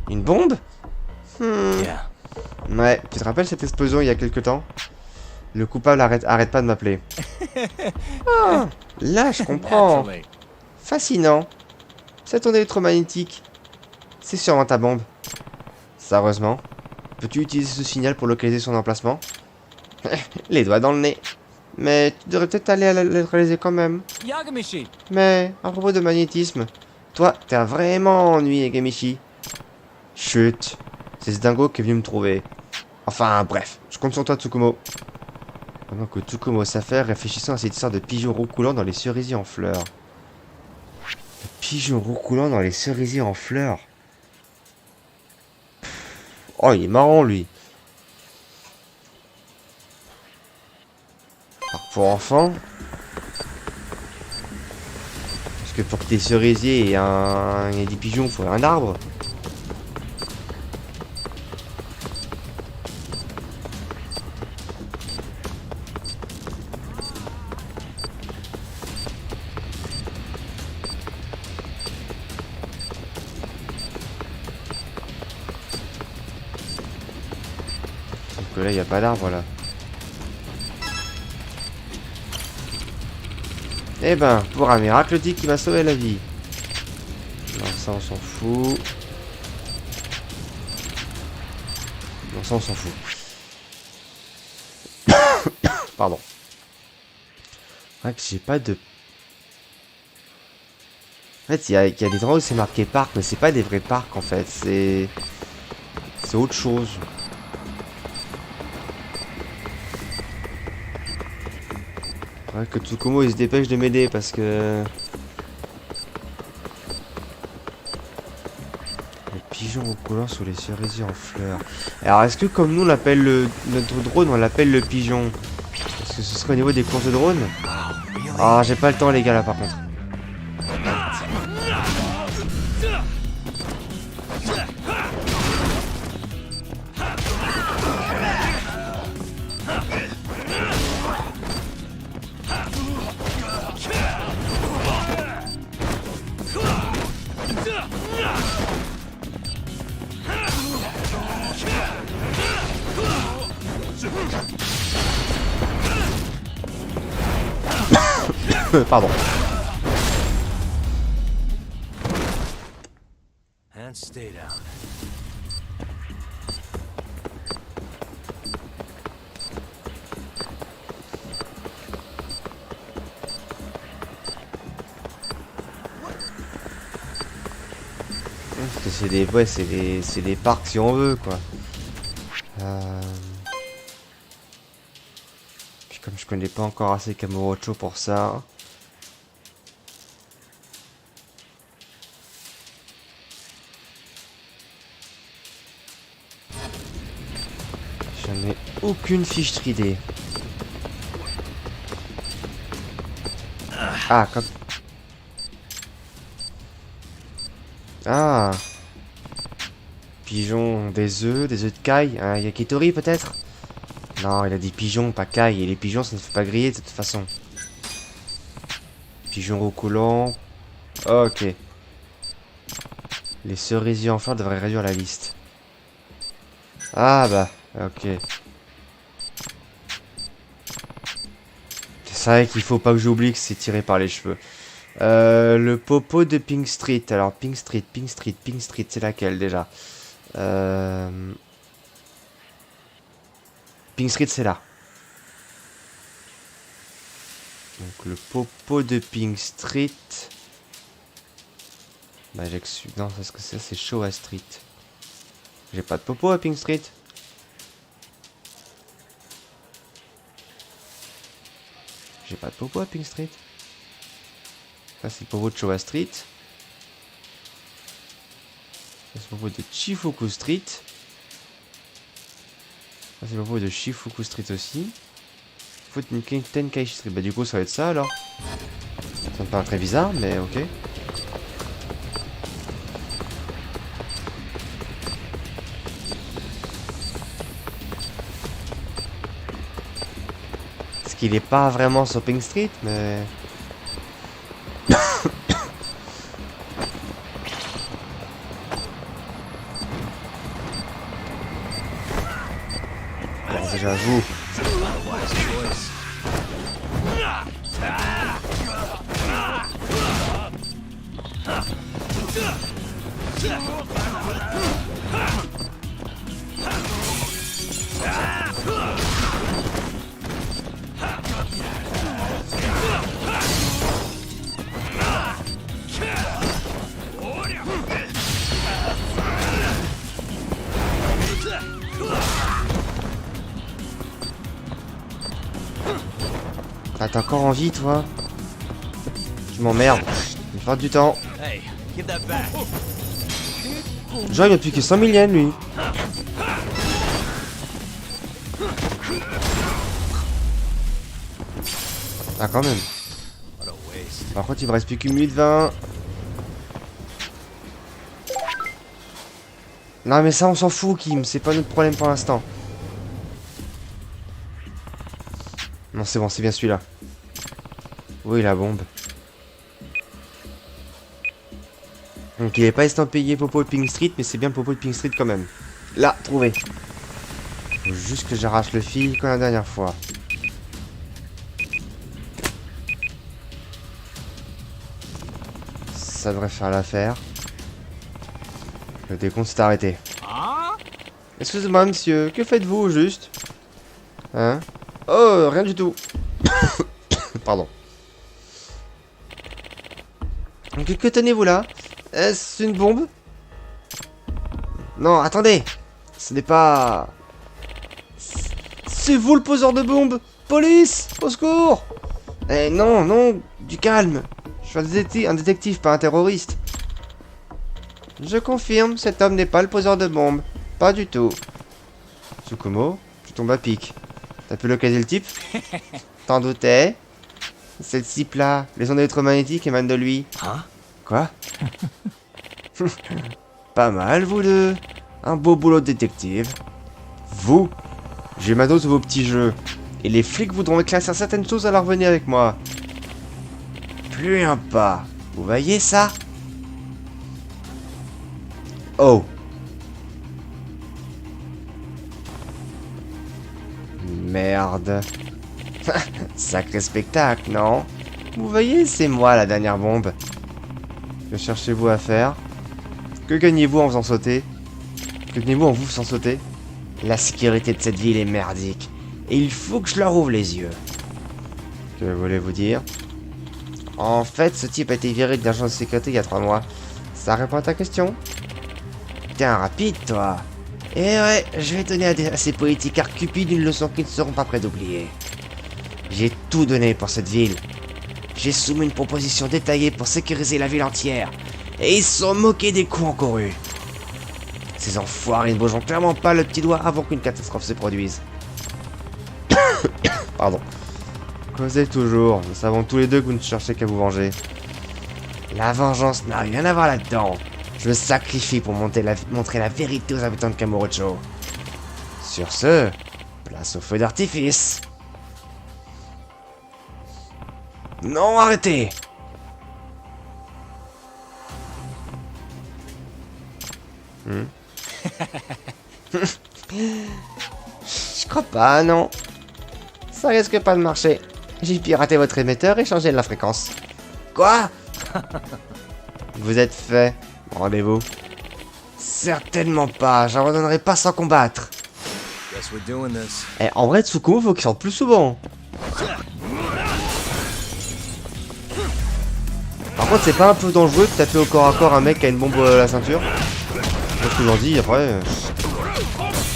Une bombe? Ouais, tu te rappelles cette explosion il y a quelque temps? Le coupable arrête pas de m'appeler. Ah, là, je comprends. Fascinant. Cette onde électromagnétique. C'est sûrement ta bombe. Sérieusement. Peux-tu utiliser ce signal pour localiser son emplacement? Les doigts dans le nez. Mais tu devrais peut-être aller à la localiser quand même. Yagami. Mais, à propos de magnétisme, toi, t'as vraiment ennuyé, Yagami. Chut. C'est ce dingo qui est venu me trouver. Enfin, bref. Je compte sur toi, Tsukumo. Pendant que Tsukumo s'affaire, réfléchissant à cette histoire de pigeons roucoulants dans les cerisiers en fleurs. De pigeons roucoulants dans les cerisiers en fleurs. Oh, il est marrant, lui. Alors, pour enfants. Parce que pour que des cerisiers et il y ait des pigeons, il faut un arbre. Que là, il n'y a pas d'arbre, là. Eh ben, pour un miracle dit qui m'a sauvé la vie. Non, ça, on s'en fout. Non, ça, on s'en fout. Pardon. Ouais, que j'ai pas de... En fait, il y a des endroits où c'est marqué parc, mais c'est pas des vrais parcs, en fait. C'est autre chose. Ouais, que Tsukumo il se dépêche de m'aider parce que... Les pigeons roucoulants sur les cerisiers en fleurs. Alors est-ce que comme nous on l'appelle notre drone, on l'appelle le pigeon? Est-ce que ce serait au niveau des courses de drone? Ah, j'ai pas le temps les gars là par contre. Pardon. And stay down. Parce que c'est des... Ouais, c'est des parcs si on veut quoi. Puis comme je connais pas encore assez Kamurocho pour ça... J'en ai aucune fiche d'idée. Ah, comme... Ah. Pigeons, des œufs de caille. Un yakitori peut-être? Non, il a dit pigeons, pas caille. Et les pigeons, ça ne fait pas griller de toute façon. Pigeons roucoulants. Ok. Les cerisiers en fleurs devraient réduire la liste. Ah bah, ok. C'est vrai qu'il faut pas que j'oublie que c'est tiré par les cheveux. Le popo de Pink Street. Alors, Pink Street, c'est laquelle déjà? Pink Street, c'est là. Donc, le popo de Pink Street. Bah, non, parce que ça, c'est Showa Street. J'ai pas de popo à Pink Street. J'ai pas de popo à Pink Street. Ça c'est le popo de Showa Street. Ça c'est le popo de Chifuku Street. Ça c'est le popo de Shifuku Street aussi. Faut une Tenkaichi Street. Bah du coup ça va être ça alors. Ça me paraît très bizarre mais ok. Qu'il est pas vraiment sur Pink Street, mais... Bon, déjà, vous... Ah, t'as encore envie, toi? Je m'emmerde. Je vais perdre du temps. Genre, il m'a piqué 100 000 yens, lui. Ah, quand même. Par contre, il me reste plus qu'une minute 20. Non, mais ça, on s'en fout, Kim. C'est pas notre problème pour l'instant. Non, c'est bon, c'est bien celui-là. Oui, la bombe. Donc, il n'est pas estampillé Popo de Pink Street, mais c'est bien Popo de Pink Street quand même. Là, trouvé. Faut juste que j'arrache le fil comme la dernière fois. Ça devrait faire l'affaire. Le décompte s'est arrêté. Excusez-moi, monsieur, que faites-vous au juste? Hein? Oh, rien du tout. Pardon. Que tenez-vous là? Est-ce une bombe? Non, attendez. Ce n'est pas... C'est vous le poseur de bombe! Police! Au secours! Eh non, non, du calme. Je suis un détective, pas un terroriste. Je confirme, cet homme n'est pas le poseur de bombe. Pas du tout. Tsukumo, tu tombes à pic. T'as pu localiser le type? T'en doutais? C'est le type là. Les ondes électromagnétiques émanent de lui. Hein? Quoi? Pas mal, vous deux. Un beau boulot de détective. Vous? J'ai ma dose de vos petits jeux. Et les flics voudront éclaircir certaines choses, alors venez avec moi. Plus un pas. Vous voyez ça? Oh. Merde. Sacré spectacle, non? Vous voyez, c'est moi la dernière bombe. Que cherchez-vous à faire? Que gagnez-vous en faisant sauter? Que gagnez-vous en vous faisant sauter? La sécurité de cette ville est merdique. Et il faut que je leur ouvre les yeux. Que voulez-vous dire? En fait, ce type a été viré de l'agence de sécurité il y a 3 mois. Ça répond à ta question? T'es un rapide, toi. Et ouais, je vais donner à ces politicards cupides une leçon qu'ils ne seront pas prêts d'oublier. J'ai tout donné pour cette ville. J'ai soumis une proposition détaillée pour sécuriser la ville entière. Et ils se sont moqués des coups encourus. Ces enfoirés ne bougeront clairement pas le petit doigt avant qu'une catastrophe se produise. Pardon. Causez toujours. Nous savons tous les deux que vous ne cherchez qu'à vous venger. La vengeance n'a rien à voir là-dedans. Je me sacrifie pour montrer la vérité aux habitants de Kamurocho. Sur ce, place au feu d'artifice. Non, arrêtez! Je crois pas, non. Ça risque pas de marcher. J'ai piraté votre émetteur et changé la fréquence. Quoi? Vous êtes fait. Rendez-vous. Certainement pas, j'en redonnerai pas sans combattre. Eh, en vrai, Tsukumo, faut qu'il sorte plus souvent. Par contre, c'est pas un peu dangereux de taper au corps à corps un mec qui a une bombe à la ceinture? C'est ce que j'en dis, après...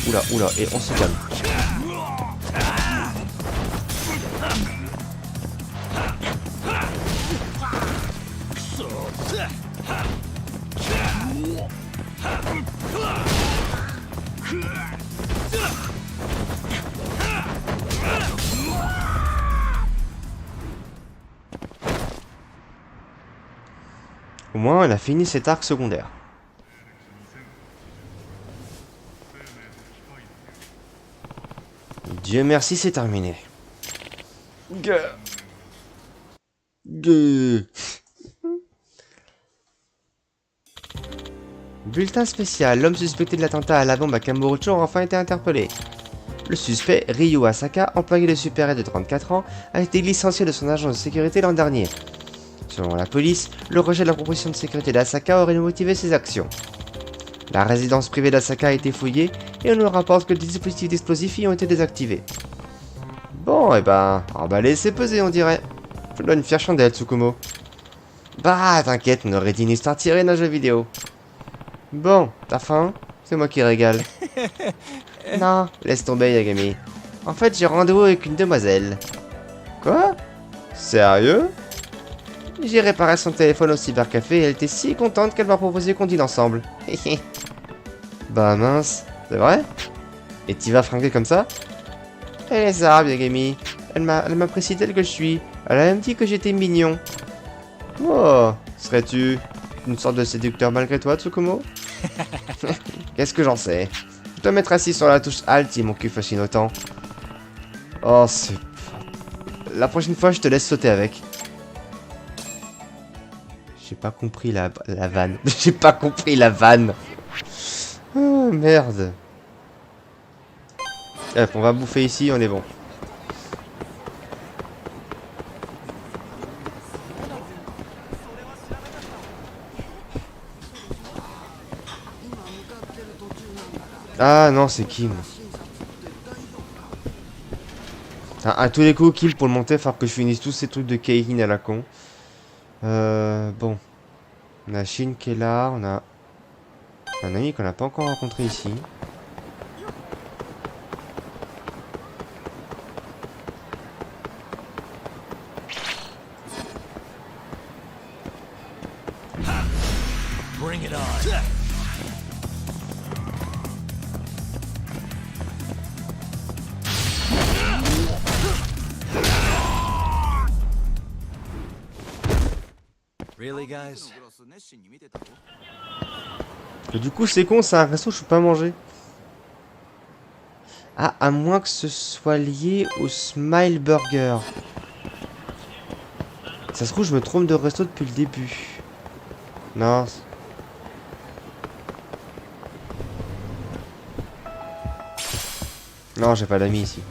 Oula, oula, et on se calme. Au moins, elle a fini cet arc secondaire. Dieu merci, c'est terminé. Bulletin spécial. L'homme suspecté de l'attentat à la bombe à Kamurocho a enfin été interpellé. Le suspect, Ryu Asaka, employé de Super de 34 ans, a été licencié de son agence de sécurité l'an dernier. Selon la police, le rejet de la proposition de sécurité d'Asaka aurait motivé ses actions. La résidence privée d'Asaka a été fouillée et on nous rapporte que des dispositifs d'explosifs y ont été désactivés. Bon, et ben, emballé, c'est pesé, on dirait. Je dois une fière chandelle, Tsukumo. Bah, t'inquiète, on aurait dit une histoire tirée d'un jeu vidéo. Bon, t'as faim? C'est moi qui régale. Non, laisse tomber, Yagami. En fait, j'ai rendez-vous avec une demoiselle. Quoi? Sérieux? J'ai réparé son téléphone au cybercafé et elle était si contente qu'elle m'a proposé qu'on dîne ensemble. Bah mince, c'est vrai? Et t'y vas fringuer comme ça? Elle est arabe, Yagami. Elle m'apprécie telle que je suis. Elle a même dit que j'étais mignon. Oh, serais-tu une sorte de séducteur malgré toi, Tsukumo? Qu'est-ce que j'en sais? Je dois mettre assis sur la touche Alt si mon cul fascine autant. Oh, c'est... La prochaine fois, je te laisse sauter avec. J'ai pas compris la vanne. J'ai pas compris la vanne. Oh, merde. Hop, on va bouffer ici, on est bon. Ah non, c'est Kim. À tous les coups, Kim, pour le monter, il va falloir que je finisse tous ces trucs de Keihin à la con. Bon. On a Shin qui est là, on a un ami qu'on n'a pas encore rencontré ici. Bring it on. Really, guys? Et du coup, c'est con, c'est un resto où je peux pas manger. Ah, à moins que ce soit lié au Smile Burger. Ça se trouve, je me trompe de resto depuis le début. Non. Non, j'ai pas d'amis ici.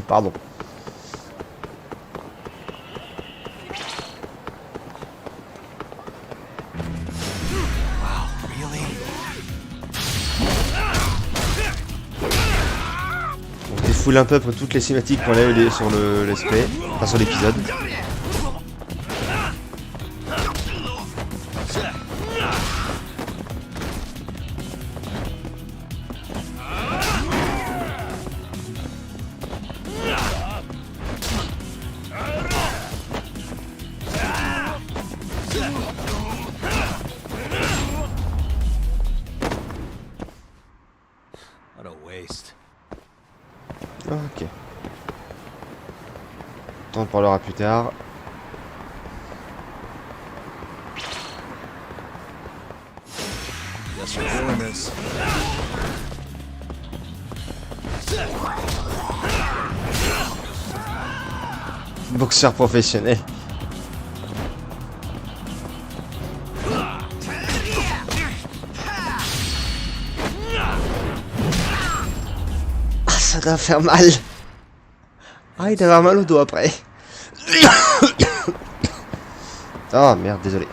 Pardon. On défoule un peu après toutes les cinématiques qu'on a eu sur l'esprit, enfin sur l'épisode. What a waste. Ok. On en parlera plus tard. Yes, we're doing this. Boxeur professionnel. Ah, ça doit faire mal. Ah, il doit avoir mal au dos après. Oh merde, désolé.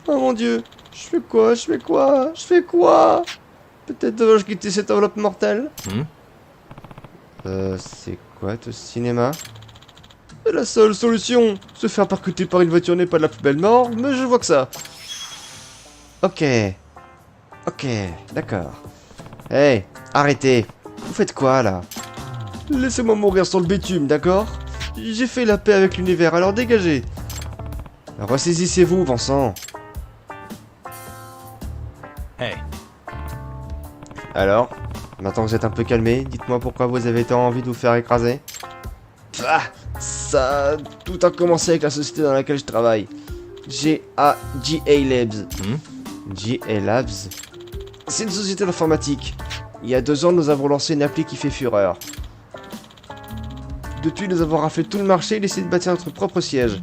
Oh mon dieu, je fais quoi? Je fais quoi? Je fais quoi? Peut-être devrais-je quitter cette enveloppe mortelle? C'est quoi tout ce cinéma? La seule solution, se faire percuter par une voiture n'est pas la plus belle mort, mais je vois que ça. Ok. Ok, d'accord. Hey, arrêtez. Vous faites quoi là? Laissez-moi mourir sur le bitume, d'accord? J'ai fait la paix avec l'univers, alors dégagez. Ressaisissez-vous, bon sang. Hey. Alors, maintenant que vous êtes un peu calmé, dites-moi pourquoi vous avez tant envie de vous faire écraser. Ah, ça, tout a commencé avec la société dans laquelle je travaille. GA Labs. GA Labs. C'est une société d'informatique. Il y a 2 ans, nous avons lancé une appli qui fait fureur. Depuis nous avoir raflé tout le marché, il essaie de bâtir notre propre siège.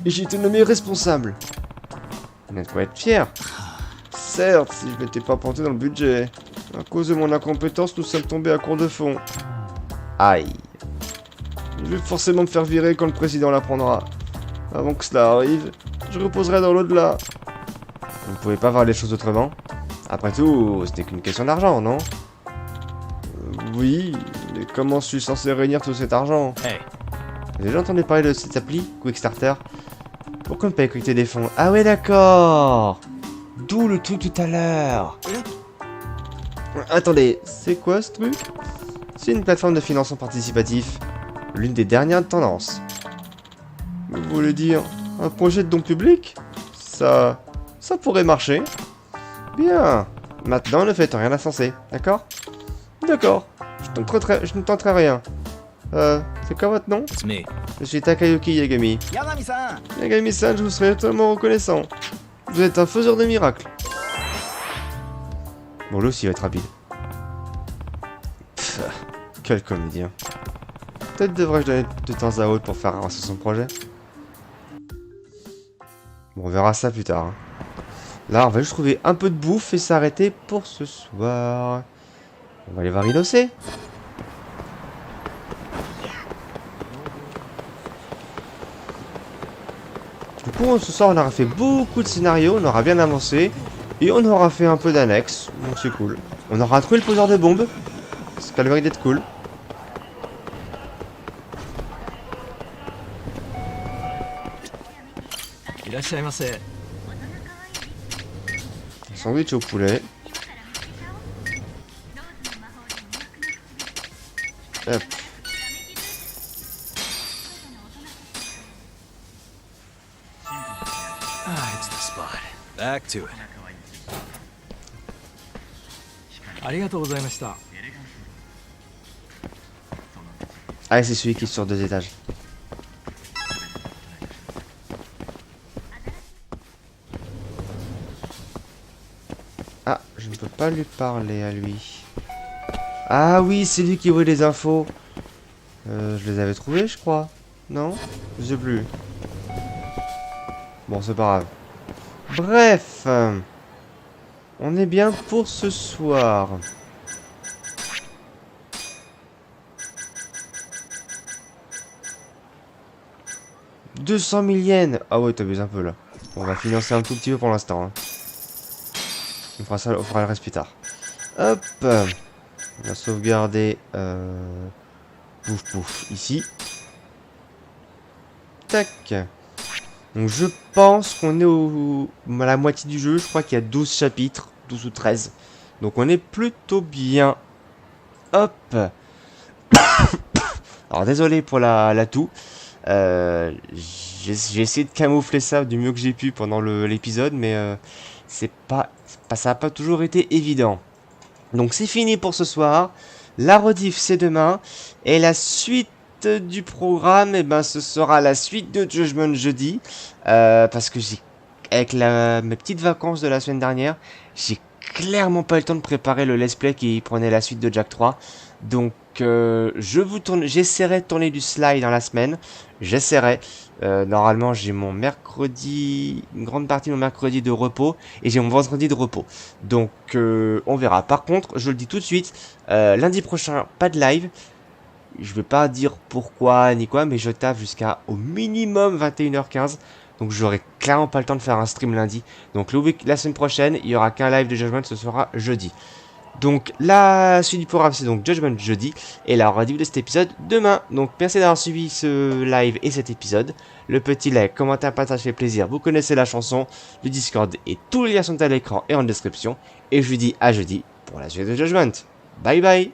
Et j'ai été nommé responsable. On a de quoi être fier. Certes, si je m'étais pas planté dans le budget. À cause de mon incompétence, nous sommes tombés à court de fonds. Aïe. Je vais forcément me faire virer quand le président l'apprendra. Avant que cela arrive, je reposerai dans l'au-delà. Vous ne pouvez pas voir les choses autrement? Après tout, ce n'est qu'une question d'argent, non? Oui, mais comment suis-je censé réunir tout cet argent? Hey. Vous avez déjà entendu parler de cette appli, Quickstarter? Pourquoi ne pas écouter des fonds? Ah ouais, d'accord. D'où le truc tout à l'heure. Attendez, c'est quoi ce truc? C'est une plateforme de financement participatif. L'une des dernières tendances. Vous voulez dire un projet de don public? Ça pourrait marcher. Bien. Maintenant, ne faites rien d'insensé, d'accord? D'accord. Je ne tenterai rien. C'est quoi votre nom? Mais. Je suis Takayuki Yagami. Yagami-san, je vous serais totalement reconnaissant. Vous êtes un faiseur de miracles. Bon, lui aussi il va être rapide. Pff, quel comédien. Peut-être devrais-je donner de temps à autre pour faire avancer son projet. Bon, on verra ça plus tard. Hein. Là, on va juste trouver un peu de bouffe et s'arrêter pour ce soir. On va aller voir Inocé. Du coup, ce soir, on aura fait beaucoup de scénarios, on aura bien avancé. Et on aura fait un peu d'annexes, donc c'est cool. On aura trouvé le poseur de bombes. Ce qui a le mérite d'être cool. Sandwich au poulet. Hop. Ah, it's the spot. Back to it. Ah, c'est celui qui est sur 2 étages. Ah, je ne peux pas lui parler à lui. Ah oui, c'est lui qui voit les infos. Je les avais trouvés, je crois. Non? Je sais plus. Bon, c'est pas grave. Bref. On est bien pour ce soir. « 200 000 yens !» Ah ouais, t'abuses un peu là. On va financer un tout petit peu pour l'instant. Hein. On fera le reste plus tard. Hop. On va sauvegarder. Pouf pouf. Ici. Tac. Donc je pense qu'on est à la moitié du jeu. Je crois qu'il y a 12 chapitres. 12 ou 13. Donc on est plutôt bien. Hop. Alors désolé pour la toux. J'ai essayé de camoufler ça du mieux que j'ai pu pendant l'épisode. Mais ça n'a pas toujours été évident. Donc c'est fini pour ce soir. La rediff c'est demain. Et la suite du programme, eh ben, ce sera la suite de Judgment jeudi. Parce que avec mes petites vacances de la semaine dernière, j'ai clairement pas eu le temps de préparer le let's play qui prenait la suite de Jack 3. Donc j'essaierai de tourner du slide dans la semaine. J'essaierai. Normalement j'ai mon mercredi, une grande partie de mon mercredi de repos. Et j'ai mon vendredi de repos. Donc on verra. Par contre, je le dis tout de suite, lundi prochain, pas de live. Je vais pas dire pourquoi ni quoi, mais je taffe jusqu'à au minimum 21h15. Donc j'aurai clairement pas le temps de faire un stream lundi. Donc la semaine prochaine, il y aura qu'un live de Judgment, ce sera jeudi. Donc la suite du programme, c'est donc Judgment jeudi. Et la rediff de cet épisode demain. Donc merci d'avoir suivi ce live et cet épisode. Le petit like, commentaire, partage fait plaisir. Vous connaissez la chanson, le Discord et tous les liens sont à l'écran et en description. Et je vous dis à jeudi pour la suite de Judgment. Bye bye.